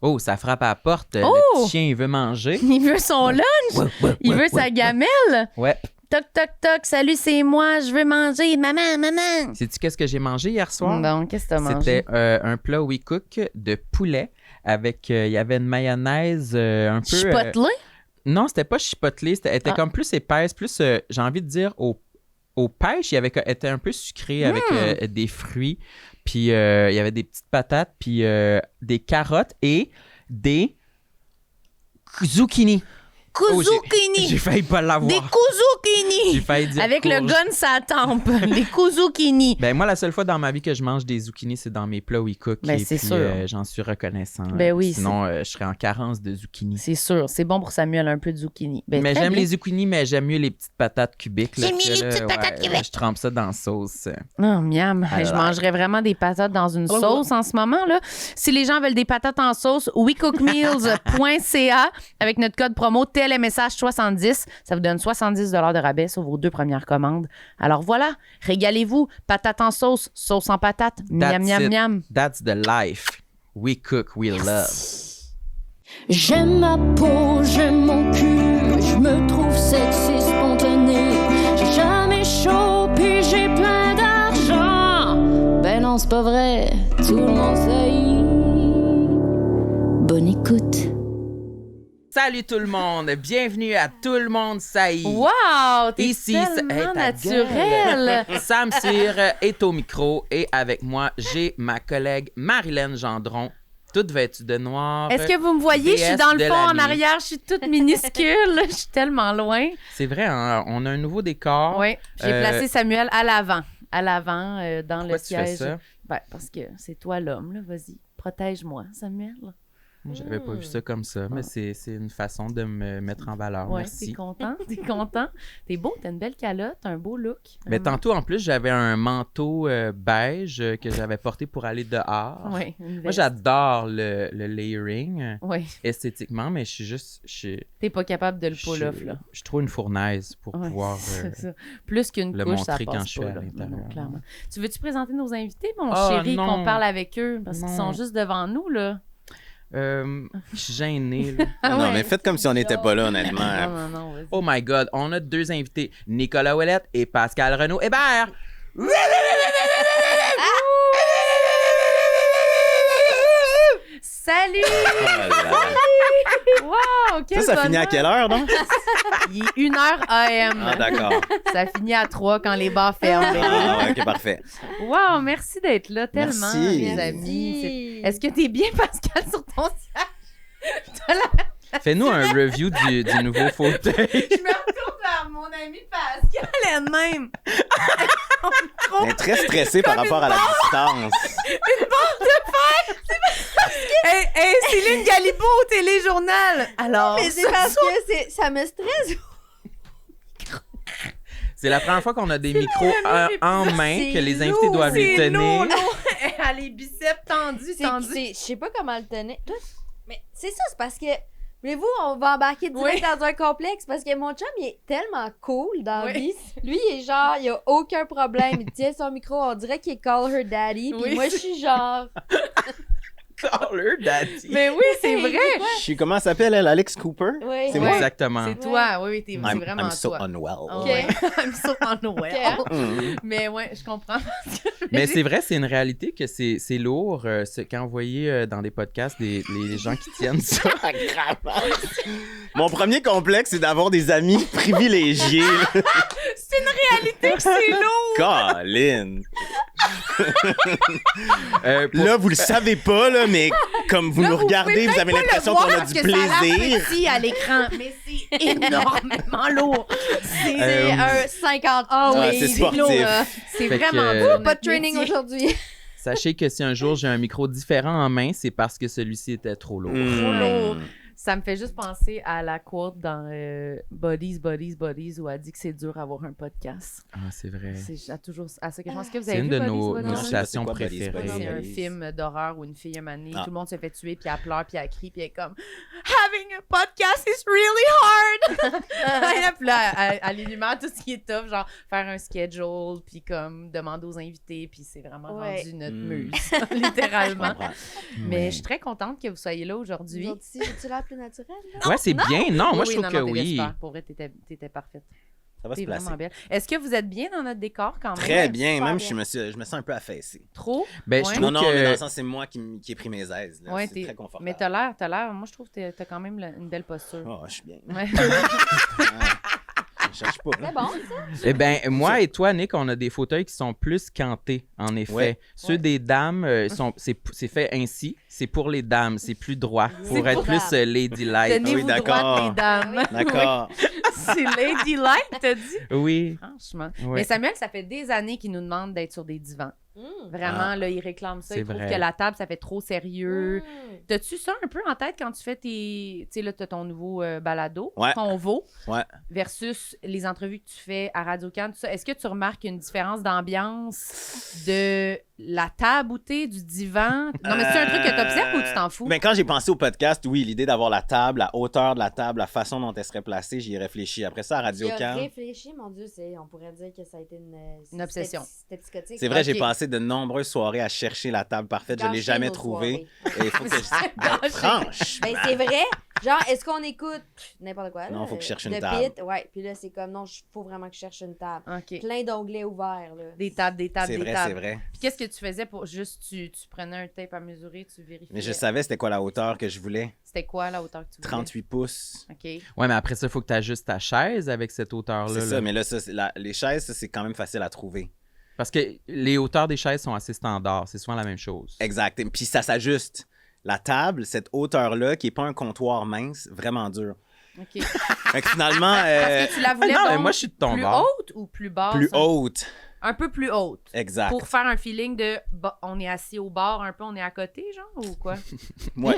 Oh, ça frappe à la porte. Le petit chien, il veut manger. Il veut son lunch. Il veut sa gamelle. Ouais. Toc, toc, toc. Salut, c'est moi. Je veux manger. Maman, maman. Sais-tu qu'est-ce que j'ai mangé hier soir? Bon, qu'est-ce que t'as mangé? C'était un plat We Cook de poulet avec... Il y avait une mayonnaise un peu... Chipotelé? Non, c'était pas chipotelé. Elle était comme plus épaisse, plus, j'ai envie de dire, au pêche. Elle était un peu sucrée avec des fruits. Puis il y avait des petites patates, puis des carottes et des zucchini. Zucchini. J'ai failli pas l'avoir. Des zucchini. J'ai failli dire avec le gun sa tempe. Des zucchini. Ben moi, la seule fois dans ma vie que je mange des zucchini, c'est dans mes plats We Cook. Ben, et c'est puis, sûr. J'en suis reconnaissant. Ben oui, sinon, je serais en carence de zucchini. C'est sûr. C'est bon pour Samuel, un peu de zucchini. Ben, mais très j'aime bien. les zucchini, mais j'aime mieux les petites patates cubiques. J'aime mieux les petites patates cubiques. Je trempe ça dans la sauce. Oh, miam. I Je like. mangerais vraiment des patates dans une sauce en ce moment. Là. Si les gens veulent des patates en sauce, wecookmeals.ca avec notre code promo TLMSH70. Ça vous donne 70 $ de rabais sur vos 2 premières commandes. Alors voilà, régalez-vous. Patates en sauce, sauce en patate. Miam, miam, it. miam. That's the life. We cook, we love. J'aime ma peau, j'aime mon cul, je me trouve sexy spontané. J'ai jamais chaud, puis j'ai plein d'argent. Ben non, c'est pas vrai, tout le monde sait. Bonne écoute. Salut tout le monde, bienvenue à Tout le monde saillit. Wow, t'es Ici, tellement hey, ta naturel. gueule. Sam Cyr est au micro et avec moi, j'ai ma collègue Marilyn Gendron, toute vêtue de noir. Est-ce que vous me voyez? Je suis dans le déesse de fond la en nuit. arrière, je suis toute minuscule. Je suis tellement loin. C'est vrai, hein, on a un nouveau décor. Oui, j'ai placé Samuel à l'avant. À l'avant, dans Pourquoi le tu fais siège. ça? Ben, parce que c'est toi l'homme, là. Vas-y, protège-moi, Samuel. Moi, j'avais pas vu ça comme ça, mais c'est une façon de me mettre en valeur. Ouais, Merci. t'es content? T'es content? T'es beau, t'as une belle calotte, un beau look. Mais tantôt, en plus, j'avais un manteau beige que j'avais porté pour aller dehors. Oui, une Moi, veste. j'adore le layering Oui, esthétiquement, mais je suis t'es pas capable de le pull off, là. Je trouve une fournaise pour Ouais, pouvoir c'est ça. Plus qu'une le couche, ça montrer passe quand je suis pas, à là. l'intérieur. Non, clairement. Tu veux-tu présenter nos invités, mon Ah, chéri, non. qu'on parle avec eux? Parce qu'ils Non. sont juste devant nous, là. je suis gênée. Là. Ah Non, ouais. mais faites comme si on n'était pas là, honnêtement. Non, vas-y. Oh my God, on a 2 invités, Nicolas Ouellette et Pascal Renaud-Hébert. Salut! Voilà. Wow! Quel Ça finit à bonheur. quelle heure, donc? Il est 1h AM. Ah, d'accord. Ça finit à 3 quand les bars ferment. Ah, OK, parfait. Wow, merci d'être là tellement, Merci. mes amis. Est-ce que t'es bien, Pascal, sur ton siège? Fais-nous un review du nouveau fauteuil. Je me retourne vers mon ami Pascal elle-même. Elle est très stressée par rapport à la distance. Hey, Céline Galibo au téléjournal. Alors, Mais c'est parce que ça me stresse. C'est la première fois qu'on a des micros en main, C'est que les invités lourd, doivent les c'est tenir. lourd. Elle a les biceps tendus. Je sais pas comment le tenir. Toi, mais c'est ça, c'est parce que. Voulez-vous, on va embarquer direct dans un complexe parce que mon chum, il est tellement cool dans la Oui. vie. Lui, il est genre, il a aucun problème. Il tient son micro, on dirait qu'il call her daddy. Puis Oui. moi, je suis genre. Call her daddy. Mais oui, c'est vrai. Je suis, comment elle s'appelle, elle? Alex Cooper? Oui. C'est Ouais. moi? Exactement. C'est toi, oui, c'est I'm vraiment so toi. unwell. Oh, Ok. ouais. I'm so unwell. Ok. Mm. Mais ouais, je comprends. Mais c'est vrai, c'est une réalité que c'est lourd. Quand vous voyez dans des podcasts les gens qui tiennent ça. Mon premier complexe, c'est d'avoir des amis privilégiés. C'est une réalité que c'est lourd. Colin! Pour- Là, vous le savez pas, là, mais comme vous Là, nous regardez, pouvez vous avez peut-être pas l'impression le qu'on a voir du parce que ça a l'air plaisir. petit à l'écran, mais c'est énormément lourd. C'est C'est un 50. Ah Ouais, oui, c'est sportif. lourd, là. C'est Fait que, vraiment dur. Pas de notre training métier. aujourd'hui. Sachez que si un jour j'ai un micro différent en main, c'est parce que celui-ci était trop lourd. Trop Mm. lourd. Ça me fait juste penser à la quote dans Bodies, où elle dit que c'est dur d'avoir un podcast. Ah, c'est vrai. C'est toujours à ça que je pense que vous C'est avez une vu de nos Bodies? Non, citations c'est quoi, Bodies, préférées. C'est un Bodies? film d'horreur où une fille, un moment donné, Ah. tout le monde se fait tuer, puis elle pleure, puis elle crie, puis elle est comme « Having Having a podcast is really hard! Puis là, elle énumère tout ce qui est tough, genre faire un schedule, puis comme demander aux invités, puis c'est vraiment rendu notre muse, littéralement. Mais je suis très contente que vous soyez là aujourd'hui. Nous autres ici, j'ai-tu l'air plus naturel? Là? Ouais, c'est bien. Non, moi, je trouve que t'étais oui. super. Pour vrai, t'étais parfaite. Ça va se T'es placer. vraiment belle. Est-ce que vous êtes bien dans notre décor quand même? Très bien. super Même, bien. je me sens un peu affaissé. Trop? Ben, je Ouais. trouve Non, mais dans le que... sens, c'est moi qui ai pris mes aises. Là. Ouais, C'est très confortable. Mais t'as l'air, moi je trouve que t'as quand même une belle posture. Oh, je suis bien. Ouais. Je cherche pas. C'est bon, ça? Eh bien, moi et toi, Nick, on a des fauteuils qui sont plus cantés, en effet. Ouais. Ceux des dames, c'est fait ainsi. C'est pour les dames. C'est plus droit. Pour être pour plus dames. ladylike. Tenez-vous Oui, droite, d'accord. les dames. D'accord. C'est ladylike, t'as dit? Oui. Franchement. Ouais. Mais Samuel, ça fait des années qu'il nous demande d'être sur des divans. Vraiment, là, il réclame ça. C'est Il trouve vrai. que la table, ça fait trop sérieux. T'as-tu ça un peu en tête quand tu fais tes... Tu sais, là, t'as ton nouveau balado, Ouais. Convo, Ouais. versus les entrevues que tu fais à Radio-Can, tout ça. Est-ce que tu remarques une différence d'ambiance de la table où t'es, du divan? Non, mais c'est un truc que t'observes ou tu t'en fous? Ben, quand j'ai pensé au podcast, oui, l'idée d'avoir la table, la hauteur de la table, la façon dont elle serait placée, j'y ai réfléchi. Après ça, à J'ai Radio-Can, réfléchi, mon Dieu, on pourrait dire que ça a été Une obsession. C'était psychotique. c'est vrai, j'ai Ok. passé de nombreuses soirées à chercher la table parfaite. Je l'ai Gâcher jamais nos trouvée. soirées. Et il faut que Gâcher. franche. Ben, c'est vrai. Genre, est-ce qu'on écoute n'importe quoi? Non, là, faut que je cherche une de table. pit? Ouais, puis là, c'est comme, non, faut vraiment que je cherche une table. OK. Plein d'onglets ouverts, là. Des tables, des tables, C'est des vrai, tables. c'est vrai. Puis qu'est-ce que tu faisais pour juste, tu prenais un tape à mesurer, tu vérifiais. Mais je savais c'était quoi la hauteur que je voulais. C'était quoi la hauteur que tu voulais? 38 pouces. OK. Ouais, mais après ça, il faut que tu ajustes ta chaise avec cette hauteur-là. C'est là. ça, mais là, les chaises, ça, c'est quand même facile à trouver. Parce que les hauteurs des chaises sont assez standards. C'est souvent la même chose. Exact. Et puis ça s'ajuste. La table, cette hauteur-là, qui n'est pas un comptoir mince, vraiment dur. OK. Fait que finalement, Parce que tu la voulais non, mais donc moi, je suis de ton plus bord. haute ou plus basse? plus haute. Un peu plus haute. Exact. Pour faire un feeling de on est assis au bord un peu, on est à côté, genre, ou quoi? Ouais.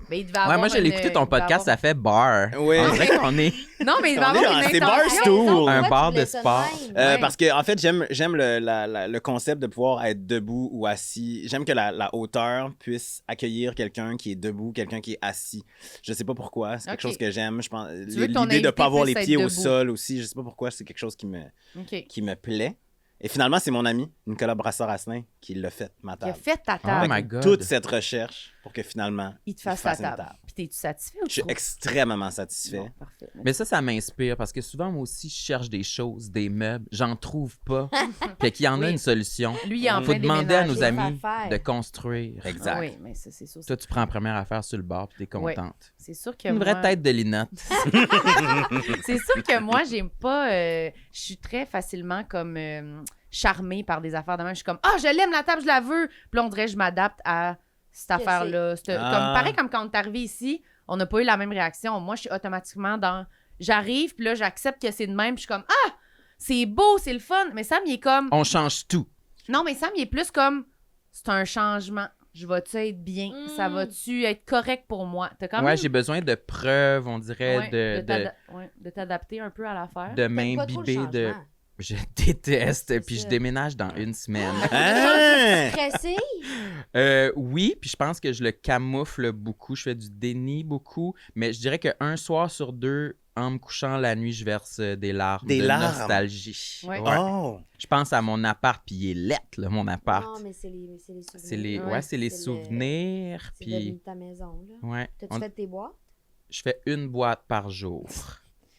Ben, il devait Ouais, avoir moi, j'ai écouté ton il devait podcast, ça avoir- fait bar. Oui. On dirait qu'on est Non, mais il devait On est avoir dans- une c'est bar intention. stool. Pourquoi un tu bar voulais de ça sport. même? Ouais. Parce que en fait, j'aime le concept de pouvoir être debout ou assis. J'aime que la hauteur puisse accueillir quelqu'un qui est debout, quelqu'un qui est assis. Je sais pas pourquoi, c'est quelque Ok. chose que j'aime. Je pense veux que ton l'idée de invité pas avoir les puisse pieds être au debout. sol aussi, je sais pas pourquoi, c'est quelque chose qui OK. me plaît. Et finalement, c'est mon ami, Nicolas Brassard-Asselin, qui l'a fait, ma Il a table. fait ta Oh table. my God. Toute cette recherche pour que finalement, Il te fasse ta une table. Puis t'es-tu satisfait ou Je suis trop? extrêmement satisfait. Bon, parfait. Mais ça m'inspire parce que souvent, moi aussi, je cherche des choses, des meubles, j'en trouve pas. Puis qu'il y en a Oui. une solution. Lui, il est en Faut train de demander à nos déménager. amis Faire. de construire. Exact. Ah oui, mais ça, c'est sûr. Toi, tu prends la première affaire sur le bord puis t'es Ouais. contente. C'est sûr que Une moi... vraie tête de linotte. C'est sûr que moi, j'aime pas... je suis très facilement comme charmée par des affaires de même. Je suis comme, ah, je l'aime, la table, je la veux. Puis là, on dirait que je m'adapte à cette affaire-là. Pareil comme quand on est arrivé ici, on n'a pas eu la même réaction. Moi, je suis automatiquement dans... J'arrive, puis là, j'accepte que c'est de même. Puis je suis comme, ah, c'est beau, c'est le fun. Mais Sam, il est comme... On change tout. Non, mais Sam, il est plus comme, c'est un changement. Je vais-tu être bien? Ça va-tu être correct pour moi? T'as quand Ouais, même... j'ai besoin de preuves, on dirait, Ouais, de t'adapter un peu à l'affaire. de T'aimes pas trop le m'imbiber de... changement. Je déteste, puis ça. je déménage dans une semaine. Hein? Stressé? Oui, puis je pense que je le camoufle beaucoup. Je fais du déni beaucoup, mais je dirais qu'un soir sur deux, en me couchant la nuit, je verse des larmes Des de larmes? nostalgie. Ouais. Oh! Je pense à mon appart, puis il est lettre, là, mon appart. Non, mais c'est les souvenirs. C'est les, Ouais, c'est les c'est le- souvenirs, C'est puis devenu ta maison, là. ouais. T'as-tu fait tes boîtes? Je fais une boîte par jour.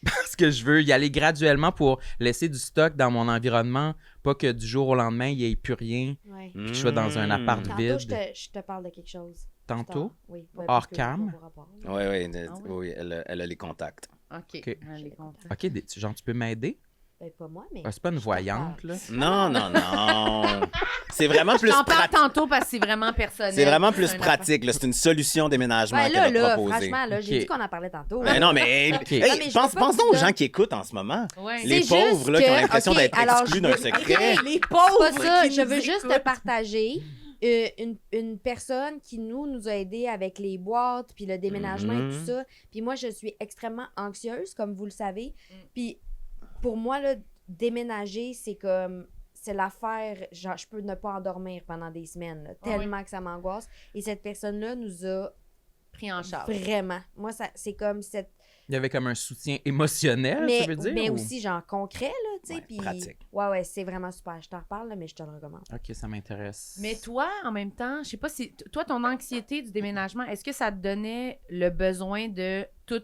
Parce que je veux y aller graduellement pour laisser du stock dans mon environnement, pas que du jour au lendemain, il n'y ait plus rien, Ouais. puis que je sois dans un appart Tantôt, vide. je te parle de quelque chose. Tantôt? Oui. Hors parce que cam? ça n'a pas rapport, là. Oui, oui, Ah ouais? oui, elle a les contacts. OK. OK. Elle est contente. OK, genre, tu peux m'aider? Ben, pas moi, mais. Ah, c'est pas une je te voyante, parle. là. Non, non, non. C'est vraiment plus J'en parle pratique. tantôt parce que c'est vraiment personnel. C'est vraiment plus un pratique. là. C'est une solution déménagement Ben qu'elle là, a proposée. franchement, là, j'ai Ok. dit qu'on en parlait tantôt. Ben non, mais, Ok. hey, Non, mais je pense veux pas donc que aux tu gens qui écoutent en ce moment. Ouais. Les C'est pauvres juste là, qui ont que- l'impression ok, d'être alors, exclus je d'un veux- secret. Les C'est pauvres pas ça. qui Je nous veux juste te écoutent. partager une personne qui nous a aidés avec les boîtes, puis le déménagement et tout ça. Puis moi, je suis extrêmement anxieuse, comme vous le savez. Puis pour moi, là, déménager, c'est comme... C'est l'affaire, genre, je peux ne pas endormir pendant des semaines, là, tellement que ça m'angoisse. Et cette personne-là nous a Pris en charge. Vraiment. Moi, c'est comme cette... Il y avait comme un soutien émotionnel, tu veux dire? Mais ou- aussi, genre, concret, là, tu sais. Ouais, puis pratique. Ouais, c'est vraiment super. Je t'en reparle, là, mais je te le recommande. OK, ça m'intéresse. Mais toi, en même temps, je sais pas si... Toi, ton anxiété du déménagement, est-ce que ça te donnait le besoin de tout...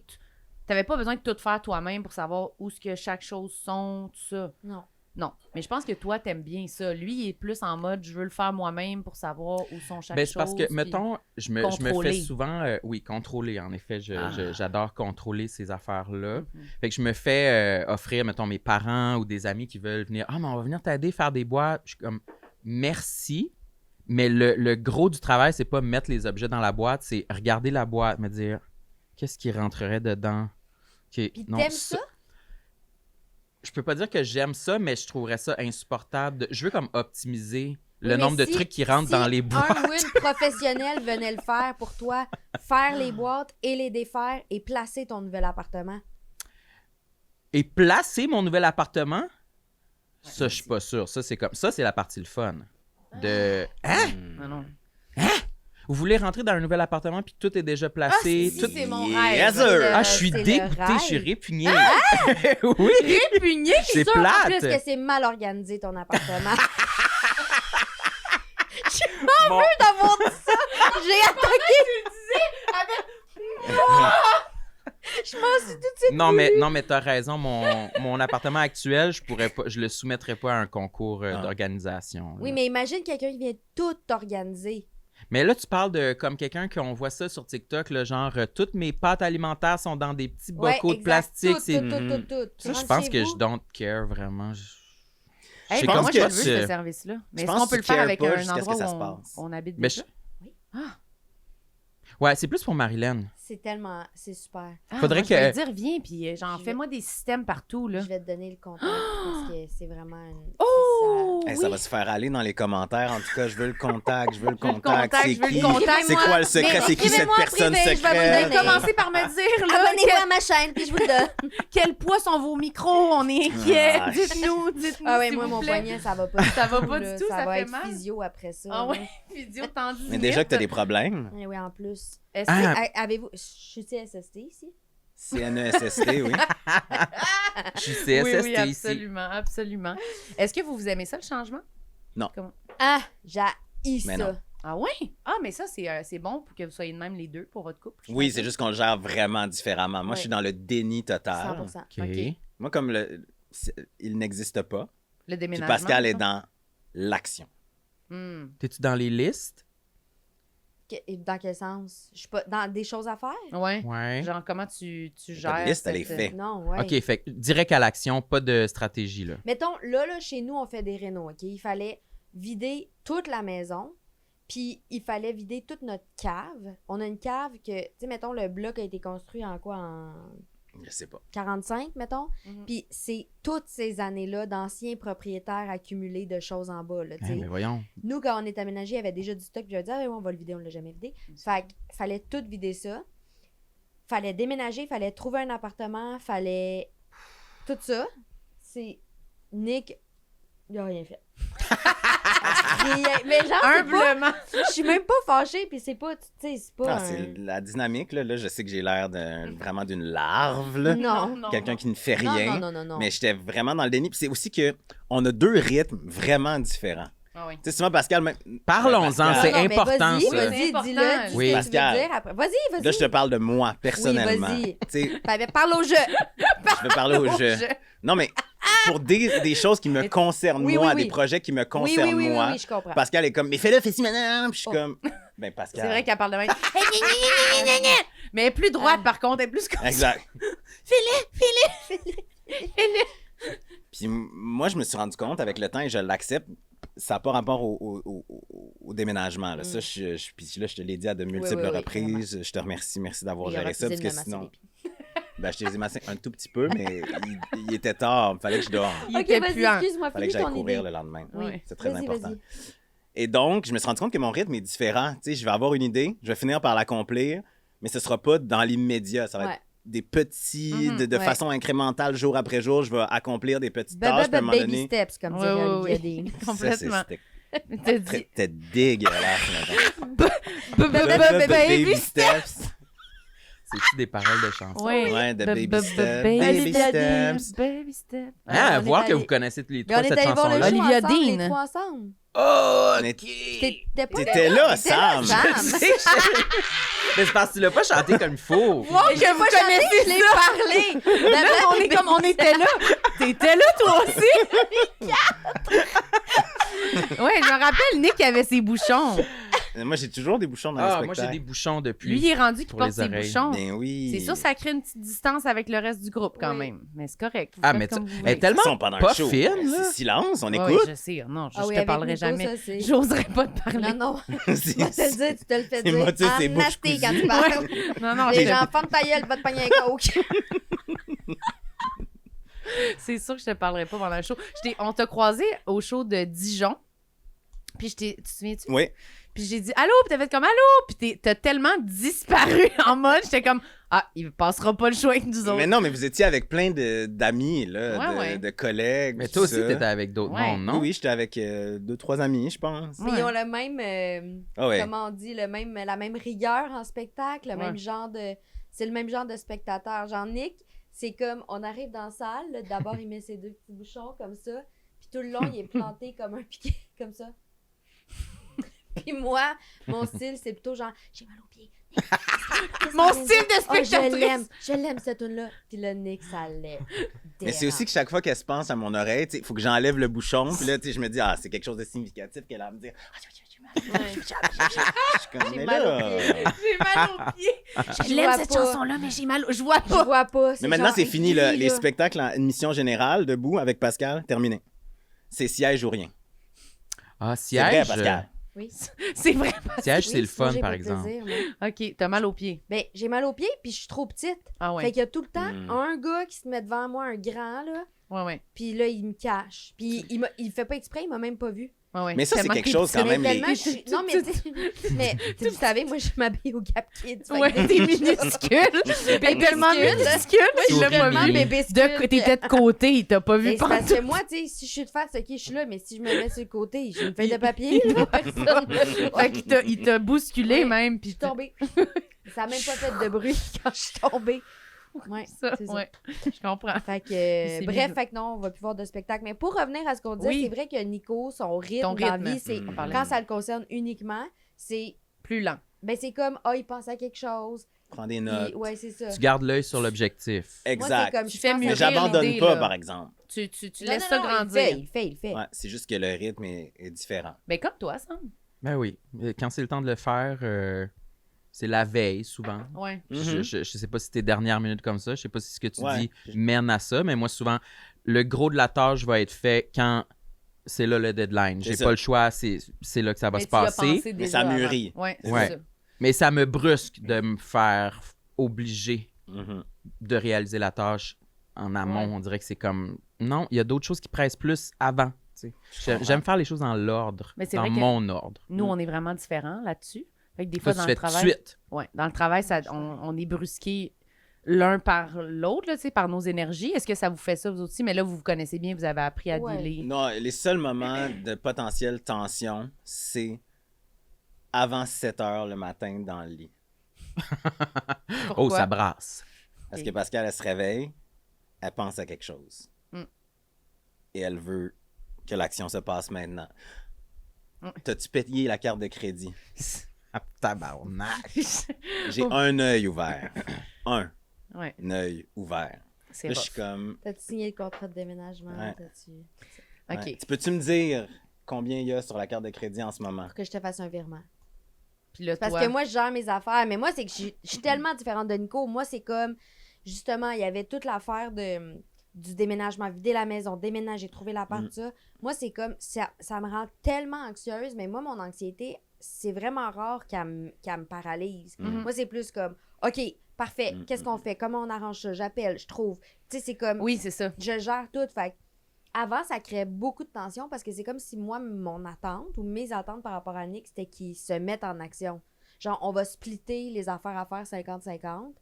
T'avais pas besoin de tout faire toi-même pour savoir où ce que chaque chose sont, tout ça? Non. Non. Mais je pense que toi, t'aimes bien ça. Lui, il est plus en mode, je veux le faire moi-même pour savoir où sont chaque Ben, chose. c'est parce que, puis- mettons, je me contrôler. fais souvent... oui, contrôler, en effet. J'adore contrôler ces affaires-là. Mhm. Fait que je me fais offrir, mettons, mes parents ou des amis qui veulent venir. « Ah, mais on va venir t'aider, faire des boîtes. » Je suis comme, merci. Mais le gros du travail, c'est pas mettre les objets dans la boîte, c'est regarder la boîte, me dire, qu'est-ce qui rentrerait dedans? OK, Puis non, t'aimes ça? Je peux pas dire que j'aime ça, mais je trouverais ça insupportable. Je veux comme optimiser le Oui, mais nombre de si- trucs qui rentrent si dans les boîtes. un ou une professionnelle venait le faire pour toi, faire les boîtes et les défaire et placer ton nouvel appartement. Et placer mon nouvel appartement, ça, je suis pas sûr. Ça, c'est la partie le fun. De hein? Ah non. Vous voulez rentrer dans un nouvel appartement puis tout est déjà placé, si, tout... c'est mon Yes, rêve. sir. Ah, je suis C'est le dégoûté, je suis rêve. répugné. Oui, Répugné! c'est Sûr, en plate. plus que c'est mal organisé ton appartement. Bon, D'avoir dit ça, j'ai attaqué. Je m'en suis tout de suite non, mais t'as raison. Mon appartement actuel, je le soumettrais pas à un concours d'organisation. Oui, là. mais imagine quelqu'un qui vient tout organiser. Mais là, tu parles de comme quelqu'un qu'on voit ça sur TikTok, là, genre toutes mes pâtes alimentaires sont dans des petits bocaux de exact. plastique. Tout, c'est- tout, tout, tout, tout. Ça, je Rentre pense chez que vous. je don't care vraiment. Hey, sais ben, comme moi, que je le veux, tu- ce service-là. Mais Je est-ce pense qu'on que peut tu le faire cares avec pas un jusqu'à ce endroit que ça où se passe. on habite Mais déjà? Ouais, c'est plus pour Marilyn. C'est super. Faudrait moi, je vais que- lui dire, viens, puis genre, Je fais-moi des systèmes partout, là. Je vais te donner le contact parce que c'est vraiment une... Oh! Hey, oui. ça va se faire aller dans les commentaires. En tout cas, je veux le contact, je veux le Je veux le contact. contact, C'est je veux le qui? contact. C'est quoi le secret? Mais C'est qui cette écrivez-moi en personne privé, je vais vous le secrète? donner. Commencez par me dire, là, Abonnez-vous à ma chaîne puis je vous le donne. quel poids sont vos micros? On est inquiets. Ah, Dites-nous, Ah ouais, s'il moi, vous mon plaît. poignet, ça va pas. Ça va pas là. du tout, ça va fait être mal. physio après ça. Ah là. ouais, vidéo tendinite. Mais déjà que t'as des problèmes. Eh oui, en plus. Est-ce Ah. que- Avez-vous... Je suis CSST ici? CNESST, oui. Je suis Oui, CSST oui, ici. absolument, absolument. Est-ce que vous aimez ça, le changement? Ah, j'ai Mais ça. non. Ah ouais? Ah, mais ça, c'est bon pour que vous soyez de même les deux pour votre couple. je Oui, pense. c'est juste qu'on le gère vraiment différemment. Moi, je suis dans le déni total. 100%. OK. Ok. Moi, comme il n'existe pas. Le Puis déménagement. Pascal est ça? dans l'action. Hmm. T'es-tu dans les listes? Dans quel sens? Je suis pas... Dans des choses à faire? Ouais. Ouais. Genre, comment tu Pas gères. de liste, elle est cette- faite. Non, ouais. OK, fait que direct à l'action, pas de stratégie, là. Mettons, là, chez nous, on fait des rénaux, OK? Il fallait vider toute la maison, puis il fallait vider toute notre cave. On a une cave que, tu sais, mettons, le bloc a été construit en quoi? En Je sais pas. 45, mettons. Mhm. Puis c'est toutes ces années-là d'anciens propriétaires accumulés de choses en bas, là, tu sais. mais voyons. Nous, quand on est aménagé, il y avait déjà du stock, puis j'avais dit, ah, ouais, on va le vider, on l'a jamais vidé. Fait qu'il fallait tout vider ça. Fallait déménager, fallait trouver un appartement, fallait. Tout ça. C'est. Nick, il a rien fait. Rien. Mais genre, c'est pas. Humblement. Je suis même pas fâchée, puis c'est pas. Tu sais, c'est pas. Ah, c'est la dynamique, là. Là, je sais que j'ai l'air vraiment d'une larve, là. Non. Quelqu'un qui ne fait Non, rien. non. Mais j'étais vraiment dans le déni. Puis c'est aussi que on a deux rythmes vraiment différents. Ah oui. Tu sais, souvent, Pascal, même. Parlons-en, Pascal, c'est Non, mais important, vas-y, ça. C'est Vas-y, important. dis-le, dis Oui. ce que Pascal. tu veux dire après. Vas-y. Là, je te parle de moi, personnellement. vas-y. Tu sais, Parle au jeu. je vais parler au jeu. Non, mais pour des choses qui me concernent Oui, moi, oui, oui. des projets qui me Oui, concernent oui, moi, je comprends. Pascal est comme, mais fais-le, fais-ci maintenant. Puis je suis Oh. comme, ben Pascal. C'est vrai qu'elle parle de même. Mais elle est plus droite, par contre. Elle est plus comme ça. Exact. Fais-le. Puis moi, je me suis rendu compte avec le temps et je l'accepte. Ça n'a pas rapport au déménagement. Là. Ça, puis là, je te l'ai dit à de multiples oui, reprises. Je te remercie. Merci d'avoir Il aura géré ça. Parce cuisiné que de sinon, masser ben, je t'ai massé un tout petit peu, mais il était tard. Il fallait que je dorme. Il Ok, était vas-y, puant. excuse-moi, Il fallait finis que j'aille ton courir idée. le lendemain. Oui. C'est très Vas-y, important. vas-y. Et donc, je me suis rendu compte que mon rythme est différent. Tu sais, je vais avoir une idée, je vais finir par l'accomplir, mais ce ne sera pas dans l'immédiat. Ça va Ouais. être des petits, Mhm, de ouais. façon incrémentale, jour après jour. Je vais accomplir des petites tâches. Puis à un moment Baby donné, steps, comme Oui, dirait oui, Olivia oui. Dean. Complètement. C'était T'as dit. c'était dégueulasse. maintenant. Baby Baby steps. steps. C'est-tu des paroles de chansons? Oui. Ouais, de Baby Steps. Baby Steps. Baby Steps. Ah, on est voir que allé- vous connaissez les Mais on trois est cette allé voir le chanson-là. show Olivia ensemble, Dean. les trois ensemble. Oh, On est- T'étais pas T'étais là, T'étais Sam. Sam. Mais c'est parce que tu l'as pas chanté comme il faut. Wow, que vous connaissez Je l'ai parlé. Là, on est comme on était là. T'étais là, toi aussi. Ouais, je me rappelle, Nick avait ses bouchons. Moi, j'ai toujours des bouchons dans les Ah, moi, spectacles. j'ai des bouchons depuis. Lui, il est rendu qu'il Pour porte les ses oreilles. bouchons. Ben oui. C'est sûr, ça crée une petite distance avec le reste du groupe quand Oui. même. Mais c'est correct. Vous Ah, faites mais comme vous elle est voulez. Ils sont tellement pendant pas le show. fine, C'est là. silence, on Ouais, écoute. je sais. Non, je Ah oui, te avec parlerai Nico, jamais. ça, c'est- J'oserais pas te parler. Non, non. C'est- Je vais te le dire, tu te le fais c'est dire. motus, c'est En bouche nasty quand cousue. tu parles. Non, non, Les je- gens, ferme ta gueule, va te pogner un coke. c'est sûr que je te parlerai pas pendant le show. On t'a croisé au show de Dijon. Puis tu te souviens-tu? Oui. Puis j'ai dit allô, puis t'as fait comme allô, puis t'as tellement disparu en mode, j'étais comme ah, il passera pas le show avec nous autres. Mais non, mais vous étiez avec plein d'amis, là, Ouais, de, ouais. de collègues. Mais tout toi aussi, ça. t'étais avec d'autres Ouais. mondes, non? Oui, oui, j'étais avec 2-3 amis, je pense. Mais ils ont le même, Ah ouais. comment on dit, la même rigueur en spectacle, le Ouais. même genre de... C'est le même genre de spectateur. Genre, Nick, c'est comme, on arrive dans la salle, là, d'abord, il met ses deux petits bouchons comme ça, puis tout le long, il est planté comme un piquet, comme ça. Puis moi, mon style, c'est plutôt genre, j'ai mal aux pieds. Mon style de Oh, spectatrice. je l'aime cette tune là. Puis le Nick, ça l'est. Mais c'est aussi que chaque fois qu'elle se pense à mon oreille, il faut que j'enlève le bouchon. Puis là, je me dis, ah, c'est quelque chose de significatif qu'elle va me dire. Ah, j'ai mal. Je suis comme, J'ai mais mal là. aux pieds. J'ai mal aux pieds. Je l'aime, cette chanson-là, mais j'ai mal. Je vois Je pas. vois pas. Mais maintenant, genre c'est fini, écrit, les là. spectacles en émission générale, debout, avec Pascal, terminé. C'est siège ou rien. Ah, C'est vrai, siège. Pascal. Oui. C'est vrai. Siège, Oui, c'est le sinon, fun, j'ai par pas de exemple. plaisir, moi. OK, t'as mal aux pieds. Ben, j'ai mal aux pieds, puis je suis trop petite. Ah ouais. Fait qu'il y a tout le temps Mm. un gars qui se met devant moi, un grand, là, Ouais, ouais. puis là, il me cache. Puis il fait pas exprès, il m'a même pas vu. Ouais, ouais. Mais ça, c'est Tellement quelque qu'il chose quand est même, Mais les- tellement, je suis... Non, mais vous savez, moi, je m'habille au Gap Kids. fait Ouais, que t'es des- minuscule. T'es tellement minuscule. Il l'a pas Horrible. vu. bébé T'étais de côté, il t'a pas vu Mais c'est parce partout. que moi, tu sais, si je suis de face, ok, je suis là, mais si je me mets sur le côté, j'ai une feuille de papier, là, personne me voit. Fait qu'il t'a bousculé Ouais. même. Je Puis suis tombée. Ça a même pas fait de bruit quand je suis tombée. Ouais, ça, c'est ça. ouais. Je comprends. Fait que, C'est bref, mis- fait que non, on va plus voir de spectacle. Mais pour revenir à ce qu'on disait, Oui. c'est vrai que Nico, son rythme, Ton dans rythme. la vie, c'est On parlait. quand ça le concerne uniquement, c'est Plus lent. ben c'est comme il pense à quelque chose. Prends des Puis, notes. ouais, c'est ça. Tu gardes l'œil sur l'objectif. Moi, Exact. c'est comme Tu je fais pense à- Mais mûrir j'abandonne l'idée, pas, là. par exemple. Tu Non, laisses non, ça non, grandir. Il fait. Ouais, c'est juste que le rythme est différent. Ben, comme toi, Sam. Ben oui. Quand c'est le temps de le faire, c'est la veille, souvent. Ouais. Mhm. Je sais pas si tes dernières minutes comme ça. Je sais pas si ce que tu Ouais. dis mène à ça, mais moi, souvent, le gros de la tâche va être fait quand c'est là le deadline. C'est J'ai ça. pas le choix, c'est là que ça va Mais se tu y as passer. pensé Mais déjà ça avant. mûrit. Ouais, c'est Ouais. ça. Mais ça me brusque de me faire obliger Mhm. de réaliser la tâche en amont. Ouais. On dirait que c'est comme... Non, il y a d'autres choses qui pressent plus avant. tu sais. J'aime faire les choses dans l'ordre, Mais c'est dans vrai que- mon ordre. Nous, on est vraiment différents là-dessus. Fait que des fois, Toi, tu dans fais le tout de travail. suite. Ouais, dans le travail, on est brusqués l'un par l'autre, là, tu sais, par nos énergies. Est-ce que ça vous fait ça, vous aussi? Mais là, vous vous connaissez bien, vous avez appris à Ouais. dealer. Non, les seuls moments de potentielle tension, c'est avant 7 heures le matin dans le lit. Pourquoi? Oh, ça brasse. Parce Ok. que Pascal, elle se réveille, elle pense à quelque chose. Mm. Et elle veut que l'action se passe maintenant. Mm. T'as-tu payé la carte de crédit? Ah, tabarnak. J'ai un œil ouvert. Un Ouais, œil ouvert. c'est Là, je rough. suis comme... T'as-tu signé le contrat de déménagement? Ouais. T'as-tu... OK. ouais. Tu peux-tu me dire combien il y a sur la carte de crédit en ce moment? Pour que je te fasse un virement. Puis là, Parce toi, que moi, je gère mes affaires. Mais moi, c'est que je suis tellement différente de Nico. Moi, c'est comme, justement, il y avait toute l'affaire du déménagement, vider la maison, déménager, trouver l'appart, tout ça. Moi, c'est comme, ça me rend tellement anxieuse. Mais moi, mon anxiété, c'est vraiment rare qu'elle me paralyse. Mhm. Moi, c'est plus comme, OK, parfait, qu'est-ce qu'on fait? Comment on arrange ça? J'appelle, je trouve. Tu sais, c'est comme, Oui, c'est ça. je gère tout. Fait que avant, ça créait beaucoup de tension parce que c'est comme si moi, mon attente ou mes attentes par rapport à Nick, c'était qu'ils se mettent en action. Genre, on va splitter les affaires à faire 50-50.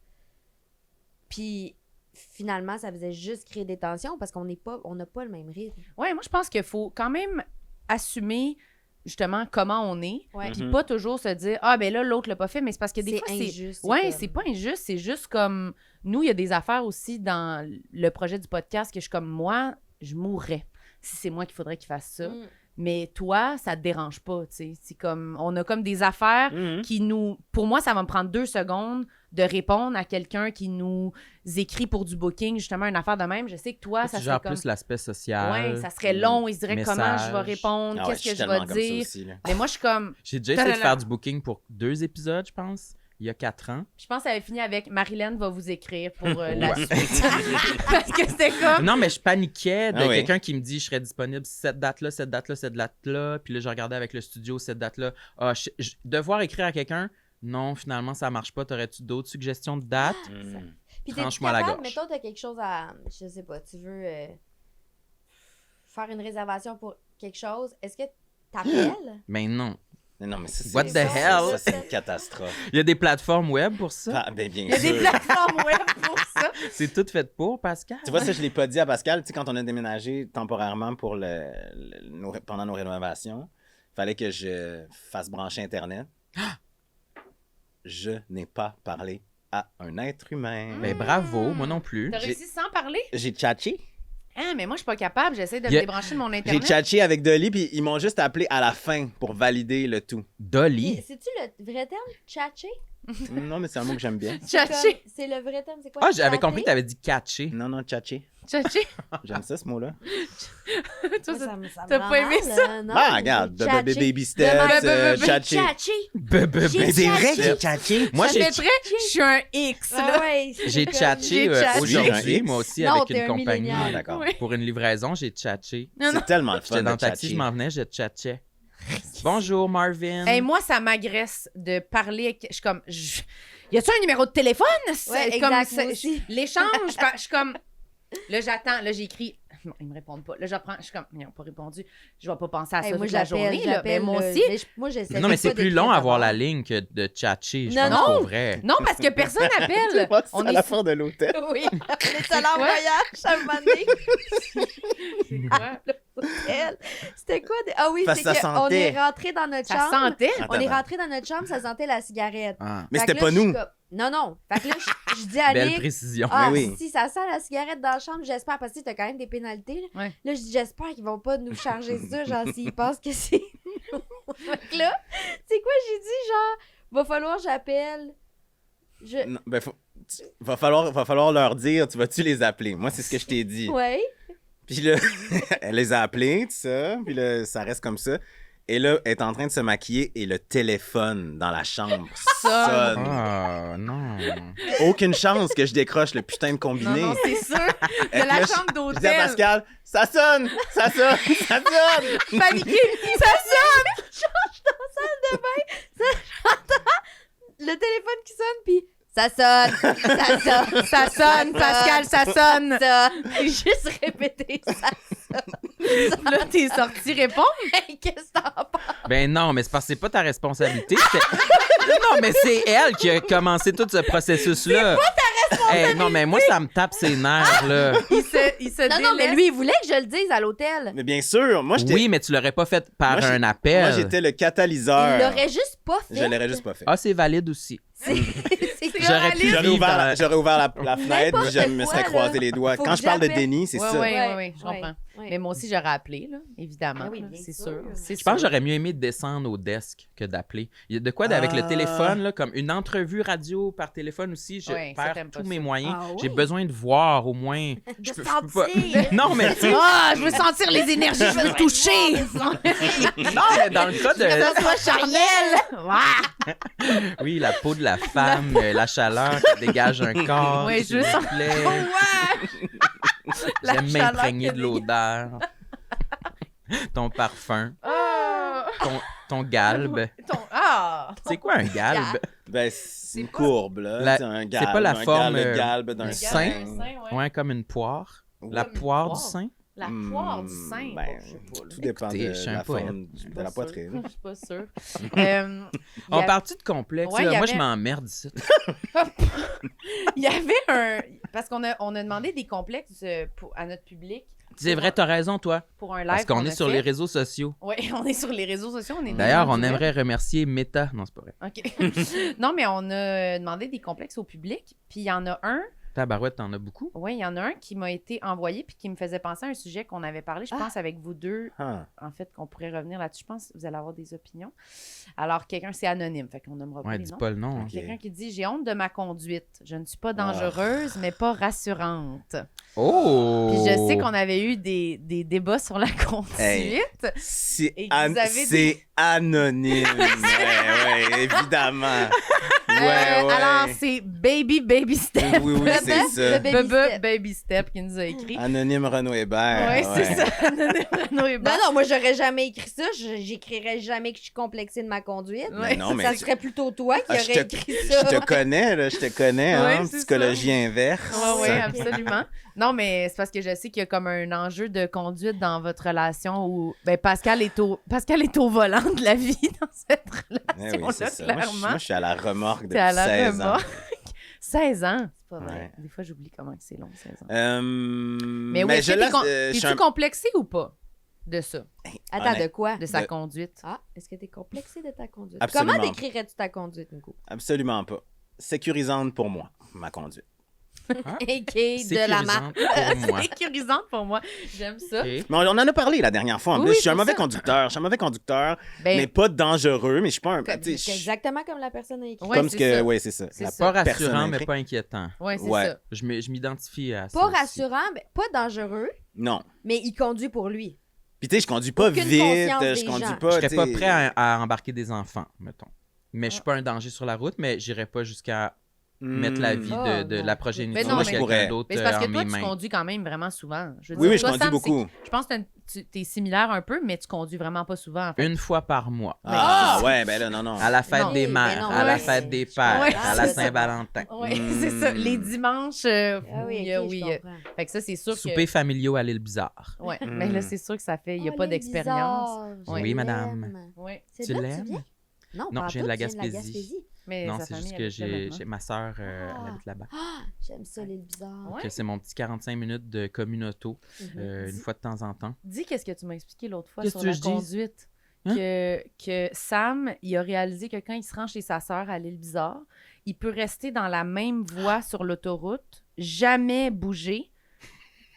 Puis finalement, ça faisait juste créer des tensions parce on n'a pas le même rythme. Ouais, moi, je pense qu'il faut quand même assumer justement comment on est. Ouais. Puis pas toujours se dire, ah, ben là, l'autre l'a pas fait, mais c'est parce que des C'est fois, injuste. Ouais, comme- c'est pas injuste, c'est juste comme. Nous, il y a des affaires aussi dans le projet du podcast que je suis comme, moi, je mourrais si c'est moi qu'il faudrait qu'il fasse ça. Mm. Mais toi, ça te dérange pas, tu sais. C'est comme, on a comme des affaires qui nous... Pour moi, ça va me prendre 2 secondes de répondre à quelqu'un qui nous écrit pour du booking, justement, une affaire de même. Je sais que toi, ça Tu serait gères comme... plus l'aspect social. Ouais, ça serait long. Il se dirait comment je vais message. répondre, Ah ouais, qu'est-ce que suis je vais tellement comme ça dire. aussi, là. Mais moi, je suis comme... J'ai déjà essayé de Ta-da-da. faire du booking pour 2 épisodes, je pense, il y a 4 ans. Je pense que ça avait fini avec Marilyn va vous écrire pour la suite. Parce que c'était comme... Non, mais je paniquais de Ah oui. quelqu'un qui me dit je serais disponible cette date-là, cette date-là, cette date-là. Puis là, je regardais avec le studio cette date-là. Ah, devoir écrire à quelqu'un, non, finalement, ça marche pas. T'aurais-tu d'autres suggestions de dates? Puis t'es Franchement, la capable, gorge. mettons, t'as quelque chose à... Je sais pas, tu veux faire une réservation pour quelque chose. Est-ce que t'appelles? Mais non. Non, mais ça, c'est... What the ça, hell? Ça, c'est une catastrophe. Il y a des plateformes web pour ça. Ah, ben, bien Il y a des sûr. plateformes web pour ça. C'est tout fait pour, Pascal. Tu vois, ça, je l'ai pas dit à Pascal. Tu sais, quand on a déménagé temporairement pour pendant nos rénovations, il fallait que je fasse brancher Internet. Je n'ai pas parlé à un être humain. Ben bravo, moi non plus. T'as réussi sans parler? J'ai tchatché. Ah, mais moi, je suis pas capable. J'essaie de me Il y a- débrancher de mon J'ai Internet. tchatché avec Dolly, puis ils m'ont juste appelé à la fin pour valider le tout. Dolly. C'est-tu le vrai terme? Tchatcher? Non, mais c'est un mot que j'aime bien. Tchatché. C'est le vrai terme, c'est quoi? Ah, j'avais Chatter? compris que t'avais dit catcher. Non, non, tchatché. Tchatché. J'aime ça, ce mot-là. Toi, Moi, ça- me t'as rend pas aimé mal, ça? non, Ah, regarde, j'ai tchatché. baby steps, Demain, tchatché. Tchatché. Mais c'est vrai que j'ai tchatché. Moi, Ça j'ai fait très... Je suis un X, Ah là. ouais, c'est j'ai comme- tchatché J'ai tchatché. aujourd'hui, moi aussi, Non, avec t'es une un compagnie. millénial. Ah, d'accord. Oui. Pour une livraison, j'ai tchatché. Non, non. C'est tellement le fun J'étais dans de le taxi, tchatcher. je m'en venais, je tchatchais. Bonjour, Marvin. Hey, moi, ça m'agresse de parler. Je suis comme. Y a-tu un numéro de téléphone? C'est Ouais, comme exact, ça- moi aussi. L'échange, je suis comme. Là, j'attends. Là, j'écris. Non, ils me répondent pas. Là, j'apprends. Je suis comme. Ils n'ont pas répondu. Je vais pas penser à ça Hey, moi, toute la journée. Là. Mais moi aussi. Moi, j'essaie Non, mais pas c'est plus d'écrire long à avoir d'abord. la ligne que de tchatcher. Je Non, pense non. pour vrai. Non, parce que personne Tu appelle. vois, c'est On à est. la fin de l'hôtel. Oui, on est allé en quoi? voyage à un moment donné. C'est quoi? Elle. C'était quoi? Ah oui, Parce c'est que ça qu'on sentait. est rentré dans notre Ça chambre. sentait? On est rentré dans notre chambre, ça sentait la cigarette. Ah, Mais Fait c'était que pas là, je suis nous. comme- Non, non. Fait que là, je dis à belle Nick, précision. ah, Mais oui. si ça sent la cigarette dans la chambre, j'espère, parce que t'as quand même des pénalités. Là, Ouais. là je dis, j'espère qu'ils vont pas nous charger ça, genre, s'ils pensent que c'est nous. Fait que là, c'est quoi, j'ai dit, genre, va falloir que j'appelle. Non, ben, va falloir leur dire, tu vas-tu les appeler? Moi, c'est ce que je t'ai dit. Ouais. Puis là, elle les a appelés, tout ça. Puis là, ça reste comme ça. Et là, elle est en train de se maquiller et le téléphone dans la chambre sonne. Ah, non. Aucune chance que je décroche le putain de Non, combiné. non, c'est sûr. Et De la là, chambre Je dis à d'hôtel. Pascal, ça sonne, ça sonne, ça sonne. Paniqué. Ça sonne. Le téléphone qui sonne, puis ça sonne, ça sonne, Ça sonne, Pascal, ça sonne. ça. J'ai juste répété ça. Là, t'es sorti répondre. Hey, qu'est-ce que t'en penses? Ben non, mais c'est parce que c'est pas ta responsabilité. Non, mais c'est elle qui a commencé tout ce processus-là. C'est pas ta responsabilité. Non, mais moi, ça me tape ses nerfs, là. Il se Non, non, mais délaisse. lui, il voulait que je le dise à l'hôtel. Mais bien sûr, moi, j'étais Oui, mais tu l'aurais pas fait par Moi, un appel. moi, j'étais le catalyseur. Il l'aurait juste pas fait. Je l'aurais juste pas fait. Ah, c'est valide aussi. C'est J'aurais pu J'aurais vivre ouvert, dans- j'aurais ouvert la fenêtre, puis je me quoi, serais là. croisé les doigts. Faut Quand que je parle de j'appelle. déni, c'est Ouais, ça. ouais, je comprends. Ouais. Mais moi aussi, j'aurais appelé, là, évidemment. Ah oui, là, bien c'est sûr. sûr. Je pense que j'aurais mieux aimé descendre au desk que d'appeler. Il y a de quoi avec le Ah. téléphone, là, comme une entrevue radio par téléphone aussi. Je Ouais, ça, perds t'aimes pas tous ça. mes moyens. Ah J'ai oui? besoin de voir au moins. De Je peux sentir. Non, mais tu sais, Ah, je veux sentir les énergies, je veux toucher. non, mais dans le cas Que de. ça soit charnel. Ouais. Oui, la peau de la femme, la chaleur qui dégage un corps. Ouais, s'il je vous sens- plaît. Ouais. La J'aime chaleur m'imprégner que de l'odeur. Ton parfum, Ah. ton galbe. Ah. C'est quoi un galbe? Ben, c'est une pas- courbe, là. La- C'est un c'est galbe, pas la un forme, galbe, galbe d'un du sein. sein. ouais. Ouais, comme une poire. La Comme une poire du poire. sein. La poire du sein. Ben, je sais pas, là. tout dépend Écoutez, de je suis un la poète. forme Je suis de pas la sûre. poitrine. Je suis pas sûre. On part-tu de complexe? Ouais, là? il y Moi, avait- je m'emmerde ici. Il y avait un... Parce qu'on a demandé des complexes à notre public. C'est vrai, t'as raison, toi. Pour un live. Parce qu'on est sur les réseaux sociaux. Oui, on est sur les réseaux sociaux. D'ailleurs, on aimerait remercier Meta. Non, c'est pas vrai. OK. Non, mais on a demandé des complexes au public. Puis il y en a un. Tabarouette, t'en as beaucoup. Oui, il y en a un qui m'a été envoyé puis qui me faisait penser à un sujet qu'on avait parlé, je pense, avec vous deux. En fait, qu'on pourrait revenir là-dessus. Je pense que vous allez avoir des opinions. Alors, quelqu'un, c'est anonyme, fait qu'on nommera pas Ouais, les dis noms. pas le nom. Ok. Quelqu'un qui dit « J'ai honte de ma conduite. Je ne suis pas dangereuse, mais pas rassurante. » Oh! Puis je sais qu'on avait eu des débats sur la conduite. Hey. C'est Et que vous avez anonyme. ouais, évidemment. Alors, c'est Baby Step. Oui, c'est ça. Le baby Bubba step. Baby Step qui nous a écrit. Anonyme Renaud Hébert. Oui, c'est ça. Renaud Hébert. Non, moi, j'aurais jamais écrit ça. J'écrirais jamais que je suis complexée de ma conduite. Ouais. Non, mais Ça serait plutôt toi qui Ah, aurais écrit ça. je te connais, là, hein, c'est psychologie inverse. Oui, Ouais. absolument. Non, mais c'est parce que je sais qu'il y a comme un enjeu de conduite dans votre relation où ben, Pascal est au volant de la vie dans cette Eh relation-là, oui, c'est ça. Moi, clairement. je suis à la remorque T'es depuis à la 16 ans. remorque. 16 ans. C'est pas vrai. Ouais. Des fois, j'oublie comment que c'est long, 16 ans. Ben Mais oui, mais est-ce que je suis t'es-tu un- complexé ou pas de ça, Attends, Honnête. de quoi? de sa De- conduite? Ah, est-ce que t'es complexé de ta conduite? Absolument. Comment décrirais-tu ta conduite, Nico? Absolument pas. Sécurisante pour moi, ma conduite. A.K. de la marque. Sécurisante pour moi. Sécurisante pour moi. J'aime ça. Ok. Mais on en a parlé la dernière fois. En Oui, plus, oui, je suis un c'est mauvais ça. conducteur. Je suis un mauvais conducteur, Ben, mais pas dangereux. Mais je suis pas un. Comme- tu sais, je- exactement comme la personne a écrit. Ouais, comme c'est ce que. ça. Oui, c'est ça. C'est La ça. Pas personne rassurant, mais écrit. pas inquiétant. ouais, c'est Ouais. ça. Je m'identifie à ça. Pas aussi. rassurant, mais pas dangereux, Non. mais il conduit pour lui. Puis, tu sais, je conduis pas Aucune vite. conscience Je des conduis gens. pas. Je serais pas tu sais- prêt à embarquer des enfants, mettons. Mais je suis pas un danger sur la route, mais j'irais pas jusqu'à mettre la vie Ah, de non. la progéniture Mais non, de mais- quelqu'un d'autre Mais c'est parce que en toi, mes tu mains. conduis quand même vraiment souvent. Je veux Oui, dire, oui, je toi, conduis Sam, beaucoup. je pense que t'es similaire un peu, mais tu conduis vraiment pas souvent. En fait. Une fois par mois. Ah, ouais, ben là, non. À la fête Non. des Mais mères, non, à la ouais. fête des pères, Ouais, à la c'est ça. Saint-Valentin. Oui, c'est ça. Les dimanches, Ah oui, oui, ok, oui. je comprends. Fait que ça, c'est sûr Soupers que... familiaux à l'île bizarre. Ouais, Mm. mais là, c'est sûr que ça fait... Il n'y a Oh, pas les d'expérience. bizarres, Oui, je madame. l'aime. Ouais. C'est Tu de là que l'aimes? viens? Non, Non, pas je viens de la tout, tu viens Gaspésie. Mais Non, sa c'est famille juste que habite là j'ai maintenant. ma sœur, elle Ah. habite là-bas. Ah, j'aime ça, l'île bizarre. Ouais. Que c'est mon petit 45 minutes de communauto, Mhm. une fois de temps en temps. Dis qu'est-ce que tu m'as expliqué l'autre fois Qu'est-ce sur que la je dis? conduite. Hein? Que Sam, il a réalisé que quand il se rend chez sa sœur à l'île bizarre, il peut rester dans la même voie sur l'autoroute, jamais bouger,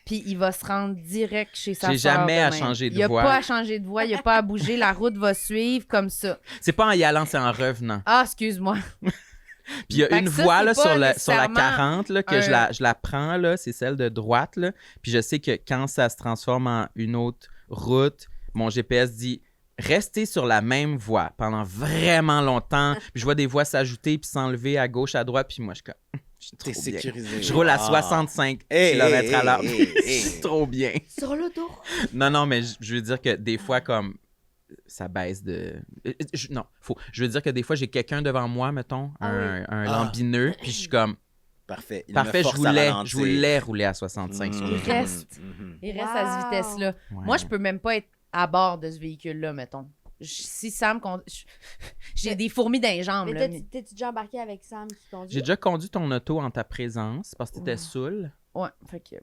puis il va se rendre direct chez sa sœur. J'ai jamais de à même. changer de Il n'y a voie. pas à changer de voie, il n'y a pas à bouger, la route va suivre comme ça. C'est pas en y allant, c'est en revenant. Ah, excuse-moi. Puis il y a Fait une que ça, voie c'est là, pas sur la nécessairement 40 là, que un- je la prends, là, c'est celle de droite. Là. Puis je sais que quand ça se transforme en une autre route, mon GPS dit restez sur la même voie pendant vraiment longtemps. Puis je vois des voies s'ajouter puis s'enlever à gauche, à droite. Puis moi, je suis T'es trop bien. sécurisé. Je roule à Ah. 65 Hey, km à l'heure. hey, hey, Je suis hey. trop bien. Sur l'auto. Non, mais je veux dire que des fois, comme ça baisse de. Non, faux. Je veux dire que des fois, j'ai quelqu'un devant moi, mettons, Ah un Ah. lambineux, puis je suis comme, Parfait. Il parfait, me je force à ralentir. voulais rouler à 65 sur Mhm, le Il reste. mhm. Il reste à cette Wow. vitesse-là. Ouais. Moi, je peux même pas être à bord de ce véhicule-là, mettons. Si Sam... J'ai des fourmis dans les jambes, là. Mais t'es-tu déjà embarqué avec Sam qui conduit? J'ai déjà conduit ton auto en ta présence parce que t'étais Ouais. saoul. Ouais, fait que...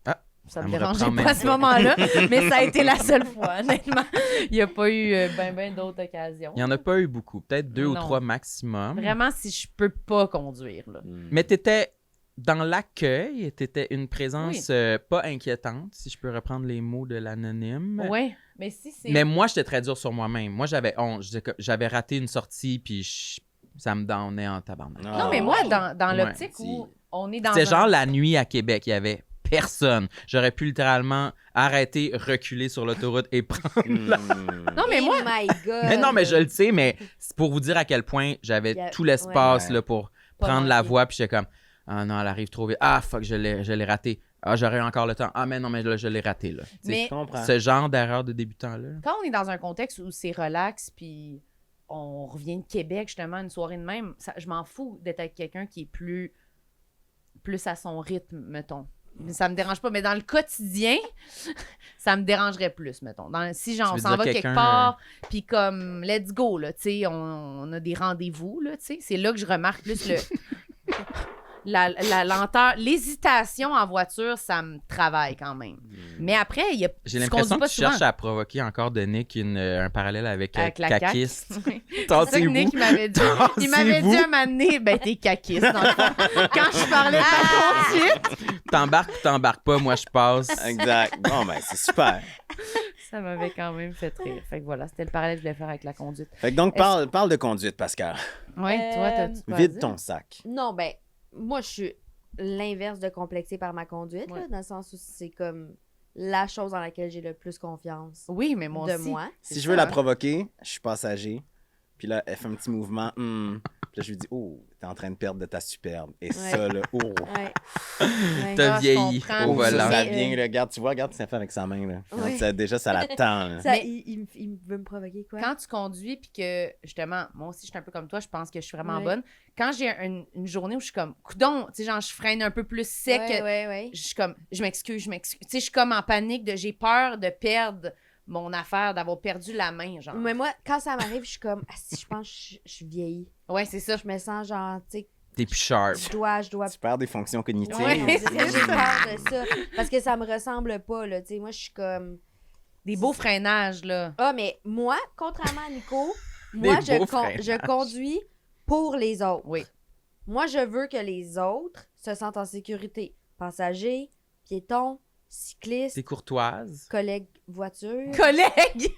Ah, ça ça me me dérangeait reprend pas même à ce pas. moment-là, mais ça a été la seule fois, honnêtement. Il n'y a pas eu ben d'autres occasions. Il n'y en a pas eu beaucoup, peut-être 2 ou Non. 3 maximum. Vraiment, si je peux pas conduire, là. Mais t'étais dans l'accueil, t'étais une présence pas inquiétante, si je peux reprendre les mots de l'anonyme. Ouais, mais si c'est... Mais moi, j'étais très dur sur moi-même. Moi, j'avais honte. J'avais raté une sortie, puis ça me downait en tabarnak. Non, mais moi, dans Ouais. l'optique où on est dans C'était un... genre la nuit à Québec, il y avait personne. J'aurais pu littéralement arrêter, reculer sur l'autoroute et prendre... Non, mais moi... Oh my God! Mais non, mais je le sais, mais c'est pour vous dire à quel point j'avais Il y a- tout l'espace ouais. là, pour Pas prendre la manquer. voie, puis j'étais comme, ah non, elle arrive trop vite. Ah, fuck, je l'ai raté. Ah, j'aurais eu encore le temps. Ah, mais non, mais là, je l'ai raté, là. Tu sais, Mais Je comprends. ce genre d'erreur de débutant-là. quand on est dans un contexte où c'est relax, puis on revient de Québec, justement, une soirée de même, je m'en fous d'être avec quelqu'un qui est plus à son rythme, mettons. Ça me dérange pas, mais dans le quotidien, ça me dérangerait plus, mettons. Si genre, Tu on veux s'en dire va quelque quelqu'un, part, puis comme, let's go, là, tu sais, on a des rendez-vous, là, tu sais, c'est là que je remarque plus la lenteur, l'hésitation en voiture, ça me travaille quand même. Mais après, J'ai tu l'impression conduis pas que tu souvent. cherches à provoquer encore de Nick un parallèle avec Avec la caquiste. C'est ça que Nick Tassez-vous. m'avait dit. Il m'avait dit un moment donné, ben t'es caquiste, dans le fond. Quand je parlais de ma conduite, T'embarques ou t'embarques pas, moi je passe. Exact. Bon, ben, c'est super. ça m'avait quand même fait rire. Fait que voilà, c'était le parallèle que je voulais faire avec la conduite. Fait que donc, parle de conduite, Pascal. Ouais, toi, t'as-tu quoi à Vide dire? ton sac. Non, ben, moi, je suis l'inverse de complexé par ma conduite, Ouais. là, dans le sens où c'est comme la chose dans laquelle j'ai le plus confiance Oui, mais moi de aussi. moi. Si je veux la provoquer, je suis passager. Puis là, elle fait un petit mouvement. Puis là, je lui dis, oh, t'es en train de perdre de ta superbe. Et ça, là, oh. Ouais. Ouais. T'as Ah, je vieilli comprends. au Oh, ça, volant. ça Mais, vient, là, regarde, tu vois, regarde ce qu'elle fait avec sa main, là. Ouais. Déjà, ça l'attend, là. Ça, Mais- il veut me provoquer, quoi? Quand tu conduis, puis que, justement, moi aussi, je suis un peu comme toi, je pense que je suis vraiment Ouais. bonne. Quand j'ai une journée où je suis comme, coudon, tu sais, genre, je freine un peu plus sec, Ouais. je suis comme, je m'excuse. Tu sais, je suis comme en panique, j'ai peur de perdre mon affaire, d'avoir perdu la main, genre. Mais moi, quand ça m'arrive, je suis comme, ah, si je pense que je suis vieillie. Ouais, c'est ça. Je me sens genre, tu sais, T'es plus sharp. je dois. Tu perds des fonctions cognitives. Ouais. C'est ça, j'ai peur de ça. Parce que ça me ressemble pas, là. Tu sais, moi, je suis comme. Des beaux freinages, là. Ah, mais moi, contrairement à Nico, moi, Des beaux je freinages. conduis pour les autres. Oui. Moi, je veux que les autres se sentent en sécurité. Passagers, piétons, cyclistes, T'es courtoise. collègues voiture. Collègues!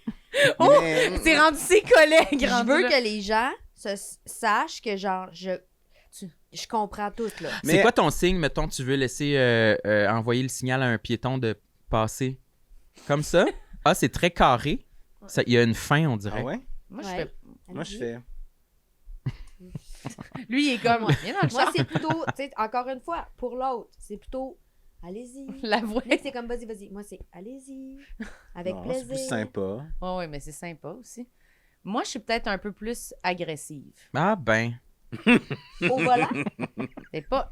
Oh! Mais- C'est rendu ses collègues, Je rendu veux là. que les gens sachent que, genre, je comprends tout, là. C'est Mais- quoi ton signe, mettons, tu veux laisser envoyer le signal à un piéton de passer? Comme ça? Ah, c'est très carré. Il y a une fin, on dirait. Ah ouais? Moi, je Ouais. fais... Moi, je fais. Lui, il est comme... Viens dans le Moi, char. c'est plutôt, tu sais, encore une fois, pour l'autre, c'est plutôt allez-y. La voix. Nick, c'est comme vas-y. Moi, c'est allez-y. Avec Non, c'est plaisir. plus sympa. Ouais, mais c'est sympa aussi. Moi, je suis peut-être un peu plus agressive. Ah ben. Au volant. C'est pas...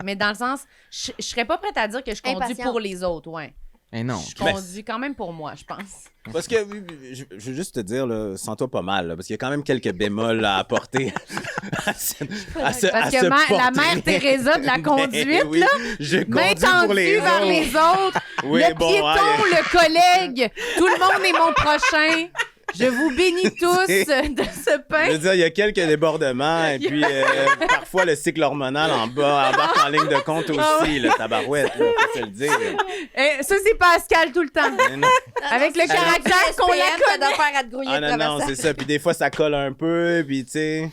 Mais dans le sens, je serais pas prête à dire que je conduis Impatiente. pour les autres, ouais. Eh non. Je conduis quand même pour moi, je pense. Parce que, je veux juste te dire, là, sens-toi pas mal, là, parce qu'il y a quand même quelques bémols à apporter à ce, Parce que la mère Teresa de la conduite, Ben oui, je main conduis pour les tendue vers autres. les autres, Oui, le bon, piéton, ouais. le collègue, tout le monde est mon prochain. Je vous bénis tous C'est- de ce Je pain. veux dire, il y a quelques débordements, et puis parfois le cycle hormonal embarque en ligne de compte aussi, Ah ouais. le tabarouette, là, faut se le dire. Ça, c'est Pascal tout le temps. Mais non. Avec le caractère qu'on la connaît. connaît. d'affaire à te grouiller Ah de non, non, traversage. c'est ça. Puis des fois, ça colle un peu, puis tu sais...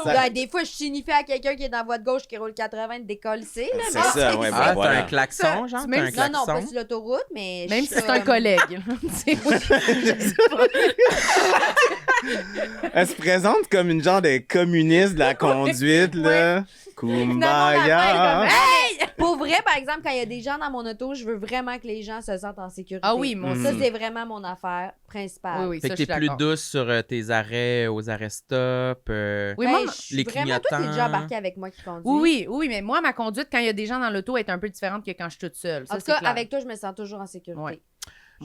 ça- Ouais, des fois, je signifie à quelqu'un qui est dans la voie de gauche qui roule 80 de décoller, là. C'est mais ça, ouais, Ah, ben voilà. t'as un klaxon, genre? Même T'as un Non, non, pas klaxon? sur l'autoroute, mais. Même je si suis c'est un comme- collègue. Elle se présente comme une genre de communiste de la conduite, là. Kumbaya. Pour vrai, par exemple, quand il y a des gens dans mon auto, je veux vraiment que les gens se sentent en sécurité. Ah oui, moi aussi. Ça, c'est vraiment mon affaire principale. Oui, oui, Fait ça, que je t'es suis plus d'accord. douce sur tes arrêts aux arrêts-stop. Oui, Ben, moi, je suis les vraiment, toi, t'es clignotants. déjà embarqué avec moi qui conduis. oui, mais moi, ma conduite, quand il y a des gens dans l'auto, est un peu différente que quand je suis toute seule. Ça, En tout c'est cas, clair. avec toi, je me sens toujours en sécurité. Ouais.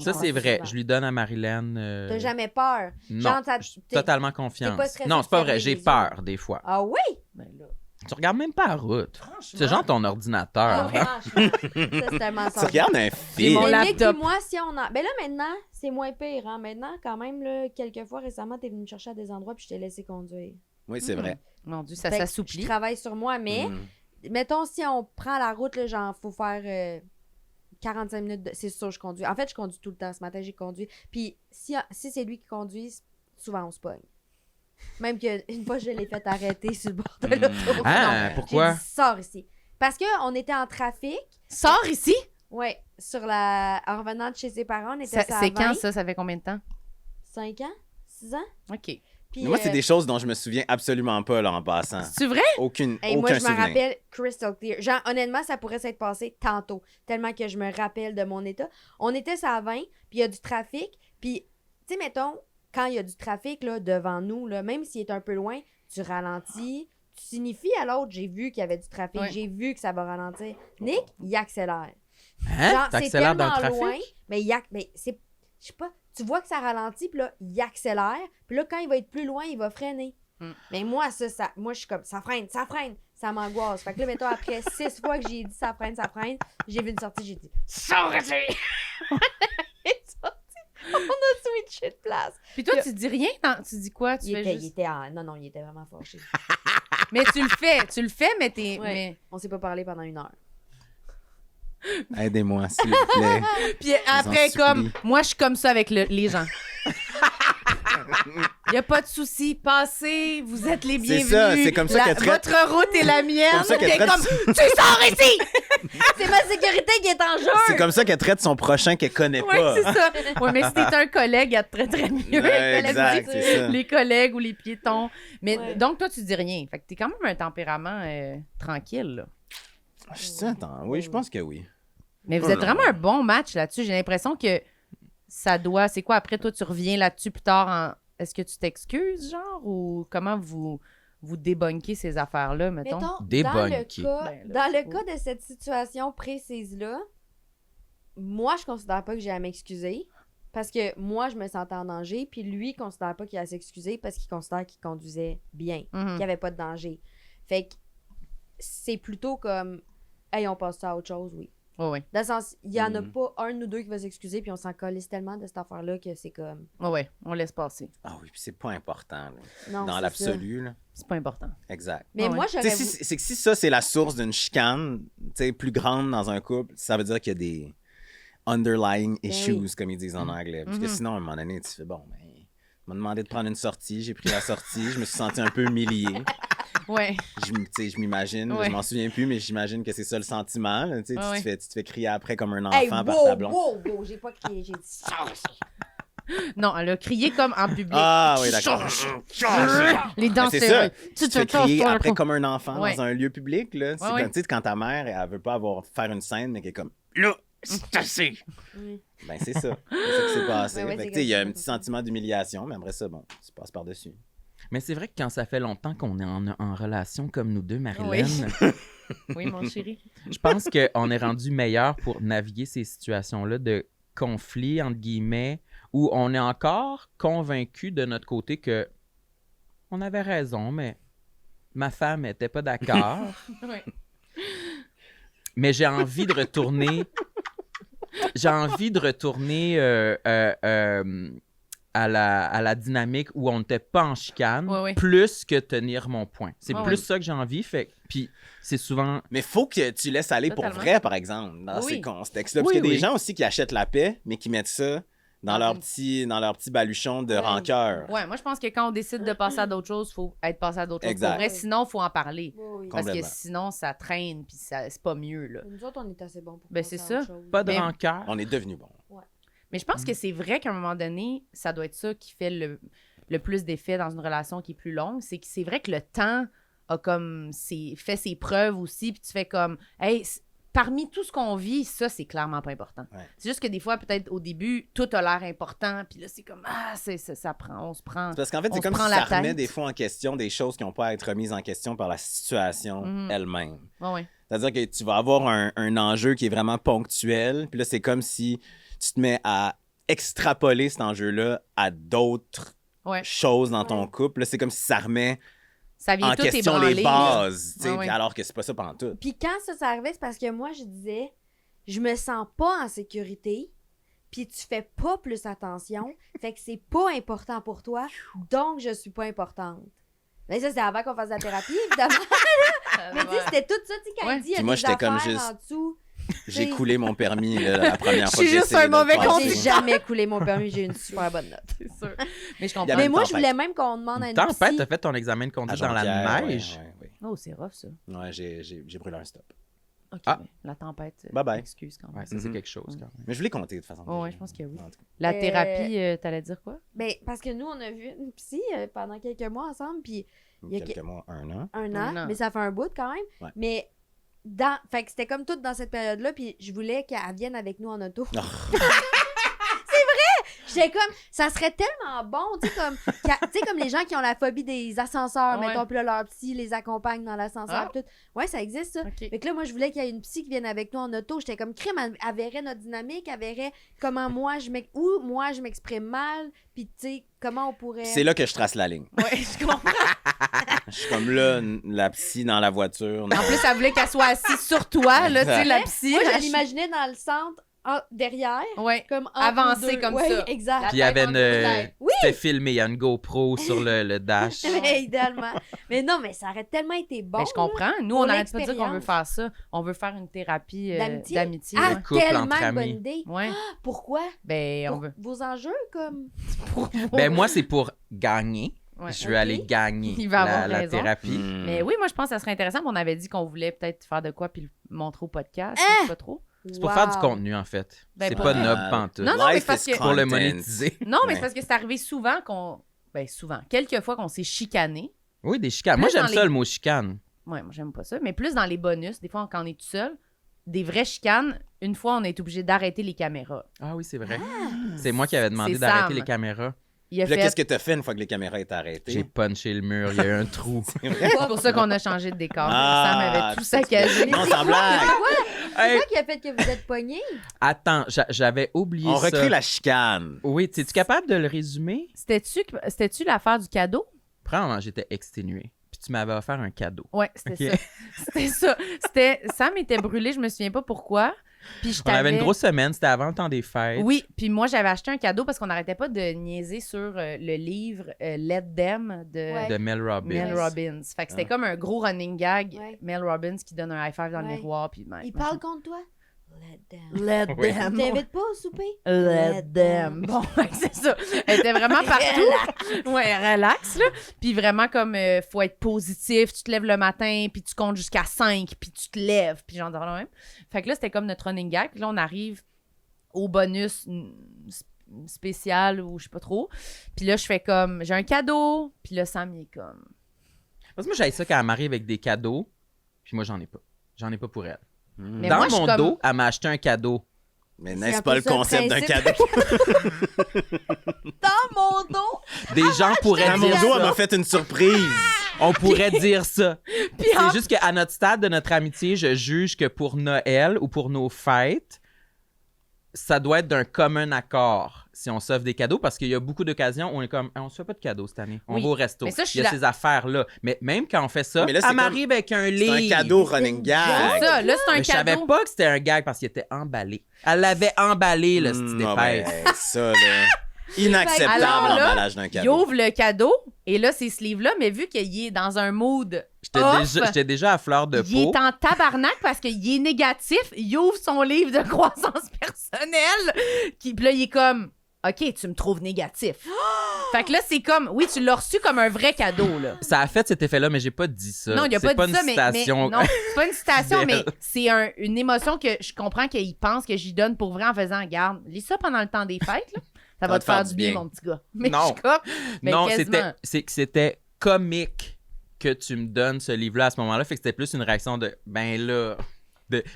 Ça, c'est Ah, vrai. souvent. Je lui donne à Marilyn. T'as jamais peur. Non, Genre, je suis totalement confiance. pas stressée Non, de c'est pas fermer vrai. J'ai les peur des fois. Ah oui? Ben là, Tu regardes même pas la route. franchement. C'est genre ton ordinateur. Ah, franchement. Ça, c'est un Tu mensonge. regardes un C'est film. mon Mais Nick laptop. et moi, si on en... Ben là, maintenant, c'est moins pire. Hein? Maintenant, quand même, là, quelques fois récemment, t'es venu me chercher à des endroits puis je t'ai laissé conduire. Oui, c'est vrai. Mon Dieu, ça Fait que s'assouplit. Je travaille sur moi, mais mettons, si on prend la route, là, genre, faut faire 45 minutes. C'est sûr, je conduis. En fait, je conduis tout le temps. Ce matin, j'ai conduit. Puis si c'est lui qui conduit, souvent, on se pogne. Même qu'une fois, je l'ai fait arrêter sur le bord de l'autoroute. Ah, Non, pourquoi? J'ai dit, sors ici. Parce qu'on était en trafic. Sors ici! Ouais, en revenant de chez ses parents, on était Ça- à C'est 20, quand ça? Ça fait combien de temps? 5 ans? 6 ans? OK. Puis, Mais moi, c'est des choses dont je me souviens absolument pas, là, en passant. C'est vrai? Aucun moi, je me souvenir. rappelle crystal clear. Genre, honnêtement, ça pourrait s'être passé tantôt, tellement que je me rappelle de mon état. On était sur la 20, puis il y a du trafic. Puis, tu sais, mettons, quand il y a du trafic là, devant nous, là, même s'il est un peu loin, tu ralentis, tu signifies à l'autre, j'ai vu qu'il y avait du trafic, Ouais. j'ai vu que ça va ralentir. Nick, il accélère. Hein? Genre, c'est T'accélères dans le tellement trafic? loin, mais c'est, je sais pas, tu vois que ça ralentit, puis là, il accélère, puis là, quand il va être plus loin, il va freiner. Mm. Mais moi, moi, je suis comme, ça freine, ça m'angoisse. Fait que là, mettons, après 6 fois que j'ai dit ça freine, j'ai vu une sortie, j'ai dit sors ici! On a switché de place. Puis toi, tu dis rien? Tu dis quoi? Tu fais juste... il était non, il était vraiment fâché. Mais tu le fais, mais t'es... Ouais. Mais... On s'est pas parlé pendant 1 heure. Aidez-moi, s'il vous plaît. Puis après, comme, moi, je suis comme ça avec les gens. Il n'y a pas de souci, passez, vous êtes les bienvenus. C'est ça, c'est comme ça qu'elle traite. Votre route est la mienne. Comme ça qu'elle traite. Comme, tu sors ici! C'est ma sécurité qui est en jeu! C'est comme ça qu'elle traite son prochain qu'elle connaît Oui, pas. c'est ça. Oui, mais si t'es un collègue, elle te traiterait mieux. Ouais, exact, c'est ça. Les collègues ou les piétons. Mais Ouais. donc, toi, tu dis rien. Fait que t'es quand même un tempérament tranquille, là. Je sais, attends, oui, je pense que oui. Mais vous êtes vraiment un bon match là-dessus. J'ai l'impression que ça doit... C'est quoi, après, toi, tu reviens là-dessus plus tard en... Est-ce que tu t'excuses, genre, ou comment vous débunkez ces affaires-là, mettons? Mettons, dans Débunker. le cas, Ben là, dans le faut- cas de cette situation précise-là, moi, je considère pas que j'ai à m'excuser parce que moi, je me sentais en danger, puis lui, il considère pas qu'il a à s'excuser parce qu'il considère qu'il conduisait bien, Mhm. qu'il n'y avait pas de danger. Fait que c'est plutôt comme, hey, on passe ça à autre chose, oui. Oui, oui. Dans le sens, il y en a Mhm. pas un ou deux qui va s'excuser, puis on s'en calisse tellement de cette affaire-là que c'est comme, Oui, oui. On laisse passer. Ah oui, puis c'est pas important, là. non, Dans c'est l'absolu, là. C'est pas important. Exact. Mais Ah moi, ouais. j'aurais... Tu sais, c'est que si ça, c'est la source d'une chicane, tu sais, plus grande dans un couple, ça veut dire qu'il y a des underlying Ben issues, oui. comme ils disent en anglais. Parce que Mhm. sinon, à un moment donné, tu fais, bon, ben, il m'a demandé de prendre une sortie, j'ai pris la sortie, je me suis senti un peu humilié. Oui. Tu sais, je m'imagine, Ouais. je m'en souviens plus, mais j'imagine que c'est ça le sentiment. Là, tu sais, Ouais, tu te fais crier après comme un enfant Hey, par wow, ta blonde. wow, j'ai pas crié, j'ai dit ça. Non, elle a crié comme en public. Ah oui, d'accord. Les dents c'est ça. serrées. Tu te fais crier après comme un enfant Ouais. dans un lieu public. Là. C'est Ouais, comme, ouais. tu sais, quand ta mère, elle veut pas faire une scène, mais qu'elle est comme, là, c'est assez. Oui. Ben, c'est ça. C'est ça qui s'est passé. Ouais, Fait c'est que, tu sais, il y a comme un ça. petit sentiment d'humiliation, mais après ça, bon, tu passes par-dessus. Mais c'est vrai que quand ça fait longtemps qu'on est en relation comme nous deux, Marilyn, Oui, mon chéri. je pense qu'on est rendu meilleur pour naviguer ces situations-là de conflit, entre guillemets, où on est encore convaincu de notre côté que on avait raison, mais ma femme n'était pas d'accord. Oui. Mais j'ai envie de retourner. J'ai envie de retourner à la dynamique où on n'était pas en chicane, Ouais, ouais. plus que tenir mon point. C'est Ouais, plus ouais. ça que j'ai envie. Fait puis c'est souvent. Mais faut que tu laisses aller pour Totalement. vrai, par exemple, dans Oui. ces contextes-là. Parce Oui, qu'il y a des oui. gens aussi qui achètent la paix, mais qui mettent ça dans Dans leur une- petit baluchon de Ouais. rancœur. Ouais, moi, je pense que quand on décide de passer à d'autres choses, il faut être passé à d'autres choses. Exact. Pour vrai, sinon, il faut en parler. Oui, oui. Parce que Complètement. sinon, ça traîne, puis c'est pas mieux, là. Nous autres, on est assez bons pour Ben, passer c'est à autre ça. chose. Pas de Mais- rancœur. On est devenus bons. Mais je pense que c'est vrai qu'à un moment donné, ça doit être ça qui fait le plus d'effet dans une relation qui est plus longue. C'est que c'est vrai que le temps a comme fait ses preuves aussi, puis tu fais comme, hey, parmi tout ce qu'on vit, ça, c'est clairement pas important. Ouais. C'est juste que des fois, peut-être au début, tout a l'air important, puis là, c'est comme, on se prend. C'est parce qu'en fait, On c'est se comme prend si la ça remet tête. des fois en question des choses qui n'ont pas à être remises en question par la situation Mhm. elle-même. Ouais, ouais. C'est-à-dire que tu vas avoir un enjeu qui est vraiment ponctuel, puis là, c'est comme si tu te mets à extrapoler cet enjeu-là à d'autres Ouais. choses dans ton Ouais. couple. Là, c'est comme si ça remet Ça vient en tout question ébranler. les bases, tu sais, Ouais, ouais. puis alors que c'est pas ça pantoute. Puis quand ça arrivait, c'est parce que moi, je disais, je me sens pas en sécurité, puis tu fais pas plus attention, fait que c'est pas important pour toi, donc je suis pas importante. Mais ça, c'est avant qu'on fasse la thérapie, évidemment. Mais tu sais, c'était tout ça, tu sais, quand Ouais. il dit, il y a Puis moi, des j'étais comme affaires juste- en dessous. J'ai Oui. coulé mon permis là, la première Je fois que suis j'ai juste essayé un de le mauvais passer. J'ai conducteur. jamais coulé mon permis, j'ai eu une super bonne note. C'est sûr. Mais je Il y comprends. avait Mais une moi, je tempête. voulais même qu'on demande à une Tempête, psy. t'as fait ton examen de À conduite dans la Jonquière, neige. ouais. Oh, c'est rough, ça. Ouais, j'ai brûlé un stop. OK, Ah. mais la tempête. Bye-bye. Excuse quand même. Ouais, ça, c'est Mhm. quelque chose, quand même. Mais je voulais compter de toute façon. Ouais, je pense que oui. En tout cas. La Euh, thérapie, t'allais dire quoi? Ben, parce que nous, on a vu une psy pendant quelques mois ensemble, puis il y a Quelques mois, un an. un Un an, an. mais ça fait un bout quand même. Ouais. Mais fait que c'était comme tout dans cette période-là, puis je voulais qu'elle vienne avec nous en auto. Oh. J'étais comme, ça serait tellement bon, tu sais, comme les gens qui ont la phobie des ascenseurs, Ouais. mettons, puis là, leur psy les accompagne dans l'ascenseur, Ah. tout. Ouais, ça existe, ça. OK. Fait que là, moi, je voulais qu'il y ait une psy qui vienne avec nous en auto. J'étais comme, crime, elle verrait notre dynamique, elle verrait comment moi, je m'exprime mal, puis tu sais, comment on pourrait... C'est là que je trace la ligne. Ouais, je comprends. Je suis comme là, la psy dans la voiture. En plus, elle voulait qu'elle soit assise sur toi, là, tu sais, la psy. Moi, je elle- l'imaginais dans le centre, derrière, Ouais. comme entre Avancé nous deux. comme Ouais, ça. exact. Puis il y avait une. Oui! C'était filmé, il y a une GoPro sur le dash. Mais idéalement. Mais non, mais ça aurait tellement été bon. Ben, je comprends. Nous, Pour on n'arrête pas de dire qu'on veut l'expérience. faire ça. On veut faire une thérapie D'amitié? d'amitié. Ah, ouais. couple tellement entre une bonne amis. idée. Ouais. Pourquoi? Ben, on Pour veut. vos enjeux, comme... Ben, moi, c'est pour gagner. Ouais. Je veux Ok. aller gagner Il va avoir la raison. thérapie. Hmm. Mais oui, moi, je pense que ça serait intéressant. On avait dit qu'on voulait peut-être faire de quoi puis le montrer au podcast. Hein? Je sais pas trop. C'est pour faire du contenu, en fait. Ben, c'est pas pas vrai. noble pantoute. Non, non, mais Life parce is que- Pour le content. monétiser. Non, mais Ouais. c'est parce que c'est arrivé souvent qu'on. Ben, souvent. Quelques fois qu'on s'est chicané. Oui, des chicanes. Plus Moi, j'aime dans ça, les- le mot chicane. Ouais, moi, j'aime pas ça. Mais plus dans les bonus, des fois, quand on est tout seul, des vraies chicanes, une fois, on est obligé d'arrêter les caméras. Ah oui, c'est vrai. C'est moi qui avais demandé C'est d'arrêter Sam. les caméras. Il a Puis là, fait. qu'est-ce que t'as fait une fois que les caméras étaient J'ai arrêtées? punché le mur, il y a eu un trou. C'est pour ça qu'on a changé de décor. Ah, Sam avait tout tu saccagé. Non, sans blague. C'est Hey, quoi qui a fait que vous êtes pognés? attends, j'avais oublié On ça. recrée la chicane. Oui, es-tu capable de le résumer? C'était-tu l'affaire du cadeau? Probablement, j'étais exténué. Puis tu m'avais offert un cadeau. Ouais, c'était Ok. ça. C'était ça. Sam était brûlé, je me souviens pas pourquoi. Puis je On avait une t'avais- grosse semaine, c'était avant le temps des fêtes. Oui, puis moi j'avais acheté un cadeau parce qu'on n'arrêtait pas de niaiser sur le livre Let Them de Ouais. De Mel Robbins. Mel Robbins. Fait que c'était Ah. comme un gros running gag. Ouais. Mel Robbins qui donne un high five dans le Ouais. miroir. Puis ben, Il parle contre toi? Let them. Let Oui. them. T'invites pas au souper? Let them. Bon, ben, c'est ça. Elle était vraiment partout. Ouais, relax, là. Puis vraiment comme, faut être positif. Tu te lèves le matin, puis tu comptes jusqu'à 5, puis tu te lèves, puis genre, même. Fait que là, c'était comme notre running gag. Puis là, on arrive au bonus spécial ou je sais pas trop. Puis là, je fais comme, j'ai un cadeau. Puis là, Sam, il est comme... Parce que moi, j'aime ça quand elle m'arrive avec des cadeaux. Puis moi, j'en ai pas. J'en ai pas pour elle. Mais Dans moi, je suis mon comme- dos, elle m'a acheté un cadeau. Mais C'est n'est-ce un pas peu le ça le concept d'un principe. cadeau? Dans mon dos! Des gens pourraient Dans mon dire dos, elle ça. m'a fait une surprise. On pourrait dire ça. Puis en- C'est juste qu'à notre stade de notre amitié, je juge que pour Noël ou pour nos fêtes, ça doit être d'un commun accord si on s'offre des cadeaux parce qu'il y a beaucoup d'occasions où on est comme on se fait pas de cadeaux cette année. On Oui. va au resto. Mais ça, je suis Il y a là- ces affaires-là. Mais même quand on fait ça, Mais là, elle c'est m'arrive avec un C'est livre. un cadeau running C'est gag. ça, là, c'est un Mais je savais cadeau. pas que c'était un gag parce qu'il était emballé. Elle l'avait emballé, le style Non, d'épaisse. ben, ça, là. Inacceptable, Alors là, l'emballage d'un Il cadeau. ouvre le cadeau, et là, c'est ce livre-là, mais vu qu'il est dans un mood off, J'étais déjà à fleur de il peau. est en tabarnak parce qu'il est négatif, il ouvre son livre de croissance personnelle, puis là, il est comme, OK, tu me trouves négatif. Fait que là, c'est comme, oui, tu l'as reçu comme un vrai cadeau, là. Ça a fait cet effet-là, mais j'ai pas dit ça. Non, il a C'est pas dit une ça, mais citation. non, c'est pas une citation, mais d'elle. c'est une émotion que je comprends qu'il pense que j'y donne pour vrai en faisant, garde, lis ça pendant le temps des fêtes, là. Ça va te faire du bien, mon petit gars. Mais Non. je suis comme, mais Non, quasiment. c'était comique que tu me donnes ce livre-là à ce moment-là. Fait que c'était plus une réaction de ben là.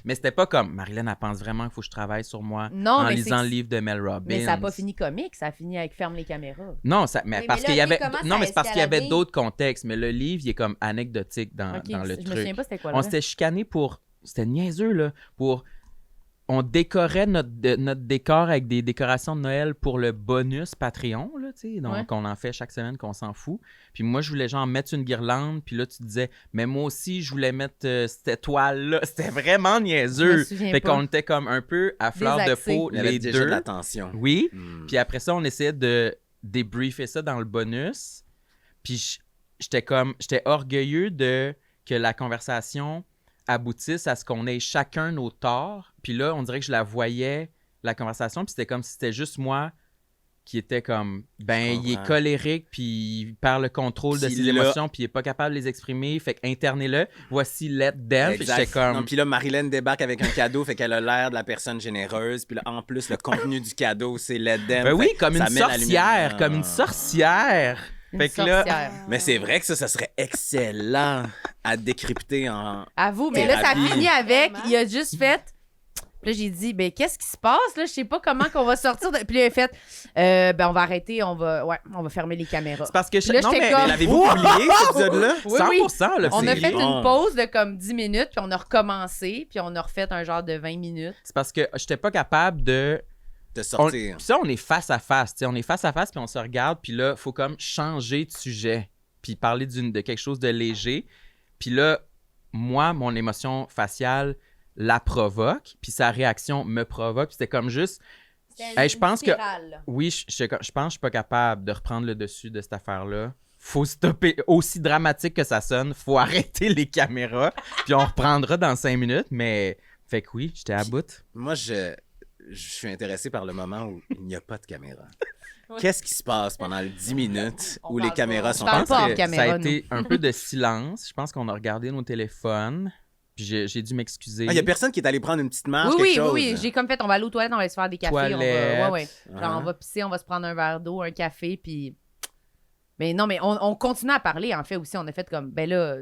Mais c'était pas comme Marilyn, elle pense vraiment qu'il faut que je travaille sur moi Non, en mais lisant c'est- le livre de Mel Robbins. Mais ça n'a pas fini comique, ça a fini avec ferme les caméras. Non, mais Oui, parce mais qu'il y là, avait. comment ça Non, a mais c'est parce qu'il y avait escaladé? d'autres contextes. Mais le livre, il est comme anecdotique dans, Ok, dans le je me truc. souviens pas c'était quoi On là. s'était chicané pour. C'était niaiseux, là. On décorait notre décor avec des décorations de Noël pour le bonus Patreon, là, tu sais. Donc, Ouais. on en fait chaque semaine, qu'on s'en fout. Puis moi, je voulais genre mettre une guirlande. Puis là, tu disais, mais moi aussi, je voulais mettre cette étoile-là. C'était vraiment Je niaiseux. me souviens Fait pas. qu'on était comme un peu à fleur de Désaxés. peau, Il y avait les déjà deux. de la tension. Oui. Hmm. Puis après ça, on essayait de débriefer ça dans le bonus. Puis j'étais orgueilleux que la conversation aboutisse à ce qu'on ait chacun nos torts. Puis là, on dirait que je la voyais, la conversation, puis c'était comme si c'était juste moi qui était comme, ben, Je il est comprends. colérique, puis il perd le contrôle de Puis ses là- émotions, puis il est pas capable de les exprimer, fait qu'internez-le. Voici let them. Puis Exact. j'étais comme... Non, puis là, Marilyn débarque avec un cadeau, fait qu'elle a l'air de la personne généreuse. Puis là, en plus, le contenu du cadeau, c'est let them. Ben oui, Fait que comme ça une met la sorcière, lumière. comme une sorcière. Une Fait que là, sorcière. Mais c'est vrai que ça serait excellent à décrypter en... Avoue, mais là, ça Thérapie. finit avec, Vraiment. il a juste fait Puis là, j'ai dit, ben, qu'est-ce qui se passe, là? Je sais pas comment qu'on va sortir. Puis là, il a fait, ben, on va arrêter, on va fermer les caméras. C'est parce que... Puis là, j'étais Mais comme... l'avez-vous publié, cet épisode-là? Oui, 100%, là. On a c'est- fait bon. une pause de comme 10 minutes, puis on a recommencé, puis on a refait un genre de 20 minutes. C'est parce que j'étais pas capable de... De sortir. Puis ça, on est face à face. On est face à face, puis on se regarde, puis là, faut comme changer de sujet, puis parler de quelque chose de léger. Puis là, moi, mon émotion faciale la provoque, puis sa réaction me provoque. Puis c'était comme juste... Hey, je pense que... Oui, je pense que je suis pas capable de reprendre le dessus de cette affaire-là. Faut stopper. Aussi dramatique que ça sonne, faut arrêter les caméras, puis on reprendra dans 5 minutes, mais... Fait que oui, j'étais à bout. Moi, je suis intéressé par le moment où il n'y a pas de caméra. Qu'est-ce qui se passe pendant les 10 minutes On où les parle caméras pas. sont On parle Je pas pense hors que caméra, ça a été un peu de silence. Je pense qu'on a regardé nos téléphones, puis j'ai dû m'excuser. Il n'y a personne qui est allé prendre une petite marche, Oui, quelque chose. oui. J'ai comme fait, on va aller aux toilettes, on va aller se faire des cafés. Toilettes. Ouais. Genre, Ah. on va pisser, on va se prendre un verre d'eau, un café, puis... Mais non, mais on continue à parler, en fait, aussi. On a fait comme, ben là,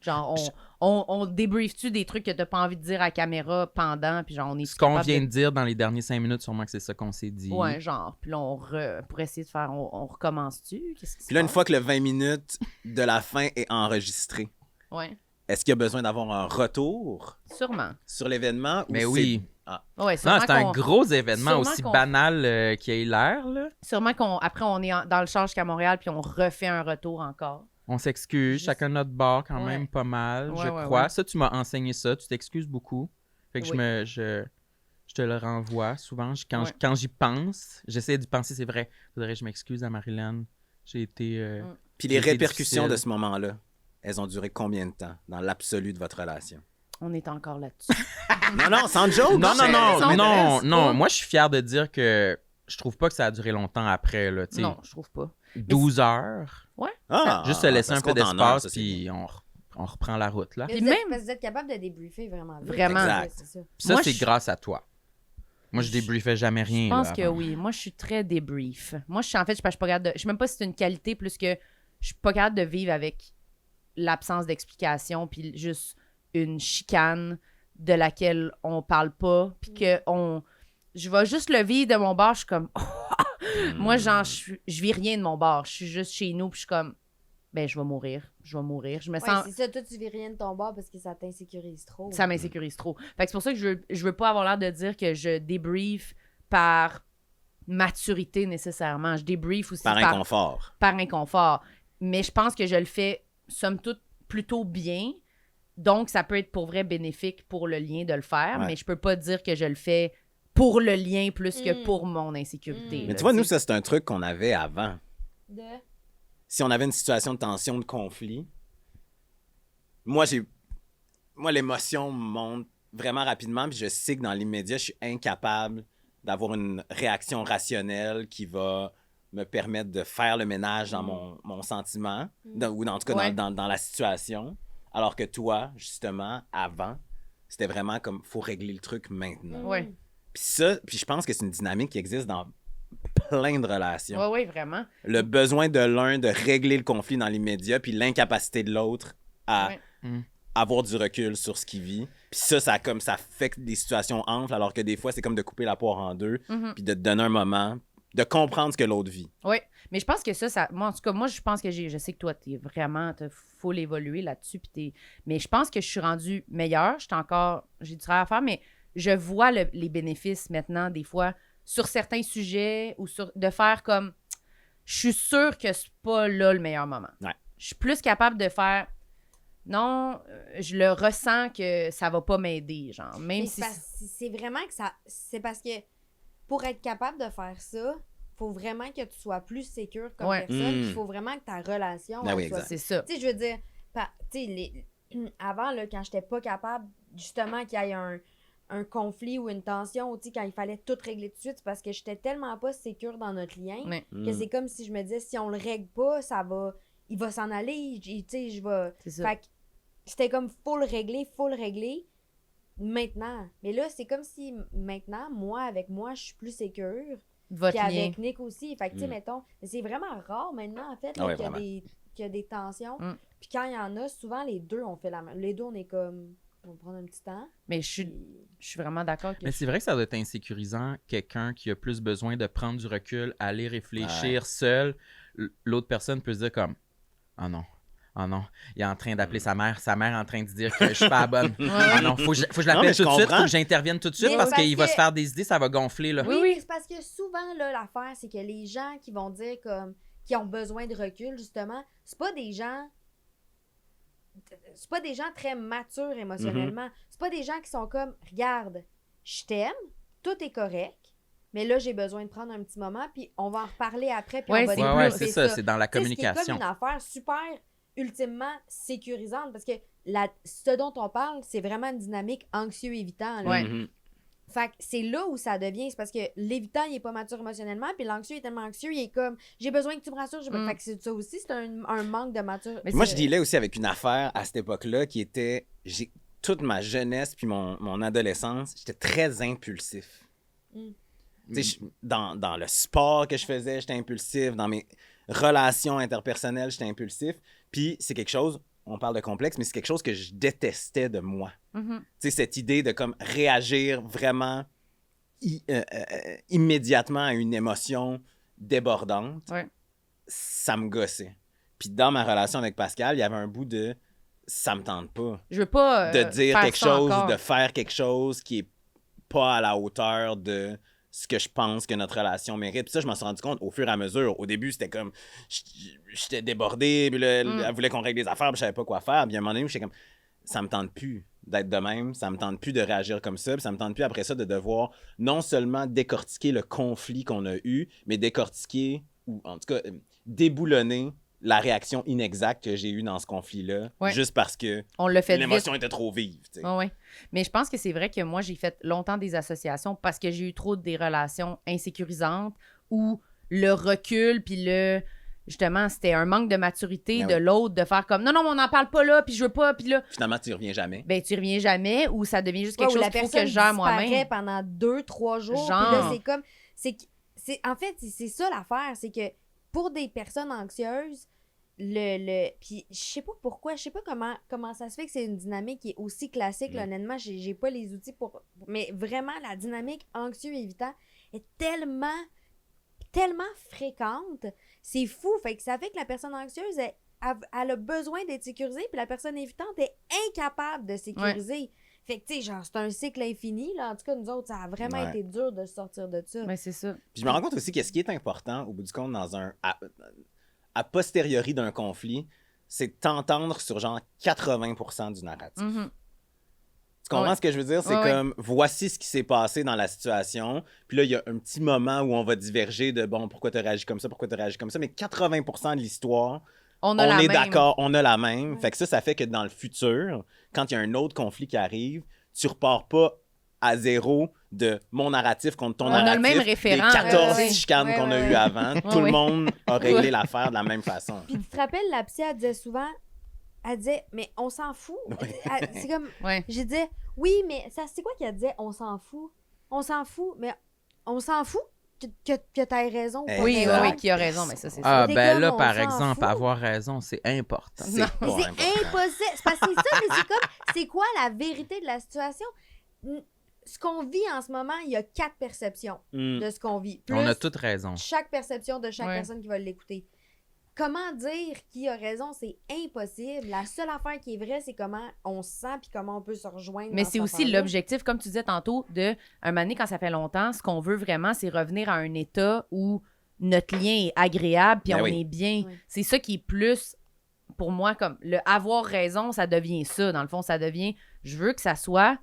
genre, on débrief-tu des trucs que t'as pas envie de dire à la caméra pendant, puis genre, on est Ce qu'on capable vient de... de dire dans les derniers 5 minutes, sûrement que c'est ça qu'on s'est dit. Ouais, genre, puis là, pour essayer de faire, on recommence-tu? Qu'est-ce qui se Puis là, une passe? fois que le 20 minutes de la fin est enregistré, Ouais, est-ce qu'il y a besoin d'avoir un retour sûrement. sur l'événement? ou Mais c'est- oui. Ouais, Non, sûrement c'est un qu'on- gros événement, sûrement aussi qu'on- banal qu'il ait l'air, là. Sûrement qu'après, on est dans le char jusqu'à Montréal, puis on refait un retour encore. On s'excuse, Juste- chacun notre bord quand Ouais. même pas mal, Ouais, je ouais, crois. ouais. Ça, tu m'as enseigné ça, tu t'excuses beaucoup. Fait que Oui. je te le renvoie souvent. Quand, Ouais. quand j'y pense, j'essaie d'y penser, c'est vrai. Faudrait que je m'excuse à Marilyn. J'ai été... Puis les C'était répercussions difficile. de ce moment-là, elles ont duré combien de temps dans l'absolu de votre relation? On est encore là-dessus. Non, sans joke! Non, non, ça non, non, m'intéresse non. pas. Moi, je suis fier de dire que je trouve pas que ça a duré longtemps après, là. Tu sais, Non, je trouve pas. 12 heures. Ah, Juste se laisser ça un se peu compte en heures, d'espace, ça, c'est puis on reprend la route, là. Mais Puis vous êtes- même- parce que vous êtes capable de débriefer vraiment vite. Vraiment. Exact. C'est ça. Puis ça, Moi, c'est je- grâce à toi. Moi, je débriefais jamais rien. Je pense là, que avant. oui. Moi, je suis très débrief. Moi, je suis en fait, je suis pas capable de. Je sais même pas si c'est une qualité plus que je suis pas capable de vivre avec l'absence d'explication puis juste une chicane de laquelle on parle pas puis que je vais juste le vivre de mon bord, je suis comme moi genre je vis rien de mon bord, je suis juste chez nous puis je suis comme ben je vais mourir, je me Ouais, sens c'est ça. Toi, tu vis rien de ton bord parce que ça t'insécurise trop. ça m'insécurise trop. Fait que c'est pour ça que je veux pas avoir l'air de dire que je débrief par maturité nécessairement. Je débrief aussi Par inconfort. par inconfort. Mais je pense que je le fais, somme toute, plutôt bien. Donc, ça peut être pour vrai bénéfique pour le lien de le faire, Ouais. mais je peux pas dire que je le fais pour le lien plus que Mm. pour mon insécurité. Mm. Mais là, tu vois, nous, sais. ça, c'est un truc qu'on avait avant. De... Si on avait une situation de tension, de conflit, moi, l'émotion monte vraiment rapidement, puis je sais que dans l'immédiat, je suis incapable d'avoir une réaction rationnelle qui va me permettre de faire le ménage dans mon sentiment, ou en tout cas Ouais. dans la situation, alors que toi, justement, avant, c'était vraiment comme, faut régler le truc maintenant. Ouais. Puis je pense que c'est une dynamique qui existe dans plein de relations. Ouais, ouais, vraiment. Le besoin de l'un de régler le conflit dans l'immédiat, puis l'incapacité de l'autre à Ouais. avoir du recul sur ce qu'il vit. Puis ça fait que des situations enflent, alors que des fois, c'est comme de couper la poire en deux, Mhm. puis de te donner un moment, de comprendre ce que l'autre vit. Oui, mais je pense que ça moi, en tout cas, moi, je pense que je sais que toi, t'as full évolué là-dessus, mais je pense que je suis rendue meilleure, j'ai du travail à faire, mais je vois les bénéfices maintenant, des fois, sur certains sujets, ou de faire comme, je suis sûre que c'est pas là le meilleur moment. Ouais. Je suis plus capable de faire, non, je le ressens que ça va pas m'aider, genre, même Mais si... c'est vraiment que ça. C'est parce que pour être capable de faire ça, faut vraiment que tu sois plus sécure comme Ouais. personne. Mm. Il faut vraiment que ta relation Ah oui, elle soit. exact. C'est ça. Tu sais, je veux dire, tu sais, avant, là, quand j'étais pas capable, justement, qu'il y ait un conflit ou une tension, ou tu sais, quand il fallait tout régler tout de suite, c'est parce que j'étais tellement pas sécure dans notre lien Ouais. que c'est comme si je me disais, si on le règle pas, il va s'en aller, tu sais, je vais. C'est ça. Fait que c'était comme full régler maintenant. Mais là, c'est comme si maintenant, avec moi, je suis plus sécure. Votre Puis lien. avec Nick aussi. Fait que, tu sais, Mm. mettons, mais c'est vraiment rare maintenant, en fait, Ah ouais, qu'il y a vraiment. qu'il y a des tensions. Mm. Puis quand il y en a, souvent, les deux, on fait la même. Les deux, on est comme on va prendre un petit temps. Mais je suis vraiment d'accord. Mais c'est vrai que ça doit être insécurisant, quelqu'un qui a plus besoin de prendre du recul, aller réfléchir seul. L'autre personne peut se dire comme « Oh non, oh non, il est en train d'appeler sa mère est en train de dire que je suis pas la bonne. Oh non, faut que je Non, l'appelle mais je tout de suite, comprends. faut que j'intervienne tout de suite Mais parce parce qu'il va que- se faire des idées, ça va gonfler. Là. Oui, mais c'est parce que souvent, là, l'affaire, c'est que les gens qui vont dire comme qui ont besoin de recul, justement, c'est pas des gens très matures émotionnellement. C'est pas des gens qui sont comme regarde, je t'aime, tout est correct, mais là j'ai besoin de prendre un petit moment puis on va en reparler après puis Ouais, on va c'est Ouais, développer c'est ça, c'est dans la Tu sais, C'est communication. comme une affaire super ultimement sécurisante parce que ce dont on parle, c'est vraiment une dynamique anxieux-évitant. Là. Ouais. Mhm. Fait que c'est là où ça devient. C'est parce que l'évitant, il est pas mature émotionnellement, puis l'anxieux est tellement anxieux, il est comme j'ai besoin que tu me rassures. Fait que ça aussi, c'est un manque de maturité. Mais Moi, c'est- je dealais aussi avec une affaire à cette époque-là qui était... Toute ma jeunesse puis mon adolescence, j'étais très impulsif. Mm. Tu sais, dans le sport que je faisais, j'étais impulsif. Dans mes relations interpersonnelles, j'étais impulsif. Puis c'est quelque chose, on parle de complexe, mais c'est quelque chose que je détestais de moi. Mhm. Tu sais, cette idée de comme réagir vraiment immédiatement à une émotion débordante, Ouais. ça me gossait. Puis dans ma relation avec Pascal, il y avait un bout de ça me tente pas Je veux pas de dire faire quelque ça chose encore. ou de faire quelque chose qui est pas à la hauteur de ce que je pense que notre relation mérite. Puis ça, je m'en suis rendu compte au fur et à mesure. Au début, c'était comme j'étais débordé, puis là, elle voulait qu'on règle les affaires, puis je savais pas quoi faire. Puis à un moment donné, j'étais comme ça me tente plus d'être de même, ça me tente plus de réagir comme ça, puis ça me tente plus après ça de devoir non seulement décortiquer le conflit qu'on a eu, mais décortiquer ou en tout cas déboulonner la réaction inexacte que j'ai eue dans ce conflit-là, Ouais. juste parce que On l'a fait vite. l'émotion était trop vive. Tu sais. Ouais, ouais. Mais je pense que c'est vrai que moi, j'ai fait longtemps des associations parce que j'ai eu trop des relations insécurisantes où le recul, puis justement, c'était un manque de maturité Ben de oui. l'autre de faire comme non, on n'en parle pas là, puis je veux pas, puis là, Finalement, tu y reviens jamais. ben tu reviens jamais ou ça devient juste Ouais, quelque où chose la qu'il faut personne que je gère disparaît moi-même. pendant 2-3 jours. Genre. Puis là, c'est comme... En fait, c'est ça l'affaire. C'est que pour des personnes anxieuses, puis je sais pas pourquoi, je sais pas comment ça se fait que c'est une dynamique qui est aussi classique. Là, honnêtement, j'ai pas les outils pour... Mais vraiment, la dynamique anxieux-évitant est tellement fréquente. C'est fou. Fait que ça fait que la personne anxieuse, elle a besoin d'être sécurisée, puis la personne évitante est incapable de sécuriser. Fait que, tu sais, genre, c'est un cycle infini, là. En tout cas, nous autres, ça a vraiment Ouais. été dur de sortir de ça. Mais c'est ça. Puis je me rends compte aussi que ce qui est important, au bout du compte, a posteriori d'un conflit, c'est t'entendre sur genre 80% du narratif. Mhm. Tu comprends Ouais. ce que je veux dire? C'est Ouais, comme, voici ce qui s'est passé dans la situation. Puis là, il y a un petit moment où on va diverger de, bon, pourquoi tu réagis comme ça, pourquoi tu réagis comme ça. Mais 80% de l'histoire, On on a la est même. d'accord, on a la même. Ouais. Fait que ça fait que dans le futur, quand il y a un autre conflit qui arrive, tu repars pas à zéro de mon narratif contre ton On a le narratif. même référent. Des 14 Ouais, ouais. chicanes Ouais, qu'on a ouais, eues ouais. avant. Tout le ouais. monde a réglé Ouais. l'affaire de la même façon. Puis tu te rappelles, la psy, elle disait souvent... Elle disait, mais on s'en fout. C'est comme... Ouais. Je disais, oui, mais ça, c'est quoi qu'elle disait? On s'en fout. On s'en fout. Mais on s'en fout que t'aies raison. ou pas Oui, t'aies oui, raison. oui, qui a raison, mais ça, c'est Ah, ça. T'es ben comme, là, on par s'en exemple, fout. avoir raison, c'est important. Non. pas Mais c'est important. impossible. C'est parce que c'est ça, mais c'est comme, c'est quoi la vérité de la situation? Ce qu'on vit en ce moment, il y a 4 perceptions Mm. de ce qu'on vit. Plus On a toutes raison. chaque perception de chaque Ouais. personne qui va l'écouter. Comment dire qui a raison, c'est impossible. La seule affaire qui est vraie, c'est comment on se sent puis comment on peut se rejoindre. Mais dans c'est cette aussi affaire-là. l'objectif, comme tu disais tantôt, de un moment donné, quand ça fait longtemps, ce qu'on veut vraiment, c'est revenir à un état où notre lien est agréable puis Ben on oui. est bien. Oui. C'est ça qui est plus, pour moi, comme le avoir raison, ça devient ça. Dans le fond, ça devient, je veux que ça soit,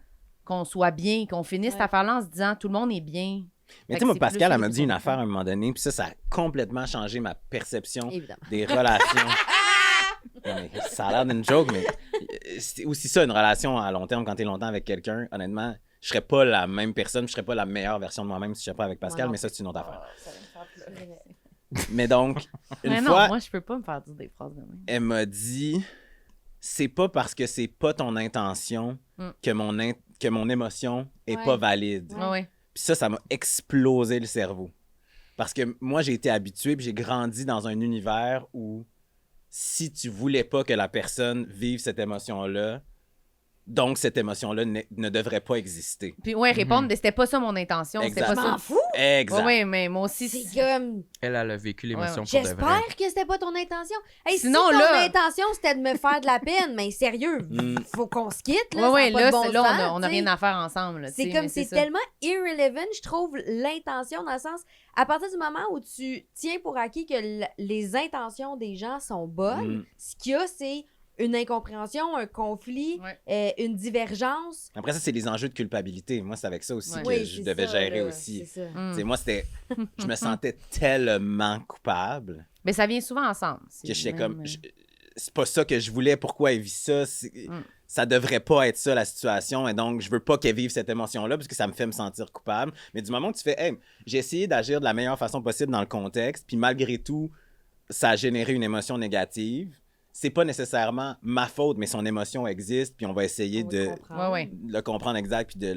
qu'on soit bien, qu'on finisse cette Ouais. affaire-là en se disant, tout le monde est bien. Mais Fait tu sais, moi, que c'est Pascal, plus elle m'a une dit une question. affaire à un moment donné, puis ça a complètement changé ma perception Évidemment. des relations. Non, mais ça a l'air d'une joke, mais c'est aussi ça, une relation à long terme, quand t'es longtemps avec quelqu'un, honnêtement, je serais pas la même personne, je serais pas la meilleure version de moi-même si je serais pas avec Pascal, non mais ça, c'est une autre affaire. C'est vrai. Mais donc, une Mais fois, non, moi, je peux pas me faire dire des phrases de même. elle m'a dit, c'est pas parce que c'est pas ton intention Mm. que mon émotion est Ouais. pas valide. Ouais. Ouais, ouais. Puis ça m'a explosé le cerveau. Parce que moi, j'ai été habitué, puis j'ai grandi dans un univers où si tu voulais pas que la personne vive cette émotion-là, Donc, cette émotion-là ne devrait pas exister. Puis, ouais, répondre, c'était pas ça mon intention. C'était pas Exact. Je ça. m'en fous. Exact. Oui, mais moi aussi, C'est comme. Elle a vécu l'émotion Ouais, pour de vrai. J'espère que c'était pas ton intention. Hey, Sinon, si ton là- intention c'était de me faire de la peine, mais sérieux, faut qu'on se quitte. Là, Ouais, ça a pas là, de bon là, sens, on a tu sais. rien à faire ensemble. là, C'est tu sais, comme, mais c'est ça. tellement irrelevant, je trouve, l'intention, dans le sens, à partir du moment où tu tiens pour acquis que les intentions des gens sont bonnes, ce qu'il y a, c'est une incompréhension, un conflit, une divergence. Après ça, c'est les enjeux de culpabilité. Moi, c'est avec ça aussi Ouais. que Oui, je c'est devais ça, gérer là, aussi. c'est ça. Mm. Tu sais, moi, c'était... Je me sentais tellement coupable Mais ça vient souvent ensemble. C'est que j'étais même, comme... C'est pas ça que je voulais. Pourquoi elle vit ça? Ça devrait pas être ça, la situation. Et donc, je veux pas qu'elle vive cette émotion-là parce que ça me fait me sentir coupable. Mais du moment où tu fais, hey, j'ai essayé d'agir de la meilleure façon possible dans le contexte, puis malgré tout, ça a généré une émotion négative, c'est pas nécessairement ma faute, mais son émotion existe, puis on va essayer On va de le comprendre. Ouais. le comprendre exact, puis de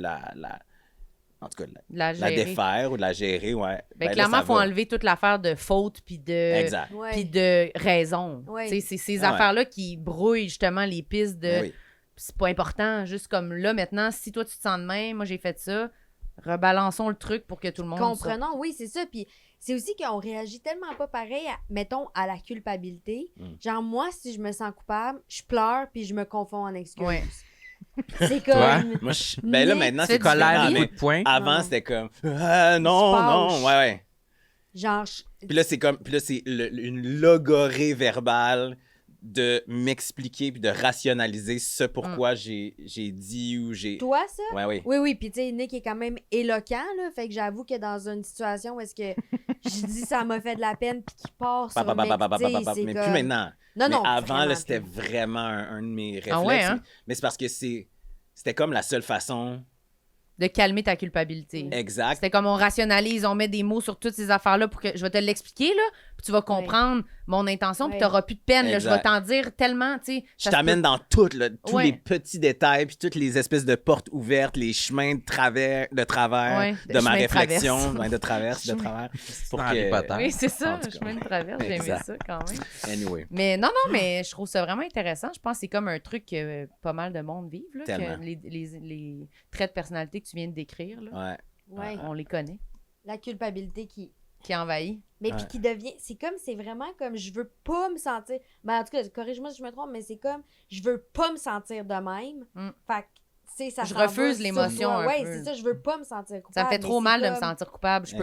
en tout cas, de La la gérer. défaire ou de la gérer, ouais. Ben, là, clairement, ça il faut va. enlever toute l'affaire de faute puis de, Exact. Ouais. puis de raison. Ouais. Tu sais, c'est ces Ouais. affaires-là qui brouillent justement les pistes de Oui. c'est pas important. Juste comme là, maintenant, si toi tu te sens de même, moi j'ai fait ça, rebalançons le truc pour que tout le monde Comprenons, oui, c'est ça. Puis c'est aussi qu'on réagit tellement pas pareil, mettons, à la culpabilité. Genre, moi, si je me sens coupable, je pleure puis je me confonds en excuses. Ouais. C'est Toi? comme. Moi, ben là, Mais maintenant, tu c'est fais du Colère, différent, coup mais de poing. avant, Non. c'était comme non, Tu non, ouais. Genre, Puis là, c'est comme, puis là, c'est une logorée verbale de m'expliquer puis de rationaliser ce pourquoi j'ai dit ou j'ai. toi, ça? Ouais, oui. Oui, oui. Puis, tu sais, Nick est quand même éloquent, là. Fait que j'avoue que dans une situation où est-ce que je dis ça m'a fait de la peine puis qu'il part sur Mais plus maintenant. Non, non. Mais avant, vraiment là, c'était plus. vraiment un de mes réflexes. Ah ouais, hein? Mais c'est parce que c'était comme la seule façon de calmer ta culpabilité. exacte. C'était comme on rationalise, on met des mots sur toutes ces affaires-là pour que je vais te l'expliquer, là, puis tu vas comprendre mon intention, puis Ouais. tu n'auras plus de peine. Là, je vais Exact. t'en dire tellement, tu sais. Je ça se t'amène peut- dans tous Ouais. les petits détails, puis toutes les espèces de portes ouvertes, les chemins de travers Ouais, de ma chemin de réflexion, traverse. de traverse, de travers. Pour Dans Harry Potter. Oui, c'est ça, En tout le cas. chemin de traverse, j'ai aimé Exact. ça quand même. Anyway. Mais non, mais je trouve ça vraiment intéressant. Je pense que c'est comme un truc que pas mal de monde vivent, là, Tellement. que les traits de personnalité que tu viens de décrire, là, Ouais. Ouais. on les connaît, La culpabilité qui. qui envahit. Mais Ouais. puis qui devient. C'est vraiment comme je veux pas me sentir. Ben, en tout cas, corrige-moi si je me trompe, mais c'est comme je veux pas me sentir de même. Fait que, tu sais, ça Je s'en va refuse sur l'émotion toi. un Ouais, peu. c'est ça, je veux pas me sentir coupable. Ça me fait trop mais mal c'est de me comme- sentir coupable. Exact.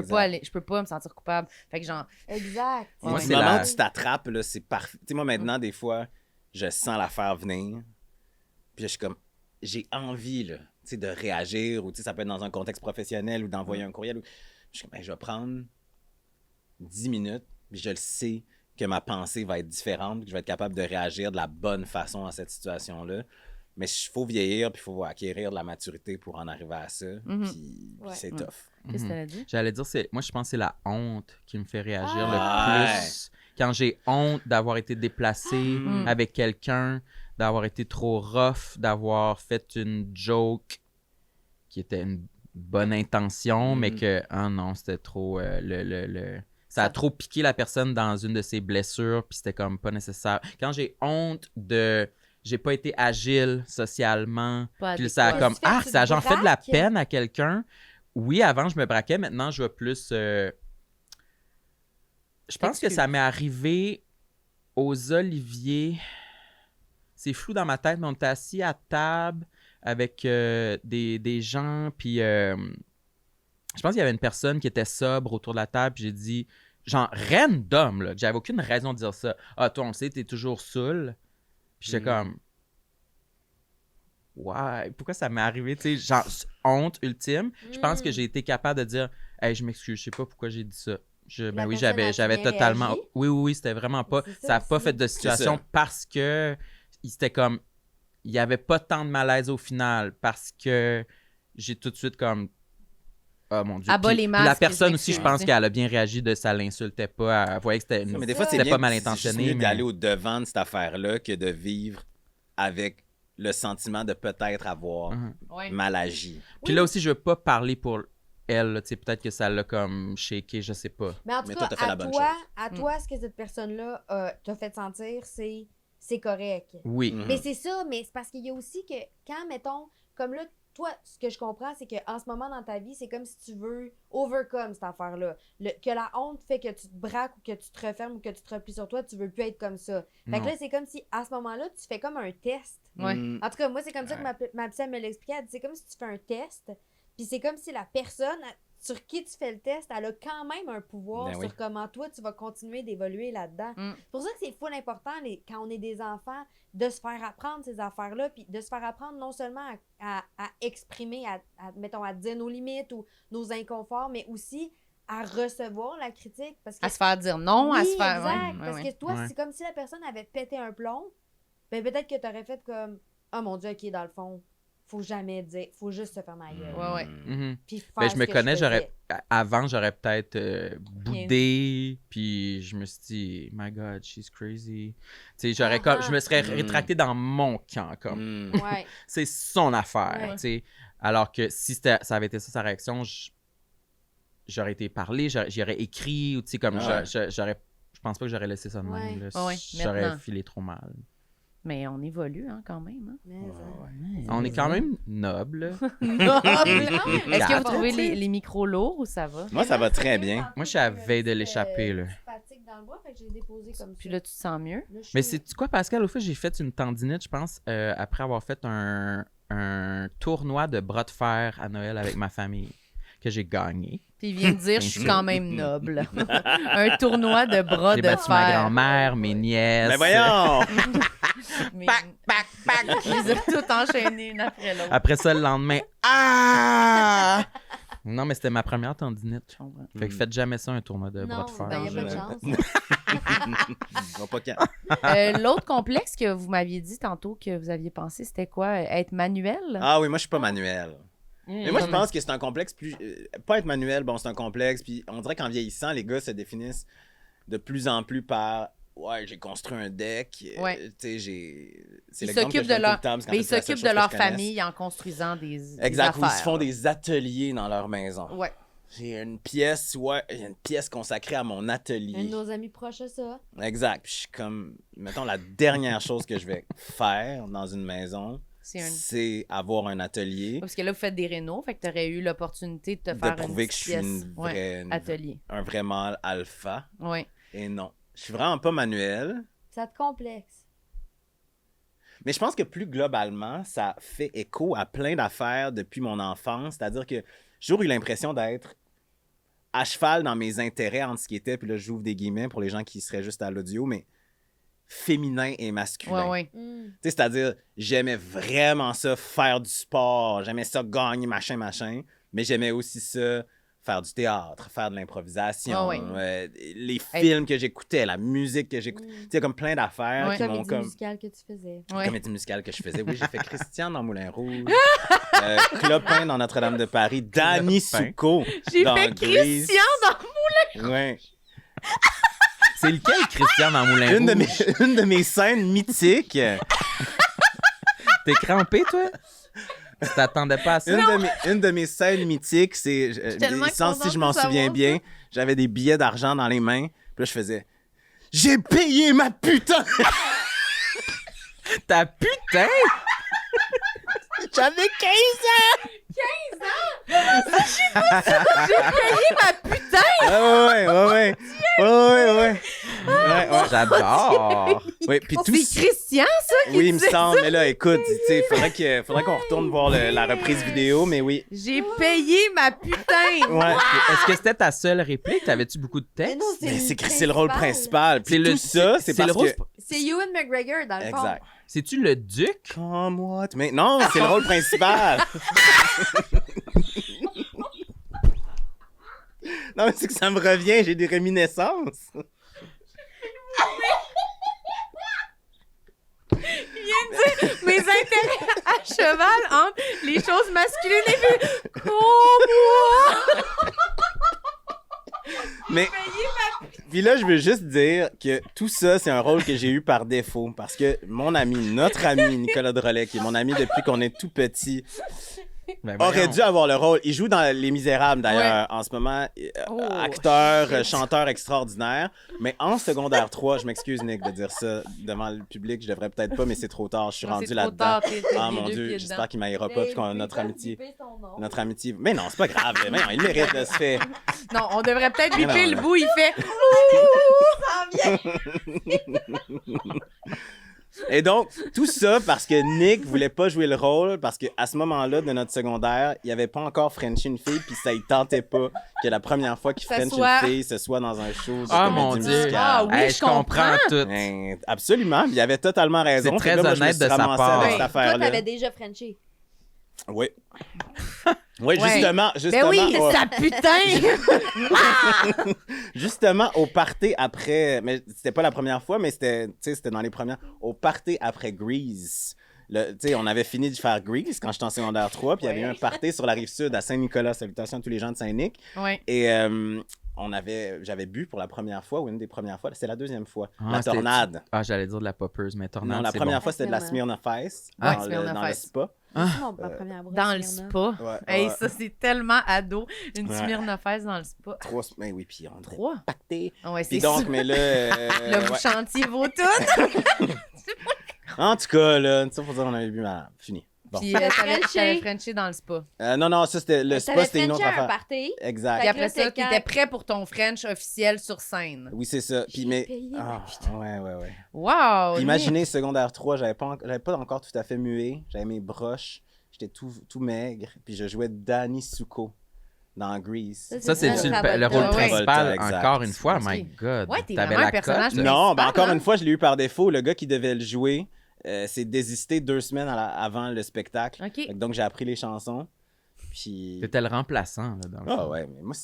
Je peux pas me sentir coupable. Fait que genre, Exact. Moi, Du c'est moment la- où tu t'attrapes, là, c'est parfait. Tu sais, moi, maintenant, des fois, je sens l'affaire venir. Puis là, je suis comme, j'ai envie, là, tu sais, de réagir. Ou, tu sais, ça peut être dans un contexte professionnel ou d'envoyer un courriel. Je suis comme, ben, je vais prendre 10 minutes. Puis je le sais que ma pensée va être différente. Que je vais être capable de réagir de la bonne façon à cette situation-là. Mais il faut vieillir, puis il faut acquérir de la maturité pour en arriver à ça. Puis Ouais. c'est Mhm. tough. qu'est-ce que t'allais dire? J'allais dire, moi, je pense que c'est la honte qui me fait réagir Ah! le plus. Quand j'ai honte d'avoir été déplacé Mm. avec quelqu'un, d'avoir été trop rough, d'avoir fait une joke qui était une bonne intention, mais que, ah non, c'était trop... Ça a trop piqué la personne dans une de ses blessures, puis c'était comme pas nécessaire. Quand j'ai honte de... J'ai pas été agile socialement, Pas puis ça a adéquat. comme... Tu fais que Ah, tu ça a te genre fait de la braques? peine à quelqu'un. Oui, avant, je me braquais. Maintenant, je vais plus... Je pense que Excuse. ça m'est arrivé aux Oliviers. C'est flou dans ma tête, mais on était assis à table avec des gens, puis je pense qu'il y avait une personne qui était sobre autour de la table, puis j'ai dit, genre, random, là, que j'avais aucune raison de dire ça. Ah, toi, on le sait, t'es toujours saoul. Puis j'étais comme... Ouais, pourquoi ça m'est arrivé, tu sais, genre, honte ultime. Je pense que j'ai été capable de dire, hey, je m'excuse, je sais pas pourquoi j'ai dit ça. Ben La oui, personne j'avais a-tu bien totalement. réagi? Oui, c'était vraiment pas. C'est ça Ça n'a pas aussi. fait de situation ça. parce que c'était comme. Il y avait pas tant de malaise au final parce que j'ai tout de suite comme. Oh mon Dieu. À bas Puis- les puis la masques, personne je aussi, je m'excuse, pense tu sais. qu'elle a bien réagi de ça l'insultait pas. Elle voyait que c'était. Mais des fois, ça. c'est C'était bien pas mal c'est juste intentionné, mieux mais- d'aller au-devant de cette affaire-là que de vivre avec le sentiment de peut-être avoir Mhm. Ouais. mal agi. Puis là aussi, je veux pas parler pour elle. là, tu sais, peut-être que ça l'a comme shaké, je sais pas. Mais en tout Mais cas, toi, t'as fait la bonne chose. à toi, ce que cette personne-là t'a fait sentir, c'est c'est correct. Oui. Mhm. Mais c'est ça, mais c'est parce qu'il y a aussi que quand, mettons, comme là, toi, ce que je comprends, c'est qu'en ce moment dans ta vie, c'est comme si tu veux overcome cette affaire-là. Que la honte fait que tu te braques ou que tu te refermes ou que tu te replies sur toi, tu veux plus être comme ça. Fait Non. que là, c'est comme si, à ce moment-là, tu fais comme un test. Ouais. Mm. En tout cas, moi, c'est comme ça que ma psy, elle me l'expliquait. Elle dit, c'est comme si tu fais un test, puis c'est comme si la personne sur qui tu fais le test, elle a quand même un pouvoir Ben sur oui. comment toi, tu vas continuer d'évoluer là-dedans. Mm. C'est pour ça que c'est full important, quand on est des enfants, de se faire apprendre ces affaires-là, puis de se faire apprendre non seulement à exprimer, mettons, à dire nos limites ou nos inconforts, mais aussi à recevoir la critique. Parce que À se faire dire non, à oui, se faire. exact. Ouais, Parce ouais. que toi, Ouais. c'est comme si la personne avait pété un plomb. Ben peut-être que t'aurais fait comme oh mon Dieu, ok, dans le fond, faut jamais dire, faut juste se faire ma gueule. Ouais, ouais. Mhm. Puis faire Ben, je ce me que connais, faisais. avant, j'aurais peut-être boudé, puis je me suis dit, my God, she's crazy. Tu sais, je me serais rétracté dans mon camp, comme. Mm. Ouais. C'est son affaire, Ouais. tu sais. Alors que si ça avait été ça sa réaction, j'aurais été parlé, j'aurais écrit, ou tu sais, comme Ouais. je pense pas que j'aurais laissé ça de même. Ouais. là. Ouais, J'aurais maintenant. filé trop mal. Mais on évolue quand même. Hein? Mais, On est quand même noble. Est-ce que vous Quatre. trouvez les micros lourds ou ça va? Moi, ça va très bien. Moi, je suis à veille de l'échapper, là. Fatigue dans le bras, fait que j'ai déposé comme Puis ça. là, tu te sens mieux? Là, je Mais suis- c'est quoi, Pascal? Au fait, j'ai fait une tendinite, je pense, après avoir fait un tournoi de bras de fer à Noël avec ma famille, que j'ai gagné. Puis il vient de dire, je suis quand même noble. Un tournoi de bras J'ai de battu ma fer. grand-mère, mes nièces. Mais voyons! Mais- Pac, pac, pac. Je les ai toutes enchaînées une après l'autre. Après ça, le lendemain, ah! Non, mais c'était ma première tendinite. Je comprends. Fait que faites jamais ça, un tournoi de bras Non, de fer. ben, y a pas de je- chance. Je vois pas quand. L'autre complexe que vous m'aviez dit tantôt que vous aviez pensé, c'était quoi? Être manuel? Ah oui, moi, je suis pas manuel. Mais moi, je Mm. pense que c'est un complexe plus. Pas être manuel, bon, c'est un complexe. Puis on dirait qu'en vieillissant, les gars se définissent de plus en plus par. Ouais, j'ai construit un deck. Ouais. Tu sais, j'ai. C'est Ils l'exemple que s'occupent je de donne leur, tout le temps, parce qu'en mais fait, ils c'est la seule s'occupent de chose que leur je connaisse. famille en construisant des Exact, où affaires. ils se font des ateliers dans leur maison. Ouais. J'ai une pièce, une pièce consacrée à mon Un atelier. de nos amis proches a ça. Exact. Puis je suis comme, mettons, la dernière chose que je vais faire dans une maison, C'est un... c'est avoir un atelier, Parce que là, vous faites des rénaux, fait que tu aurais eu l'opportunité de te faire de prouver une que je petite suis pièce. une Ouais, vraie, atelier. un vrai mâle alpha. Oui. Et non, je suis vraiment pas manuel. Ça te complexe. Mais je pense que plus globalement, ça fait écho à plein d'affaires depuis mon enfance. C'est-à-dire que j'ai toujours eu l'impression d'être à cheval dans mes intérêts entre ce qui était, puis là, j'ouvre des guillemets pour les gens qui seraient juste à l'audio, mais féminin et masculin. Ouais, ouais. Mm. Tu sais, c'est-à-dire, j'aimais vraiment ça, faire du sport, j'aimais ça, gagner, machin, mais j'aimais aussi ça, faire du théâtre, faire de l'improvisation, Ah ouais. les films que j'écoutais, la musique que j'écoutais, tu sais, comme plein d'affaires Ouais. qui m'ont Comédie comme... musicale que tu faisais. Ouais. Comédie musicale que je faisais. Oui, j'ai fait Christian dans Moulin Rouge, Clopin dans Notre-Dame de Paris, Danny Clopin. Souko J'ai dans fait Grease. Christian dans... Ouais. C'est lequel, Christian, dans Moulin Une Rouge? une de mes scènes mythiques. T'es crampé, toi? Tu t'attendais pas à ça? Une de mes scènes mythiques, c'est, tellement sans contente si je m'en de savoir souviens ça. bien, j'avais des billets d'argent dans les mains, puis là, je faisais « J'ai payé ma putain! Ta putain! » J'avais 15 ans! Ma putain! Ouais. J'adore! Ouais, puis tout C'est Christian, ça, qui Oui, il me disait semble, ça? mais là, écoute, tu sais, faudrait qu'on retourne voir la reprise vidéo, mais oui. J'ai payé ma putain! Ouais. Est-ce que c'était ta seule réplique? T'avais-tu beaucoup de Mais texte? non, C'est le rôle principal. Puis tout ça, c'est le parce rôle- que... C'est Ewan McGregor, dans le fond. Exact. C'est-tu le duc? Come what? Mais non, c'est le rôle principal. Non, mais c'est que ça me revient, j'ai des réminiscences. Mes intérêts à cheval entre les choses masculines et féminines. Oh, moi! Mais... Puis là, je veux juste dire que tout ça, c'est un rôle que j'ai eu par défaut. Parce que mon ami, notre ami Nicolas Drolet, qui est mon ami depuis qu'on est tout petit, Ben, aurait voyons. dû avoir le rôle. Il joue dans Les Misérables, d'ailleurs, en ce moment. Oh, Acteur, chanteur extraordinaire. Mais en secondaire 3, je m'excuse, Nick, de dire ça devant le public. Je devrais peut-être pas, mais c'est trop tard. Je suis Non, rendu c'est trop là-dedans. tard, t'es Ah les mon deux Dieu, pieds j'espère dedans. qu'il m'haïra pas, puis qu'on notre amitié. Notre amitié. Mais non, c'est pas grave. Mais non, il mérite de se faire. Non, on devrait peut-être Mais biper non, le là. bout, il fait. Et donc, tout ça parce que Nick voulait pas jouer le rôle, parce qu'à ce moment-là de notre secondaire, il avait pas encore Frenché une fille, puis ça, il tentait pas que la première fois qu'il Ça French soit- une fille, ce soit dans un show de Ah, comédie mon Dieu. musicale. Ah oui, Hey, je je comprends tout. Ben, absolument, puis il avait totalement raison. C'est très Fait que là, moi, je me honnête suis de sa ramassé part. avec Oui. cette Toi, affaire-là. t'avais déjà Frenché. Oui. Oui, Ouais. justement, Ben oui, au- ça putain! justement, au party après, mais c'était pas la première fois, mais c'était, tu sais, c'était dans les premières, au party après Grease. Tu sais, on avait fini de faire Grease quand j'étais en secondaire 3, puis il y avait eu un party sur la Rive-Sud à Saint-Nicolas. Salutations à tous les gens de Saint-Nic. Ouais. Et j'avais bu pour la première fois, ou une des premières fois, c'est la deuxième fois, Ah, la c'était- tornade. Ah, j'allais dire de la poppeuse, mais tornade, Non, la c'est première bon. fois, c'était de la Exactement. Smirnoff Ice Ah, dans, Smirnoff dans le Ice. spa. Ma première brosse, Dans le Smirnoff. spa. Ouais, Hey, ouais. ça, c'est tellement ado. Une Ouais. Smirnoff Ice dans le spa. Ben oui, puis on était 3. pactés. Ah ouais, Puis c'est donc, ça. mais là... Le ouais. chantier vaut tout. En tout cas, là, ça, faut dire qu'on avait bu ma... Fini. Bon. Puis T'avais t'avais Frenché. Frenché dans le spa. Non, ça, c'était... Le spa, T'avais c'était une autre Frenché à un affaire. party. Exact. Puis après là, ça, t'es t'étais quand- prêt pour ton French officiel sur scène. Oui, c'est ça. Puis, J'ai mais... payé, Ah, putain. ouais. Wow! Puis imaginez, secondaire 3, j'avais pas encore tout à fait muet. J'avais mes broches. J'étais tout maigre. Puis je jouais Danny Zuko dans Grease. Ça, c'est John le Travolta. rôle Ouais. principal, Exact. encore une fois. Ok. My God. Ouais, t'es T'avais vraiment un la personnage cote, là. Non, ben principal, encore hein? une fois, je l'ai eu par défaut. Le gars qui devait le jouer s'est désisté 2 semaines avant le spectacle. OK. Fait que donc, j'ai appris les chansons. Puis... T'étais le remplaçant, là, dans le Ah fond. ouais, mais moi,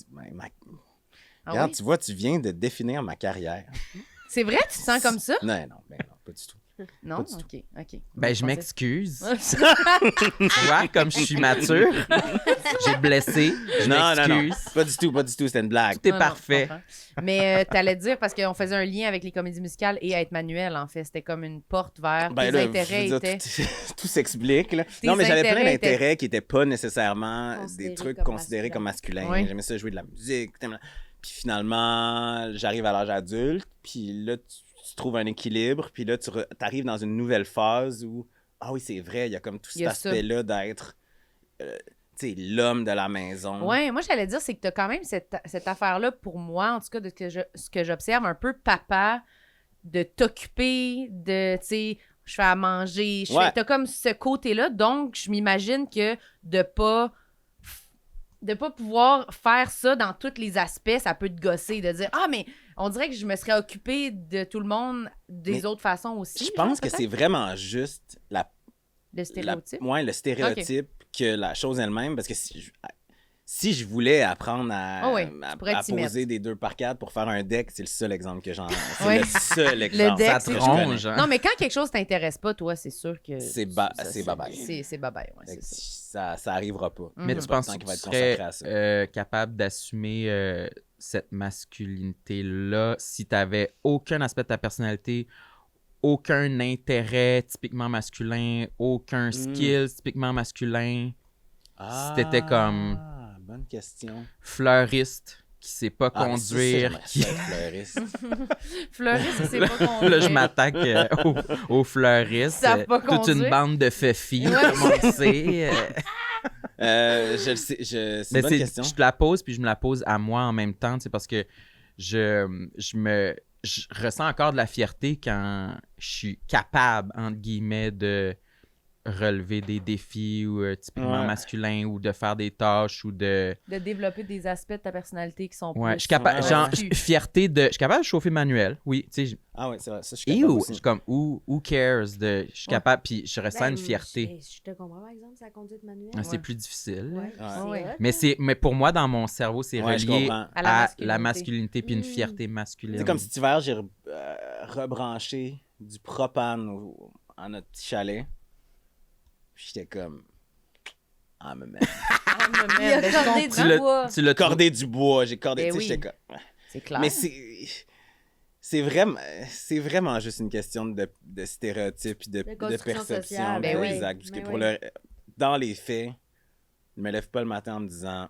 Ah regarde, oui? tu vois, tu viens de définir ma carrière. C'est vrai? Tu te sens comme ça? Non, pas du tout. Non? Pas du OK. OK. Ben, je pensais- m'excuse. Tu vois, comme je suis mature, j'ai blessé, je Non, m'excuse. pas du tout, c'était une blague. Tout est Non, non, parfait. je comprends. Mais t'allais dire, parce qu'on faisait un lien avec les comédies musicales et être manuel, en fait. C'était comme une porte vers Ben tes là, intérêts je veux dire, étaient... tout s'explique. Là. Tes Non, mais j'avais plein intérêts étaient- d'intérêts qui n'étaient pas nécessairement Considérés des trucs comme considérés comme masculins. Ouais. J'aimais ça jouer de la musique. Puis finalement, j'arrive à l'âge adulte, puis là, tu trouves un équilibre, puis là, tu arrives dans une nouvelle phase où, ah oui, c'est vrai, il y a comme tout Il y cet a ça. aspect-là d'être, tu sais, l'homme de la maison. Ouais, moi, j'allais dire, c'est que tu as quand même cette affaire-là, pour moi, en tout cas, de ce que j'observe, un peu papa, de t'occuper, de, tu sais, je fais à manger, Ouais. t'as comme ce côté-là, donc je m'imagine que de pas pouvoir faire ça dans tous les aspects, ça peut te gosser, de dire « Ah, mais on dirait que je me serais occupée de tout le monde des Mais autres façons aussi. » Je pense que c'est vraiment juste le stéréotype. le stéréotype que la chose elle-même, parce que si je voulais apprendre Ah oui, tu pourrais à t'y poser des 2x4 pour faire un deck, c'est le seul exemple que j'en ai. C'est Oui. le seul exemple. deck, Ça c'est te que je connais. ronge, hein? Non, mais quand quelque chose t'intéresse pas, toi, c'est sûr que... C'est bye-bye. C'est bye-bye, ouais, Fait c'est que ça. ça arrivera pas. Mais Mhm. tu pas de penses temps que qui va tu être consacré à serais ça. capable d'assumer cette masculinité-là si tu n'avais aucun aspect de ta personnalité, aucun intérêt typiquement masculin, aucun skill typiquement masculin, t'étais comme- Bonne question. fleuriste qui sait pas conduire, qui... Fleuriste. Fleuriste, c'est pas qu'on Là, je m'attaque aux fleuristes. Ils savent pas toute une conduire. bande de fefis, Ouais. comme on le sait. Je le sais. C'est Mais une bonne question. je te la pose, puis je me la pose à moi en même temps, parce que je ressens encore de la fierté quand je suis capable, entre guillemets, de relever des défis ou typiquement Ouais. masculins ou de faire des tâches ou de... De développer des aspects de ta personnalité qui sont Ouais, plus... je suis capable, Ouais, genre, ouais. fierté de... Je suis capable de chauffer manuel, oui, tu sais, Ah oui, c'est vrai. Ça, je suis et capable où? Je aussi. suis comme, who cares? Je suis capable, puis je ressens Ben, une fierté. Je te comprends, par exemple, sa conduite manuelle. Ah, c'est plus difficile. Ouais, Ouais. c'est hot. Mais pour moi, dans mon cerveau, c'est Ouais, je relié comprends. À la à masculinité. la masculinité puis une Mm. fierté masculine. C'est comme cet hiver, j'ai rebranché du propane à notre petit chalet. Puis j'étais comme... Ah, mais man. Ah, mais Il a man, ben, je cordé comprends. du bois. Tu l'as Cordé du bois, j'ai cordé, Ben tu sais, oui. j'étais comme... C'est clair. Mais c'est vraiment juste une question de stéréotypes et de construction perception. sociale, ben oui. Exact. Parce que Ben pour oui. dans les faits, Je me lève pas le matin en me disant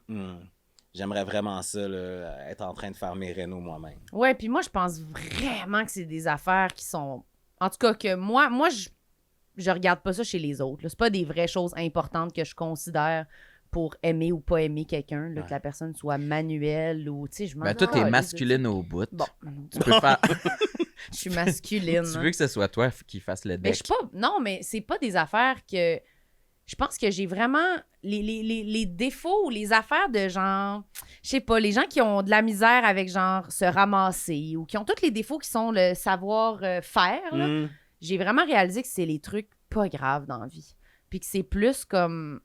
j'aimerais vraiment ça, là, être en train de faire mes rénaux moi-même. Ouais, puis moi, je pense vraiment que c'est des affaires qui sont... En tout cas, que moi je regarde pas ça chez les autres. Là. C'est pas des vraies choses importantes que je considère pour aimer ou pas aimer quelqu'un, là, que la personne soit manuelle ou, tu sais, je m'en toi, t'es calisse, masculine au bout. Bon, Tu peux faire... je suis masculine. Tu veux que ce soit toi qui fasse le Mais deck. je suis pas... Non, mais c'est pas des affaires que... Je pense que j'ai vraiment les défauts ou les affaires de genre... Je sais pas, les gens qui ont de la misère avec genre se ramasser ou qui ont tous les défauts qui sont le savoir-faire, là. J'ai vraiment réalisé que c'est les trucs pas graves dans la vie. Puis que c'est plus comme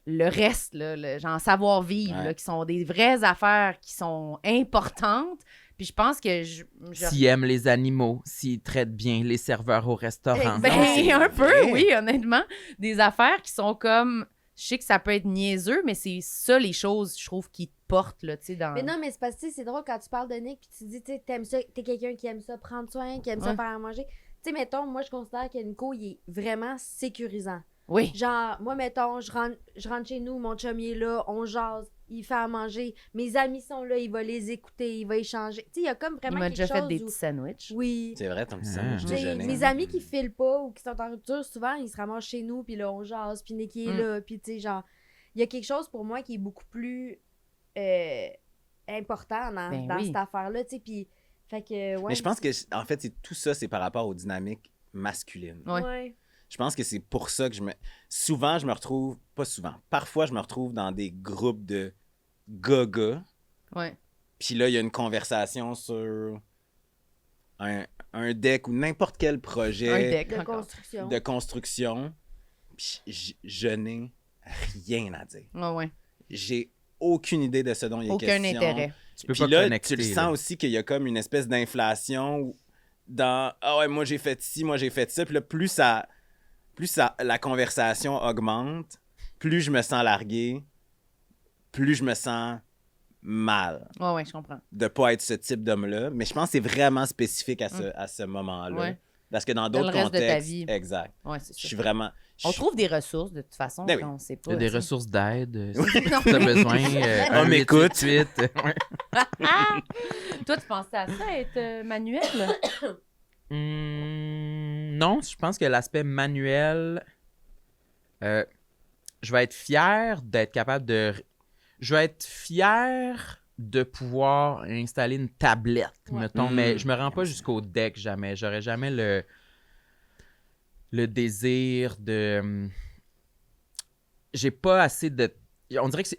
le reste, là, le genre savoir-vivre, là, qui sont des vraies affaires qui sont importantes. Puis je pense que S'ils aiment les animaux, s'ils traitent bien les serveurs au restaurant. Ben, Non, un peu, vrai. oui, honnêtement. Des affaires qui sont comme... Je sais que ça peut être niaiseux, mais c'est ça les choses, je trouve, qui te portent, là, tu sais, dans... Mais non, mais c'est parce que c'est drôle quand tu parles de Nick puis tu dis, tu sais, t'aimes ça, t'es quelqu'un qui aime ça prendre soin, qui aime ça Ouais. faire à manger. Tu sais, mettons, moi, je considère que Nico, il est vraiment sécurisant. Oui. Genre, moi, mettons, je rentre chez nous, mon chum, il est là, on jase, il fait à manger. Mes amis sont là, il va les écouter, il va échanger. Tu sais, il y a comme Il vraiment m'a quelque déjà fait chose des où- petits sandwichs. Oui. C'est vrai, ton petit Ah. sandwich Tu sais, déjeuner. mes amis qui filent pas ou qui sont en rupture, souvent, ils se ramassent chez nous, puis là, on jase, puis Nicky est là, puis tu sais, genre, il y a quelque chose pour moi qui est beaucoup plus important Ben dans oui. cette affaire-là, tu sais, puis, fait que, ouais. Mais je pense que, en fait, tout ça, c'est par rapport aux dynamiques masculines. Ouais. Ouais. Je pense que c'est pour ça que souvent, je me retrouve... Pas souvent. Parfois, je me retrouve dans des groupes de gars. Ouais. Puis là, il y a une conversation sur un deck ou n'importe quel projet Un deck. De encore. construction. de construction. Puis je n'ai rien à dire. Ouais, ouais. J'ai aucune idée de ce dont il est Aucun question. intérêt. Tu peux Puis pas là, connecter. tu le là. sens aussi qu'il y a comme une espèce d'inflation dans « Ah ouais, moi j'ai fait ci, moi j'ai fait ça ». Puis là, plus la conversation augmente, plus je me sens largué, plus je me sens mal Ouais, ouais, je comprends. de pas être ce type d'homme-là. Mais je pense que c'est vraiment spécifique à ce moment-là. Ouais. Parce que dans Dans le d'autres reste de ta contextes... vie. Exact. Ouais, c'est Je ça. suis vraiment... On trouve des ressources, de toute façon, Ben oui. quand on sait pas. Il y a des tu sais. ressources d'aide. Non, Si t'as besoin. On m'écoute. 888. Ouais. Toi, tu pensais à ça, être manuel? Non, je pense que l'aspect manuel, je vais être fier d'être capable de... Je vais être fier de pouvoir installer une tablette, Ouais. mettons, mais je me rends pas jusqu'au deck jamais. J'aurais jamais le désir de... J'ai pas assez de... On dirait que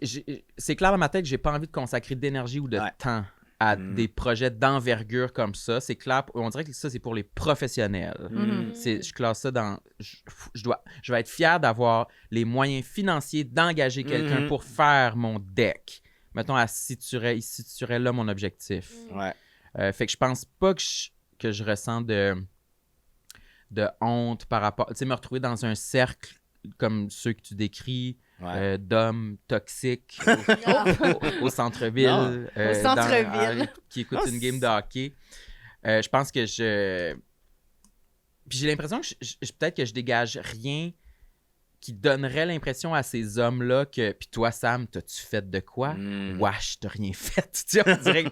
c'est clair dans ma tête que j'ai pas envie de consacrer d'énergie ou de Ouais. temps à Mm. des projets d'envergure comme ça. C'est clair, on dirait que ça, c'est pour les professionnels. Mhm. Je classe ça dans... Je vais être fier d'avoir les moyens financiers d'engager quelqu'un Mhm. pour faire mon deck. Mettons, il situerait là mon objectif. Ouais. Fait que je pense pas que je ressens de honte par rapport... Tu sais, me retrouver dans un cercle comme ceux que tu décris, Ouais. d'hommes toxiques au centre-ville. Non. Au centre-ville. Qui écoutent Non, une game de hockey. Je pense que Puis j'ai l'impression que peut-être que je dégage rien qui donnerait l'impression à ces hommes-là que... Puis toi, Sam, t'as-tu fait de quoi? Mm. Wesh, t'as rien fait. Tu sais, on dirait que...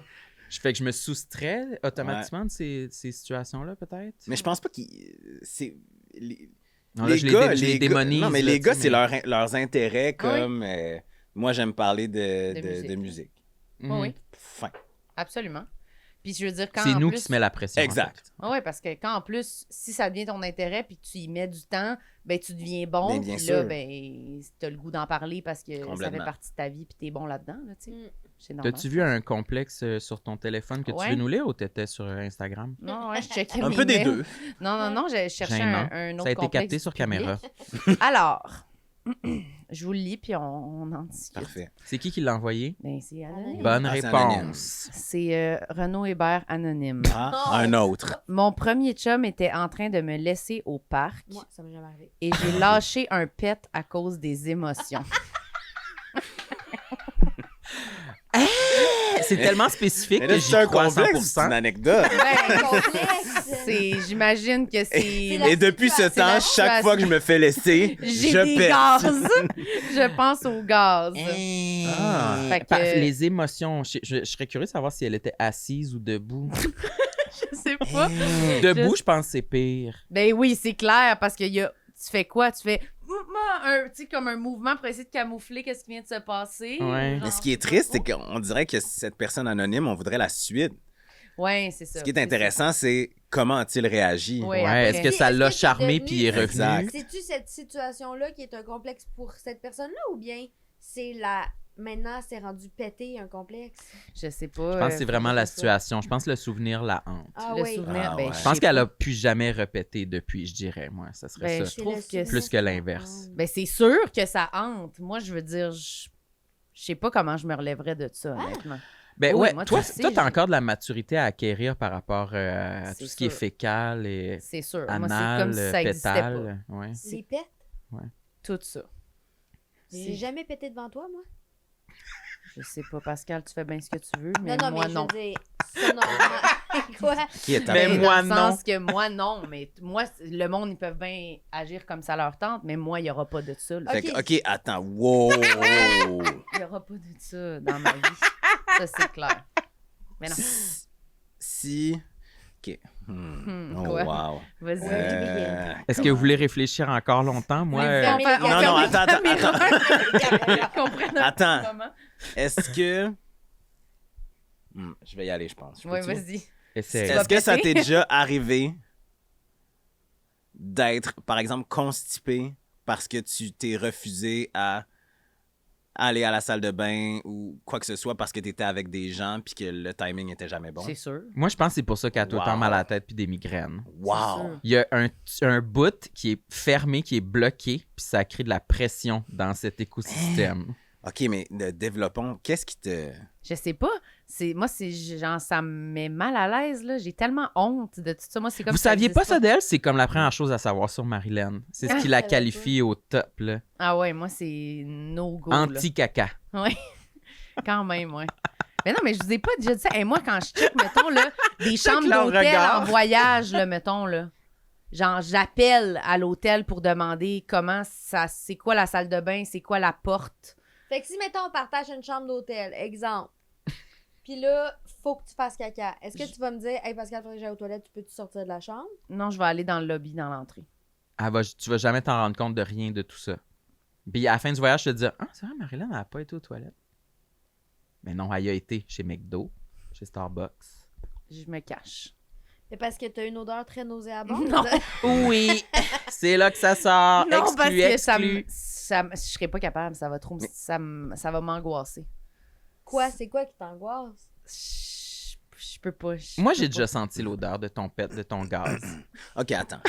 Fait que je me soustrais automatiquement de ces situations-là, peut-être. Mais je pense pas qu'ils... Non, là, je les démonise. Non, mais là, les tu gars, sais, c'est mais- leurs intérêts comme... moi, j'aime parler de musique. musique. Oui, Mhm. oui, Fin. absolument. Puis je veux dire, quand C'est en nous plus... qui se met la pression. Exact. Oui, parce que quand en plus, si ça devient ton intérêt puis que tu y mets du temps, ben tu deviens bon. Mais bien Puis là, sûr. ben t'as le goût d'en parler parce que ça fait Complètement. partie de ta vie puis t'es bon là-dedans, là, tu sais. Mm. C'est normal. T'as-tu vu un complexe sur ton téléphone que Ouais. tu veux nous lire ou t'étais sur Instagram? Non, ouais, je checkais Un mes peu des mails. deux. Non, je cherchais Gênant. un autre Ça a été complexe capté sur public. caméra. Alors, je vous le lis puis on en discute. Parfait. C'est qui l'a envoyé? Ben, c'est anonyme. Bonne Ah, c'est anonyme. réponse. C'est Renaud Hébert anonyme. Ah, un autre. Mon premier chum était en train de me laisser au parc Moi, ça m'est jamais arrivé. et j'ai lâché un pet à cause des émotions. C'est tellement spécifique Mais que là, j'y c'est un crois à complexe, c'est 100%. une anecdote. Ben, complexe. J'imagine que c'est... Et depuis ce c'est la temps, chaque fois que je me fais laisser, J'ai je des pète. gaz. Je pense au gaz. Ah. Fait que, Les émotions, je serais curieux de savoir si elle était assise ou debout. je sais pas. Debout, je pense que c'est pire. Ben oui, c'est clair, parce que tu fais quoi? Tu fais comme un mouvement pour essayer de camoufler qu'est-ce qui vient de se passer. Ouais. Mais ce qui est triste, c'est qu'on dirait que cette personne anonyme, on voudrait la suite. Ouais, c'est ça. Ce qui est intéressant, c'est comment a-t-il réagi. Ouais, Ouais, après. est-ce que ça Est-ce l'a que c'est charmé devenu- puis il est revenu? Exact. C'est-tu cette situation-là qui est un complexe pour cette personne-là ou bien c'est la. Maintenant, c'est rendu pété un complexe? Je sais pas. Je pense que c'est vraiment la situation. Je pense que le souvenir la hante. Ah Le oui. souvenir, Ah ben, ouais. Je pense sais qu'elle pas. a plus jamais répété depuis, je dirais, moi. Ça serait Ben, ça. je trouve que Plus que l'inverse. Ben, c'est sûr que ça hante. Moi, je veux dire, je sais pas comment je me relèverais de ça, honnêtement. Ben Oui, ouais, moi, tu toi, le sais, t'as j'ai- encore de la maturité à acquérir par rapport à C'est tout ce qui est sûr. fécal et C'est sûr. Moi, c'est anal, comme si ça existait pas. pétale. Ouais. Les pètes? Tout ça. J'ai jamais pété devant toi, moi. Je sais pas, Pascal, tu fais bien ce que tu veux, mais non, moi, mais non. je veux dire, ça, normalement. Quoi? Qui est Mais Ben, moi, dans le non. sens que moi, non. Mais moi, le monde, ils peuvent bien agir comme ça leur tente, mais moi, il n'y aura pas de ça. là. Fait que, Ok. OK, attends. Wow! Il n'y aura pas de ça dans ma vie. Ça, c'est clair. Mais non. Si... OK. quoi? Wow. Vas-y. Est-ce que vous voulez réfléchir encore longtemps? Moi, Mais fermez les on Non, non, ferme attends, les attends. caméras. Comprends Attends. moment. Est-ce que... je vais y aller, je pense. Je Oui, peux-tu? vas-y. essaye. vas Est-ce que ça péter? t'est déjà arrivé d'être, par exemple, constipé parce que tu t'es refusé à aller à la salle de bain ou quoi que ce soit parce que tu étais avec des gens puis que le timing était jamais bon? C'est sûr. Moi, je pense que c'est pour ça qu'elle a tout le temps Wow. mal à la tête puis des migraines. Wow! sûr. Il y a un bout qui est fermé, qui est bloqué, puis ça crée de la pression dans cet écosystème. OK, mais développons. Qu'est-ce qui te... Je sais pas. Moi, c'est genre, ça me met mal à l'aise, là. J'ai tellement honte de tout ça. Moi, c'est comme Vous si ça saviez pas existe ça d'elle? C'est comme la première chose à savoir sur Marilyn. C'est ce qui Ah, la je savais qualifie au top, là. Ah ouais, moi, c'est no-go, là. Anti-caca. Ouais. Quand même, ouais. Mais non, mais je vous ai pas déjà dit ça. Et moi, quand je check, mettons, là, des chambres leur d'hôtel regard. en voyage, là, mettons, là. Genre, j'appelle à l'hôtel pour demander comment ça... C'est quoi la salle de bain? C'est quoi la porte? Fait que si, mettons, on partage une chambre d'hôtel, exemple, puis là, faut que tu fasses caca, est-ce que tu vas me dire, hey Pascal, faudrait que j'aille aux toilettes, tu peux-tu sortir de la chambre? Non, je vais aller dans le lobby, dans l'entrée. Tu vas jamais t'en rendre compte de rien de tout ça. Puis à la fin du voyage, je te dis « Ah, c'est vrai, Marilyn, elle n'a pas été aux toilettes. » Mais non, elle y a été chez McDo, chez Starbucks. Je me cache. C'est parce que t'as une odeur très nauséabonde? Non. Oui, c'est là que ça sort. Non, parce Exclu, que exclu. je serais pas capable. Ça va trop... Ça va m'angoisser. Quoi? C'est quoi qui t'angoisse? Je peux pas. Moi, j'ai déjà senti l'odeur de ton pet, de ton gaz. OK, attends.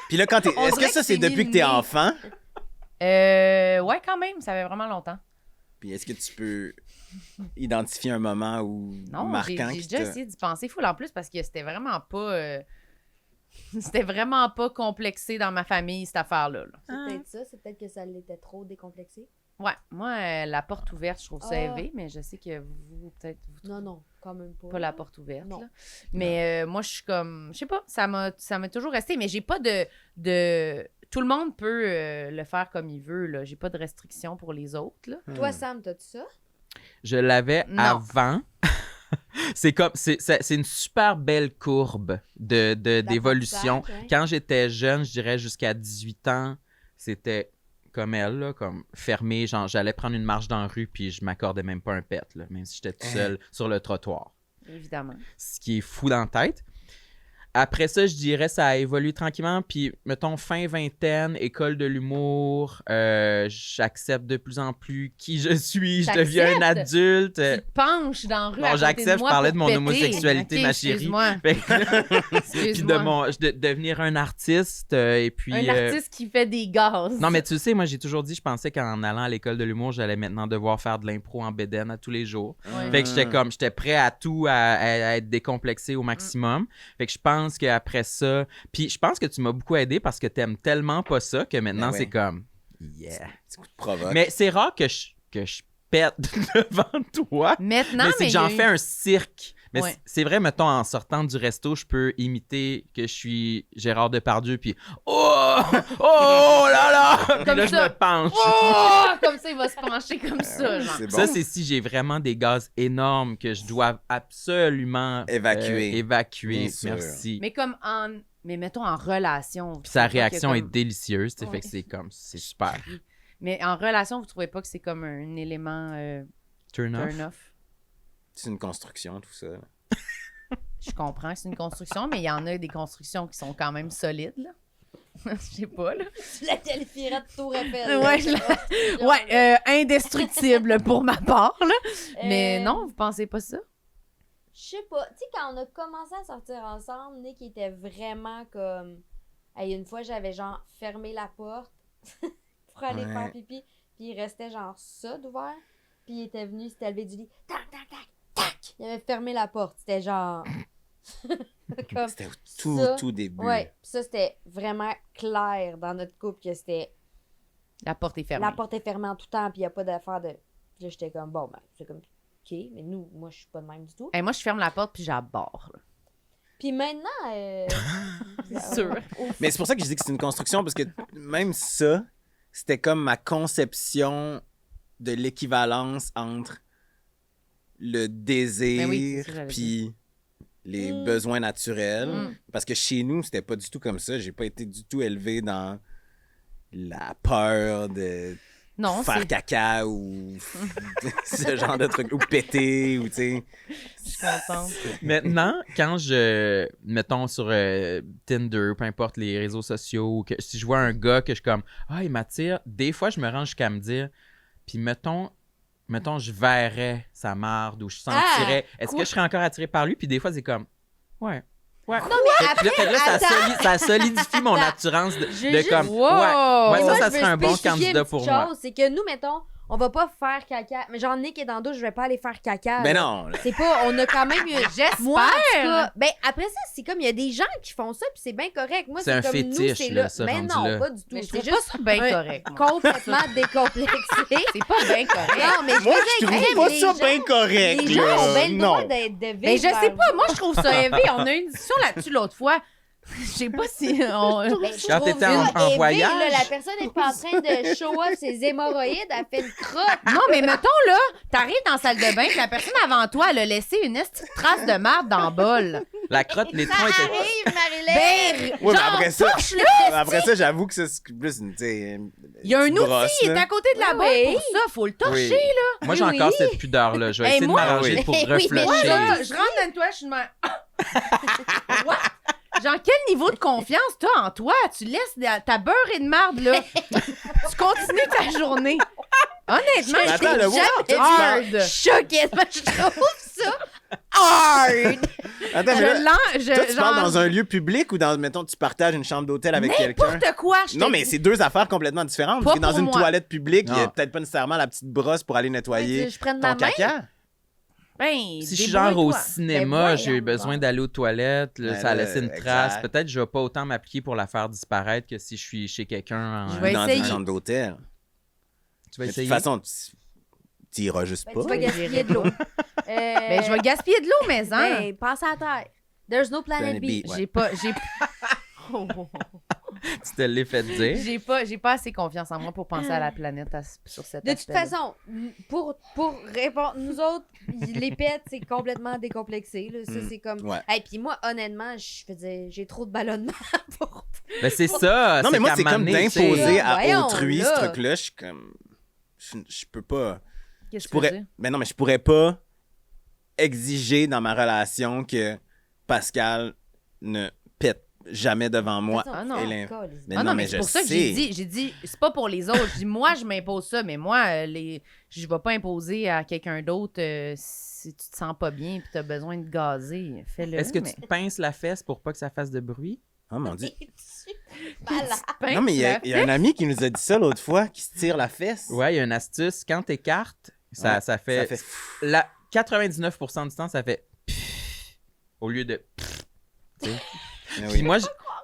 Puis là, quand t'es... On Est-ce dirait que ça, que c'est c'est depuis que t'es né. enfant? Ouais, quand même. Ça fait vraiment longtemps. Puis est-ce que tu peux identifier un moment où Non, marquant j'ai qui déjà te... essayé d'y penser full en plus parce que c'était vraiment pas... c'était vraiment pas complexé dans ma famille, cette affaire-là. là. C'est peut-être ça, c'est peut-être que ça l'était trop décomplexé. Ouais, moi, la porte ouverte, je trouve ça Ah. élevé, mais je sais que vous, peut-être, vous Non, non, quand même pas. pas la porte ouverte. Non. là. Mais moi, je suis comme... Je sais pas, ça m'a toujours resté, mais j'ai pas de... Tout le monde peut le faire comme il veut, là. J'ai pas de restrictions pour les autres, là. Toi, Sam, t'as-tu ça? Je l'avais Non. avant. C'est une super belle courbe d'évolution. D'apprentissage, ouais. Quand j'étais jeune, je dirais jusqu'à 18 ans, c'était comme elle, là, comme fermé. Genre, j'allais prendre une marche dans la rue puis je m'accordais même pas un pet, là, même si j'étais tout seul sur le trottoir. Évidemment. Ce qui est fou dans la tête. Après ça, je dirais ça a évolué tranquillement. Puis, mettons, fin vingtaine, école de l'humour, j'accepte de plus en plus qui je suis. Je deviens un T'acceptes? adulte. Tu te penches dans la rue non, à côté j'accepte, moi je parlais pour de mon péter. homosexualité, Ok, ma chérie. Excuse-moi. Fait que- puis Excuse-moi. de devenir un artiste. Et puis, Un artiste qui fait des gaz. non, mais tu sais, moi, j'ai toujours dit, je pensais qu'en allant à l'école de l'humour, j'allais maintenant devoir faire de l'impro en bédaine à tous les jours. Ouais. Fait que j'étais prêt à tout, à être décomplexé au maximum. Fait que je pense qu'après ça... Puis je pense que tu m'as beaucoup aidé parce que t'aimes tellement pas ça que maintenant, Ben ouais. c'est comme... Yeah. Petit coup de provoque. Mais c'est rare que je pète devant toi. Maintenant, mais c'est que il y a j'en eu- fais un cirque. Mais Ouais. c'est vrai, mettons, en sortant du resto, je peux imiter que je suis Gérard Depardieu, puis oh! Oh là là! Puis Comme là, ça. je me penche. Oh! Comme ça, il va se pencher comme ça, genre. C'est bon. Ça, c'est si j'ai vraiment des gaz énormes que je dois absolument Évacuer. évacuer. Bien sûr. Merci. Mais mettons en relation. Puis sa vous trouvez réaction que est comme- délicieuse, tu sais, Ouais. fait que c'est comme, c'est super. Mais en relation, vous trouvez pas que c'est comme un élément Turn off. turn off? C'est une construction, tout ça. Je comprends que c'est une construction, mais il y en a des constructions qui sont quand même solides, là. Je sais pas, là. Tu la qualifierais de tour Eiffel. Ouais, indestructible pour ma part, là. Mais non, vous pensez pas ça? Je sais pas. Tu sais, quand on a commencé à sortir ensemble, Nick était vraiment comme. Hey, une fois, j'avais genre fermé la porte pour aller Ouais. faire pipi. Puis il restait genre ça d'ouvert. Puis il était venu, il s'était levé du lit. Tac, tac, tac, tac. Il avait fermé la porte. C'était genre. comme. C'était au ça. tout début. Ouais. Puis ça, c'était vraiment clair dans notre couple que c'était. La porte est fermée. La porte est fermée en tout temps. Puis il n'y a pas d'affaire de. Puis là, j'étais comme, bon, ben, c'est comme. OK. Mais nous, moi, je suis pas de même du tout. Hey, moi, je ferme la porte puis j'aborde, là. Puis maintenant. C'est sûr. Mais c'est pour ça que je dis que c'est une construction, parce que même ça, c'était comme ma conception de l'équivalence entre le désir Ben oui, c'est ça que j'allais puis les Mm. besoins naturels. Mm. Parce que chez nous, c'était pas du tout comme ça. J'ai pas été du tout élevé dans la peur de Non, faire c'est... caca ou ce genre de truc. Ou péter, ou tu sais. Je suis contente. Maintenant, quand mettons sur Tinder, peu importe les réseaux sociaux, ou que si je vois un gars que je suis comme, ah, il m'attire, des fois, je me rends jusqu'à me dire, puis mettons, je verrais sa marde ou je sentirais, est-ce que je serais encore attiré par lui? Puis des fois, c'est comme, ouais. Non, mais Fait que là, ça, attends. ça solidifie mon assurance de Juste- comme, Wow! ouais, Moi, ça je veux serait un bon spécifier candidat une pour petite moi. chose, c'est que nous, mettons, on va pas faire caca. Mais genre, Nick est dans le dos, je vais pas aller faire caca. Mais là. non, là. C'est pas, on a quand même eu. J'espère! Moi, en tout cas, ben après ça, c'est comme il y a des gens qui font ça, puis c'est bien correct. Moi, C'est c'est un comme fétiche, nous, c'est là, là. ça, Mais rendu non, là. pas du tout. Mais je C'est trouve pas juste ça bien un- correct. moi. complètement décomplexé. C'est pas bien correct. Non, mais Moi, veux je dire, trouve pas les ça gens- bien correct. Les gens là. ont bien le droit Non. de vivre. Mais je sais leur pas, vie. moi je trouve ça élevé. On a eu une discussion là-dessus l'autre fois. Je sais pas si on... Ben, je Quand trouve t'étais ça en élevé, voyage. là, la personne est pas en train de show off ses hémorroïdes, elle fait une crotte. Non, mais mettons là, t'arrives dans la salle de bain, puis la personne avant toi, elle a laissé une petite trace de marde dans le bol. La crotte, les troncs Ça étaient... arrive, Marilyn. Ouais, mais genre, après ça, touche-le! après ça, j'avoue que ça, c'est plus une, tu sais, Il y a un petite outil, brosse, il est là. à côté de la Oui. boîte pour ça, faut le toucher. Oui. Moi, j'ai Oui. encore cette pudeur-là. Je vais Hey, essayer moi, de m'arranger oui. pour Oui, mais reflusher. moi, Je rentre dans toi, je suis de même. What? Genre, quel niveau de confiance t'as en toi? Tu laisses ta beurre et de marde, là. Tu continues ta journée. Honnêtement, Mais je attends, trouve le wow, toi, hard. Choquée, je trouve ça hard. Attends, mais là, toi, tu parles genre, dans un lieu public ou dans, mettons, tu partages une chambre d'hôtel avec quelqu'un? n'importe quoi. je Non, te mais dis. c'est deux affaires complètement différentes. Pas Parce que dans pour une moi. toilette publique, il n'y a Non. peut-être pas nécessairement la petite brosse pour aller nettoyer Je prenne ton ma main. caca. Ben, Si je suis genre au débrouille-toi. cinéma, Ben, j'ai eu voyons besoin donc. d'aller aux toilettes, là, Ben ça a là, laissé une trace. exact. Peut-être que je vais pas autant m'appliquer pour la faire disparaître que si je suis chez quelqu'un. Je vais Dans essayer. une chambre d'hôtel. Tu vas Mais de essayer. toute façon, tu iras juste Ben, pas. tu vas gaspiller de l'eau. Ben, je vais gaspiller de l'eau, mais hein. Ben, passe à terre. There's no planet Planet B. B. Ouais. J'ai pas, Tu te l'es fait dire. j'ai pas assez confiance en moi pour penser à la planète sur cette De toute façon, pour répondre, nous autres, les pets, c'est complètement décomplexé. Là. Ça, c'est comme. Ouais. Et puis moi, honnêtement, je faisais, j'ai trop de ballonnement pour. Ben, c'est ça. Non, mais moi, qu'à c'est comme m'amener, tu sais, d'imposer à Voyons, autrui là. ce truc-là. Je suis comme. Je peux pas. Qu'est-ce Je que tu veux pourrais. dire? Mais non, mais je pourrais pas exiger dans ma relation que Pascal ne pète jamais devant moi. Ah non. Et l'in- Mais Ah non, non, mais mais c'est je pour ça que sais. j'ai dit, c'est pas pour les autres. Je dis, moi, je m'impose ça, mais moi, je vais pas imposer à quelqu'un d'autre si tu te sens pas bien et tu as besoin de gazer. Fais-le. Est-ce que mais... tu te pinces la fesse pour pas que ça fasse de bruit? Oh mon Dieu. Pince Non, mais il y a la un ami qui nous a dit ça l'autre fois, qui se tire la fesse. Ouais, il y a une astuce. Quand t'écartes, ça, Ouais, ça fait. Ça fait. La 99% du temps, ça fait. Au lieu de. Ah Puis oui. moi,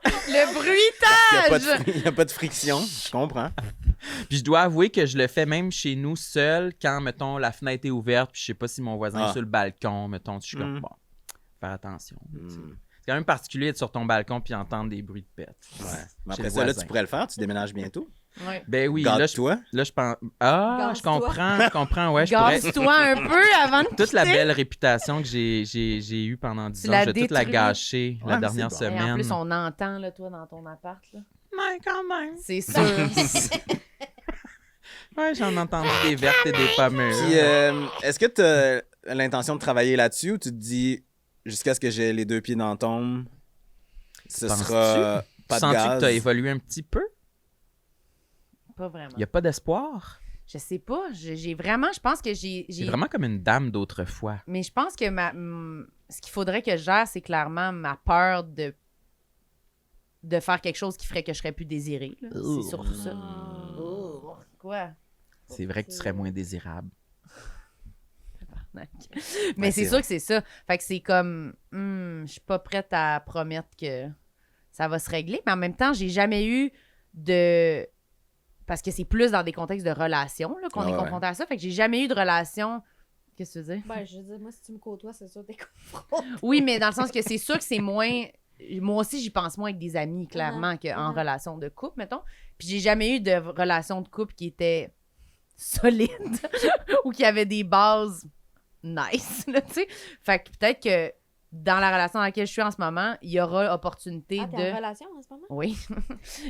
Le bruitage! Il n'y a pas de friction, je comprends. Puis je dois avouer que je le fais même chez nous seul quand, mettons, la fenêtre est ouverte, puis je sais pas si mon voisin Ah. est sur le balcon, mettons, je suis comme, Mm. bon, faire attention. tu sais. Mm. C'est quand même particulier d'être sur ton balcon puis entendre des bruits de pète. Ouais. Mais Chez après le ça, là, voisin. tu pourrais le faire. Tu déménages bientôt. Ouais. Ben oui, là, Garde-toi. je pense... Ah, je Gaze-toi. comprends, ouais. Je pourrais... Gaze-toi un peu avant de Toute la quitter. belle réputation que j'ai eue pendant 10 Tu ans, la je vais toute la détruis. gâcher Ouais, la mais dernière c'est bon. Et semaine. en plus, on entend, là, toi, dans ton appart. Là. Ouais, quand même. C'est sûr. Ouais, j'en ai entendu des vertes et des pas mûres. Puis, est-ce que tu as l'intention de travailler là-dessus ou tu te dis, jusqu'à ce que j'ai les 2 pieds dans la tombe, ce Penses-tu? sera pas de Sens-tu que gaz? tu as évolué un petit peu? Pas vraiment. Il n'y a pas d'espoir? Je sais pas. J'ai vraiment, je pense que j'ai. C'est vraiment comme une dame d'autrefois. Mais je pense que ce qu'il faudrait que je gère, c'est clairement ma peur de faire quelque chose qui ferait que je serais plus désirée. là. Ouh. C'est surtout ça. Ah. Oh, quoi? C'est vrai que tu serais moins désirable. Mais c'est c'est sûr que c'est ça. Fait que c'est comme, je suis pas prête à promettre que ça va se régler. Mais en même temps, j'ai jamais eu de... Parce que c'est plus dans des contextes de relations là, qu'on Ah est ouais. confronté à ça. Fait que j'ai jamais eu de relation... Qu'est-ce que tu veux dire? Ben, je veux dire, moi, si tu me côtoies, c'est sûr que t'es confronté. Oui, mais dans le sens que c'est sûr que c'est moins... Moi aussi, j'y pense moins avec des amis, clairement, qu'en relation de couple, mettons. Puis j'ai jamais eu de relation de couple qui était solide ou qui avait des bases nice, là, tu sais. Fait que peut-être que dans la relation dans laquelle je suis en ce moment, il y aura opportunité Ah, t'es de... en relation en ce moment? Oui.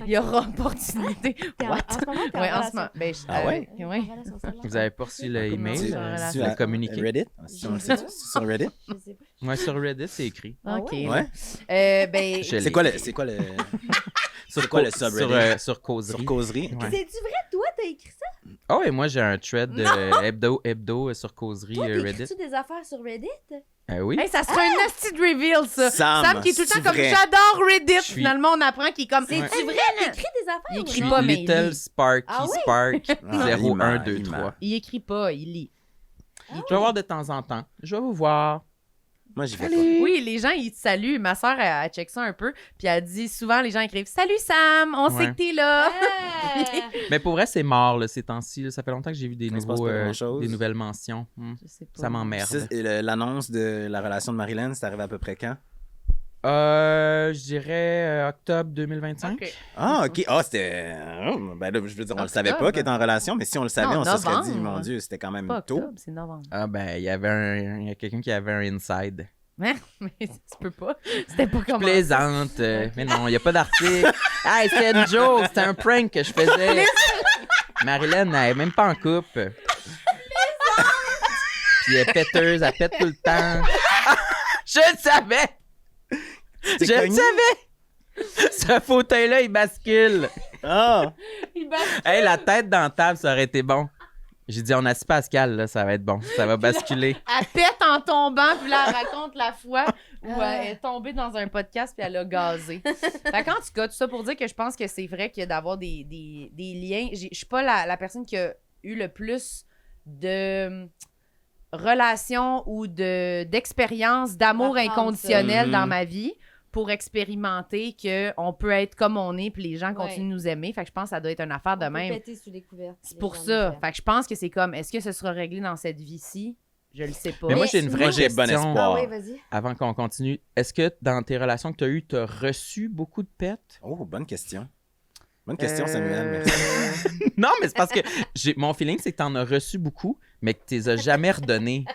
Il y aura opportunité... T'es en What? ce moment, t'es en Oui, en relation. ce moment. Ben, Ah ouais? T'es en ouais. relation, ça a l'air. Vous avez pas reçu le Comme email? on dit, Tu- relation. Le communiqué? Reddit? Si on le sait, sur Reddit? Je sais pas. Ouais, sur Reddit, c'est écrit. Ah OK. ouais? Ouais. Ben... Je l'ai. C'est quoi le... C'est quoi le... Sur, quoi le sur, subreddit? sur Causerie. Sur Causerie? Ouais. C'est-tu vrai, toi, t'as écrit ça? Ah ouais, moi j'ai un thread hebdo sur Causerie Toi, Reddit. t'écris-tu des affaires sur Reddit? Oui. Hey, ça serait un nasty de reveal, ça. Sam, qui est tout le temps c'est comme vrai. j'adore Reddit. Je suis- Finalement, on apprend qu'il est comme. C'est-tu C'est vrai? T'écris des affaires? Il ou écrit non? pas, mais il Little lit. Sparky Ah oui? Spark Ah, 0123. Il écrit pas, il lit. Je vais voir de temps en temps. Je vais vous voir. Moi, j'y vais pas. Allez. Oui, les gens, ils te saluent. Ma soeur, elle check ça un peu. Puis elle dit souvent, les gens écrivent Salut Sam, on sait Ouais. que t'es là. Ah! Mais pour vrai, c'est mort là, ces temps-ci. là. Ça fait longtemps que j'ai vu des, Il se passe nouveaux, pas grand-chose. des nouvelles mentions. Je sais pas. Ça m'emmerde. L'annonce de la relation de Marilyn, c'est arrivé à peu près quand? Je dirais octobre 2025. Ok. Ah, OK. Ah, c'était... ben là, je veux dire, on le savait pas Octobre. qu'elle était en relation, mais si on le savait, Non, on se serait dit, novembre. mon Dieu, c'était quand même Pas tôt. octobre, c'est novembre. Ah ben, il y y a quelqu'un qui avait un inside. Mais tu peux pas. C'était pas comme. Plaisante. Mais non, il n'y a pas d'article. Hey, c'était une joke. C'était un prank que je faisais. Marilyn, elle est même pas en couple. Puis elle est péteuse, elle pète tout le temps. Je le savais! Je le connu? savais! Ce fauteuil-là, il bascule. Ah! Hey, la tête dans la table, ça aurait été bon. J'ai dit, on assis Pascal, là, ça va être bon. Ça va basculer. Elle pète en tombant, puis là, elle raconte la fois où elle est tombée dans un podcast, puis elle a gazé. Fait qu'en tout cas, tout ça pour dire que je pense que c'est vrai que d'avoir des liens. Je suis pas la personne qui a eu le plus de relations ou d'expériences d'amour Apprendre ça. inconditionnel Mhm. dans ma vie pour expérimenter qu'on peut être comme on est, puis les gens Ouais. continuent de nous aimer. Fait que je pense que ça doit être une affaire de On peut même. péter sous les couvertes. C'est Les pour gens ça. nous aiment. Fait que je pense que c'est comme, est-ce que ce sera réglé dans cette vie-ci? Je le sais pas. Mais moi, Mais j'ai une vraie moi, j'ai bon question. espoir. Ah oui, vas-y. Avant qu'on continue. Est-ce que dans tes relations que tu as eues, tu as reçu beaucoup de pets? Oh, bonne question. Bonne question, Samuel. Merci. Non, mais c'est parce que mon feeling, c'est que tu en as reçu beaucoup, mais que tu les as jamais redonnés.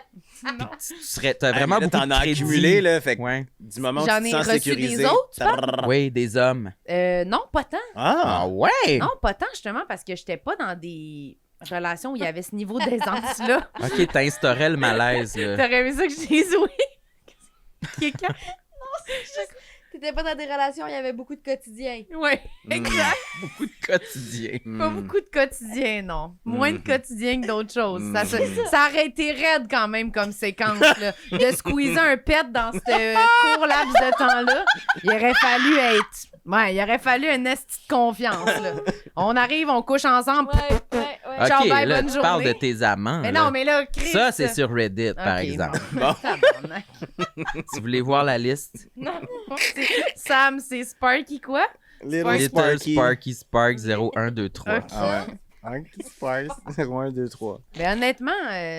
Non. Tu as vraiment beaucoup t'en de as crédit. accumulé, là. Fait que Ouais. du moment où J'en tu te ai sens reçu sécurisé. des autres, tu Trrr. Oui, des hommes. Non, pas tant. Ah! ouais? Non, pas tant, justement, parce que j'étais pas dans des relations où il y avait ce niveau d'aisance-là. OK, t'instaurais le malaise, là. T'aurais aimé ça que je dise oui? Qui est quand? T'étais pas dans des relations, il y avait beaucoup de quotidien. Ouais, exact. Beaucoup de quotidien. Pas Hmm. beaucoup de quotidien, non. Moins de Mhm. quotidien que d'autres choses. Ça, Mhm. ça aurait été raide quand même comme séquence, là. De squeezer un pet dans ce court laps de temps-là, il aurait fallu être... Ouais, il aurait fallu un esti de confiance, là. On arrive, on couche ensemble. Ouais. OK, Ciao, bye, là, bonne tu parles de journée. tes amants. Mais là. non, mais là, Chris... Ça, c'est sur Reddit, par Ok, exemple. Bon. Tabarnak. Si vous voulez voir la liste, Non, Sam, c'est Sparky quoi? Little Little Sparky. Sparky Spark 0123. Ok. Ah ouais. Sparky Sparks 0123. Mais honnêtement,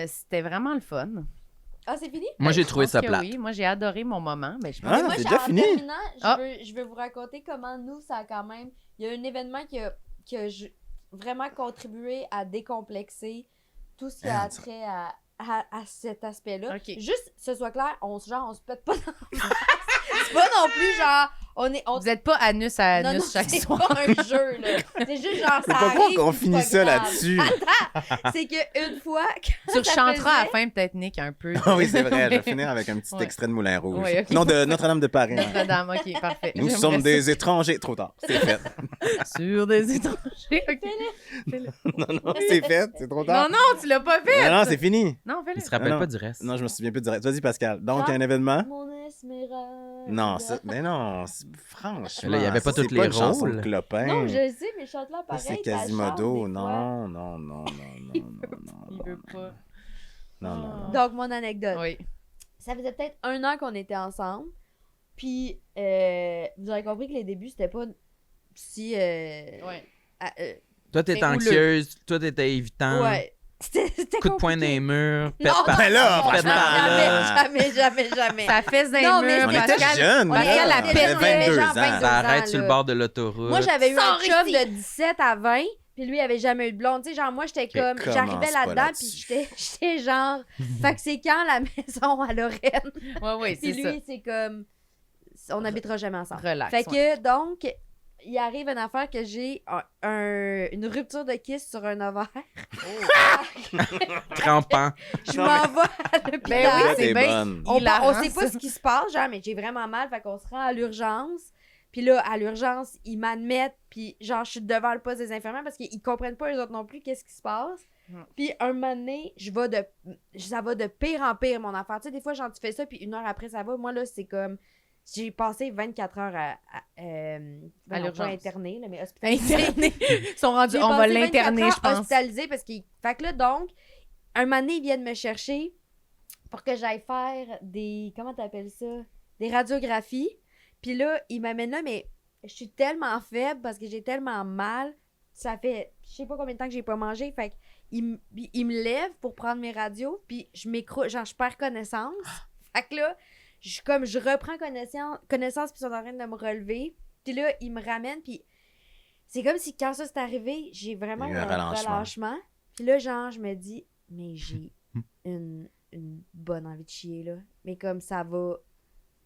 c'était vraiment le fun. Ah, c'est fini? Moi, j'ai Je trouvé pense ça que plate. Oui, moi, j'ai adoré mon moment. Mais je pense Ah, Moi, c'est en déjà fini? terminant, Ah. je veux vous raconter comment nous, ça a quand même... Il y a un événement qui a vraiment contribué à décomplexer tout ce qui a trait à cet aspect-là. Ok. Juste, ce soit clair, on se pète pas dans le face. C'est pas non plus genre... On Vous êtes pas anus à non, anus non, chaque c'est soir. pas un jeu, là. C'est juste genre, C'est ça pas arrive, qu'on c'est finit pas ça grave. là-dessus. C'est qu'une fois... Tu rechanteras à la fin, peut-être, Nick, un peu. Ah oui, c'est vrai. Je vais finir avec un petit Ouais. extrait de Moulin Rouge. Ouais, ok. Non, de Notre-Dame de Paris. hein. Notre-Dame, ok, parfait. Nous J'aimerais sommes ça. des étrangers. Trop tard. C'est fait. Sur des étrangers, ok. Non, c'est fait. C'est trop Non, tard. non, tu l'as pas fait! Non, c'est fini. Non, fais-le. Il se rappelle Non. pas du reste. Non, je me souviens plus direct. Vas-y, Pascal. Donc, Ah. un événement? Mon Esmeralda. Non, ça, mais non, franchement. Là, il y avait pas ça, tous c'est les une chanson de rôles. Clopin. Non, je sais, mais chante là Ça, pareil. c'est ça chante Quasimodo. des fois. Non, non, non, non, Il non, veut non, Il non, veut pas. non, non, non. Donc, mon anecdote. Oui. Ça faisait peut-être 1 an qu'on était ensemble. Puis, vous avez compris que les débuts, c'était pas si. Ouais. Toi, t'étais Mais anxieuse. Toi, t'étais évitant. Ouais. C'était Coup de poing dans compliqué. les murs. Pète Non, par Ben là, non, pète franchement, par là. jamais. Ça fesse dans Non, les mais murs. On était Pascal. jeunes, Pascal, là. la On pète, avait 22 genre ans. 22 Ça arrête ans, sur le là. bord de l'autoroute. Moi, j'avais eu un Sors chum ici. de 17 à 20, puis lui, il avait jamais eu de blonde. Tu sais, genre, moi, j'étais comme. commence J'arrivais pas là-dedans, là-dessus. puis j'étais genre. Fait que c'est quand la maison à Lorraine. Ouais, ouais, Puis c'est ça. lui, c'est comme. On n'habitera jamais ensemble. Relax. Fait que, donc, il arrive une affaire que j'ai une rupture de kiss sur un ovaire. Crampant. Je m'en vais à l'hôpital. Ben oui, Là, c'est t'es bien. bonne. On hilarant, sait pas ça. ce qui se passe, genre, mais j'ai vraiment mal, fait qu'on se rend à l'urgence. Puis là, à l'urgence, ils m'admettent, puis genre, je suis devant le poste des infirmières parce qu'ils comprennent pas, eux autres non plus, qu'est-ce qui se passe. Puis un moment donné, ça va de pire en pire, mon affaire. Tu sais, des fois, genre, tu fais ça, puis 1 heure après, ça va. Moi, là, c'est comme... J'ai passé 24 heures à l'urgence. pas internée, là, mais hospitalisée. Interné. Ils sont rendus, J'ai on va passé 24 l'interner, heures je pense. hospitalisée parce qu'il... Fait que là, donc, un moment donné, ils viennent me chercher pour que j'aille faire des... Comment t'appelles ça? Des radiographies. Puis là, ils m'amènent là, mais je suis tellement faible parce que j'ai tellement mal. Ça fait... Je sais pas combien de temps que j'ai pas mangé. Fait qu'ils me lèvent pour prendre mes radios. Puis je m'écroule... Genre, je perds connaissance. Fait que là... je reprends connaissance, puis ils sont en train de me relever. Puis là, ils me ramènent, puis c'est comme si quand ça s'est arrivé, j'ai vraiment Il y eu a eu un un relâchement. Puis là, genre, je me dis, mais j'ai une bonne envie de chier, là. Mais comme ça va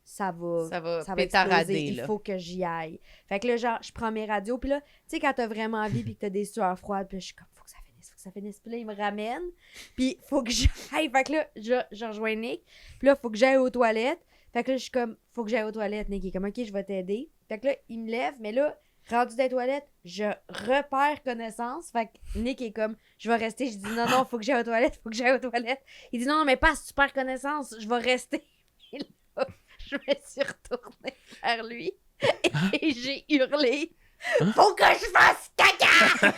Ça va exploser. pétarader, Il là. faut que j'y aille. Fait que là, genre, je prends mes radios, puis là, tu sais, quand t'as vraiment envie, puis que t'as des sueurs froides, puis là, je suis comme, faut que ça finisse. Puis là, il me ramène, puis faut que j'aille. Fait que là, je rejoins Nick, puis là, faut que j'aille aux toilettes. Fait que là, je suis comme, faut que j'aille aux toilettes, Nick. Il est comme, OK, je vais t'aider. Fait que là, il me lève, mais là, rendu des toilettes, je repère connaissance. Fait que Nick est comme, je vais rester. Je dis, non, faut que j'aille aux toilettes, Il dit, non, mais pas si tu perds connaissance, je vais rester. Et là, je me suis retournée vers lui et j'ai hurlé, faut que je fasse caca!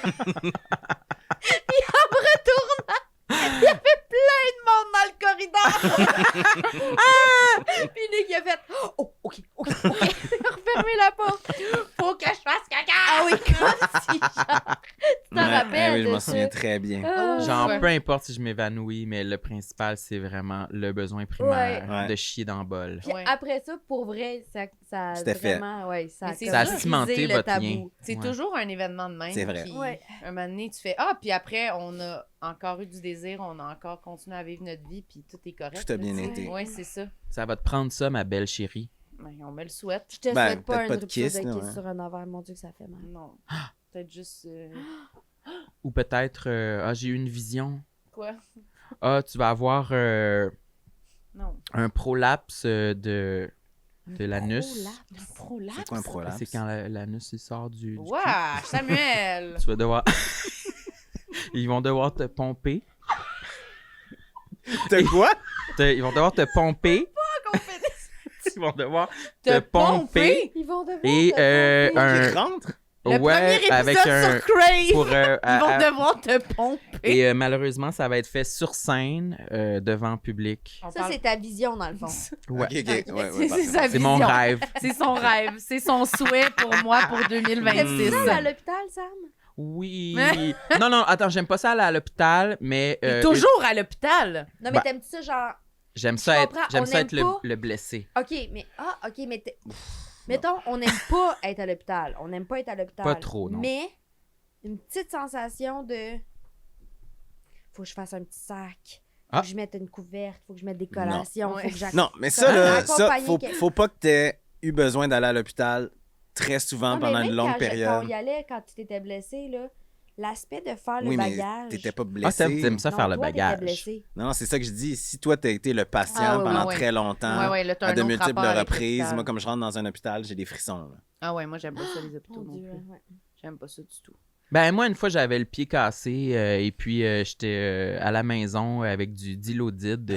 Puis en me retournant, il y avait plein de monde dans le corridor. Puis Nick, il a fait, oh, OK. Il a refermé la porte. Faut que je fasse caca! Ah oui, comme si, genre, tu t'en rappelles Oui, je de m'en ça? souviens très bien. Ah, Genre, Ouais. peu importe si je m'évanouis, mais le principal, c'est vraiment le besoin primaire Ouais. de chier dans le bol. Puis Ouais. après ça, pour vrai, ça C'était fait. vraiment, ouais, ça Mais a c'est comme ça a brisé cimenté le votre tabou. lien. C'est Ouais. toujours un événement de même. C'est vrai. Puis, Ouais. un moment donné, tu fais ah, puis après, on a encore eu du désir, on a encore continué à vivre notre vie, puis tout est correct. Tout a bien été. Oui, c'est ça. Ça va te prendre ça, ma belle chérie. Ben, on me le souhaite. Je te Ben, souhaite pas peut-être une pas de rupture kiss, de là, kiss ouais. sur un ovaire. Mon Dieu, que ça fait mal. Non. Peut-être juste. Ou peut-être, j'ai eu une vision. Quoi? Tu vas avoir Non. un prolapse de l'anus. Un prolapse? C'est quoi un prolapse? C'est quand l'anus il sort du cul. Wow, Samuel! Tu vas devoir... Ils vont devoir te pomper. De quoi? Ils vont devoir te pomper. Ils vont devoir Te te pomper. Ils vont devoir Et te pomper. Qui un... rentre? Le premier épisode avec un... sur Crave! Pour, Ils vont devoir te pomper. Et malheureusement, ça va être fait sur scène, devant public. On Ça, parle- c'est ta vision, dans le fond. Ouais. Ok, ok. Ouais, C'est parfait. sa C'est mon vision. rêve. C'est son rêve. C'est son souhait pour moi pour 2026. T'es-tu à l'hôpital, Sam? Oui. Non, attends, j'aime pas ça aller à l'hôpital, mais... T'es toujours à l'hôpital. Non, mais Bah. t'aimes-tu ça, genre, J'aime Je ça comprends, j'aime on ça aime être pas. le blessé. OK, mais mettons, on n'aime pas être à l'hôpital. On n'aime pas être à l'hôpital. Pas trop, non. Mais une petite sensation de faut que je fasse un petit sac. Faut que je mette une couverte, faut que je mette des collations, faut que j'accompagne. Non, mais ça, là, Accompagner faut pas que t'aies eu besoin d'aller à l'hôpital très souvent Non, mais pendant même une longue quand période. on y allait, quand tu t'étais blessé, là, l'aspect de faire Oui, le mais bagage. t'étais pas Ah, blessé. t'aimes ça Non, faire le toi, t'étais bagage. blessé. Non, c'est ça que je dis. Si toi, t'as été le patient Ah, oui, pendant oui, très longtemps, Ouais, là, t'as à un de autre multiples rapport avec reprises, l'hôpital. moi, comme je rentre dans un hôpital, j'ai des frissons. Là. Ah ouais, moi, j'aime pas ça, les hôpitaux Mon non Dieu, plus. ouais. J'aime pas ça du tout. Ben, moi, une fois, j'avais le pied cassé et puis j'étais à la maison avec du Dilodid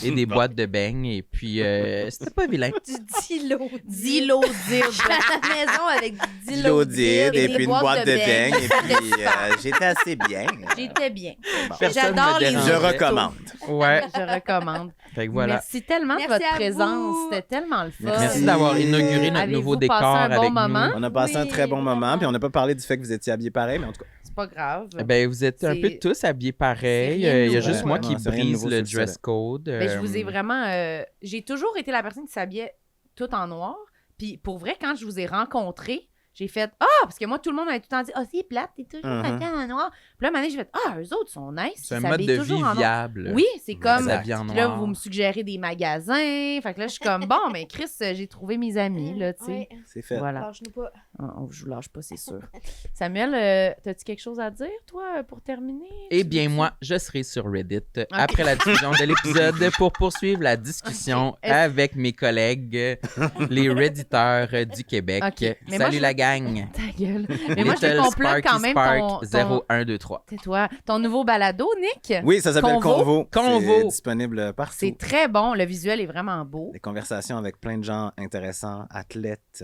et des boîtes de beignes et puis c'était pas vilain. Du dilodide. Dilodide. À la maison avec du Dilodide dilodide et des puis une boîte de beignes. Et puis j'étais assez bien. J'étais bien. Personne J'adore me les dérangeait. Je hôpitaux. recommande. Ouais. Je recommande. Fait que voilà. Merci tellement Merci de votre à présence. vous. C'était tellement le fun. Merci d'avoir inauguré notre Avez-vous nouveau passé décor un bon avec moment? nous. On a passé un Oui, très bon moment, vraiment. puis on n'a pas parlé du fait que vous étiez habillés pareil, mais en tout cas, C'est pas grave. Ben, vous êtes un C'est- peu tous habillés pareil. c'est rien de Il y a nouveau, juste moi hein. qui Non, c'est rien de brise nouveau le sur le dress code. Ben, je vous ai vraiment. J'ai toujours été la personne qui s'habillait tout en noir. Puis pour vrai, quand je vous ai rencontrés, j'ai fait parce que moi, tout le monde m'avait tout le temps dit c'est plate, t'es toujours habillée en noir. Puis là, un moment donné, j'ai fait eux autres sont nice. C'est ils un mode s'habillent de toujours vie en noir. viable. Oui, c'est comme. Exact. S'habiller en Puis là, noir. vous me suggérez des magasins. Fait que là, je suis comme bon, mais Chris, j'ai trouvé mes amis, là, tu sais. Ouais. c'est fait. Voilà. Lâche-nous pas. Je vous lâche pas, c'est sûr. Samuel, t'as-tu quelque chose à dire, toi, pour terminer? Eh bien, moi, je serai sur Reddit après la diffusion de l'épisode pour poursuivre la discussion Ok. Est-ce- avec mes collègues, les Redditeurs du Québec. Ok. Mais moi, Salut je- la gang! Ta gueule. Mais moi, je te Little complète Sparky quand même Spark ton... 0123. Tais-toi. Ton nouveau balado, Nick. Oui, ça s'appelle Convo. Convo. C'est disponible partout. C'est très bon. Le visuel est vraiment beau. Des conversations avec plein de gens intéressants, athlètes,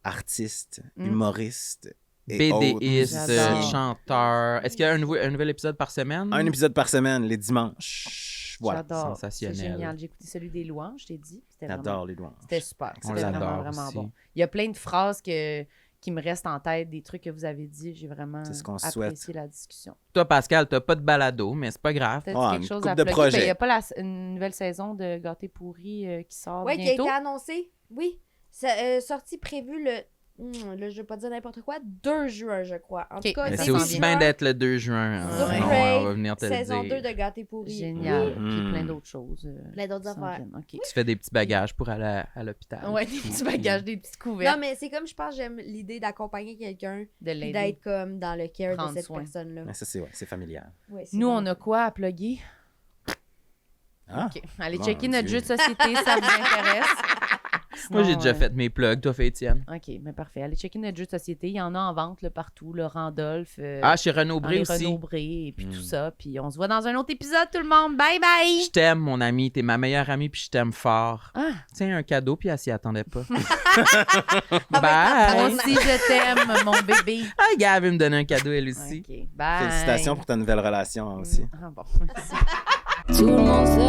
artistes, Mm. humoristes et BDiste, J'adore. chanteur. Est-ce qu'il y a un nouvel épisode par semaine? Un épisode par semaine, les dimanches. Voilà. J'adore. Sensationnel. C'est génial. J'ai écouté celui des louanges, je t'ai dit. C'était vraiment... J'adore les louanges. C'était super. On C'était vraiment, l'adore vraiment aussi. bon. Il y a plein de phrases qui me restent en tête, des trucs que vous avez dit. J'ai vraiment C'est ce qu'on apprécié souhaite. la discussion. Toi, Pascal, t'as pas de balado, mais c'est pas grave. T'as-tu Ah, quelque une chose couple à de plugger? projets. Ben, il n'y a pas une nouvelle saison de Gâté pourri qui sort Oui, qui a bientôt. été annoncé. Oui. C'est sortie prévue le. Là, je vais pas dire n'importe quoi. 2 juin, je crois. En Ok. tout cas, Mais ça c'est s'en aussi vient. bien d'être le 2 juin. Sur On Crave, va venir te le saison 2 dire. de Gâté pourri. Génial. Mm. Puis plein d'autres choses. Plein d'autres qui s'en affaires. viennent. OK. Tu fais des petits bagages pour aller à l'hôpital. Ouais, des petits bagages, des petites couvertes. Non, mais c'est comme je pense, j'aime l'idée d'accompagner quelqu'un De puis l'aider. d'être comme dans le care Prendre de cette soin. personne-là. Mais ça, c'est familial. Ouais, c'est Nous, vraiment- on a quoi à plugger? Ah, OK. Allez Mon checker notre Dieu. jeu de société, ça vous intéresse. Moi, j'ai Sinon, déjà fait mes plugs. Toi, fait Étienne. OK, mais parfait. Allez checker notre jeu de société. Il y en a en vente là, partout. Le Randolph, Chez Renaud Bré aussi. Renaud Bré et puis Mm. tout ça. Puis on se voit dans un autre épisode, tout le monde. Bye bye! Je t'aime, mon ami. T'es ma meilleure amie, puis je t'aime fort. Ah, Tiens, un cadeau, puis elle s'y attendait pas. moi Bye! aussi, je t'aime, mon bébé. Ah, Gab veut me donner un cadeau, elle aussi. OK, bye. félicitations pour ta nouvelle relation aussi. Ah bon, merci. Tout le monde sait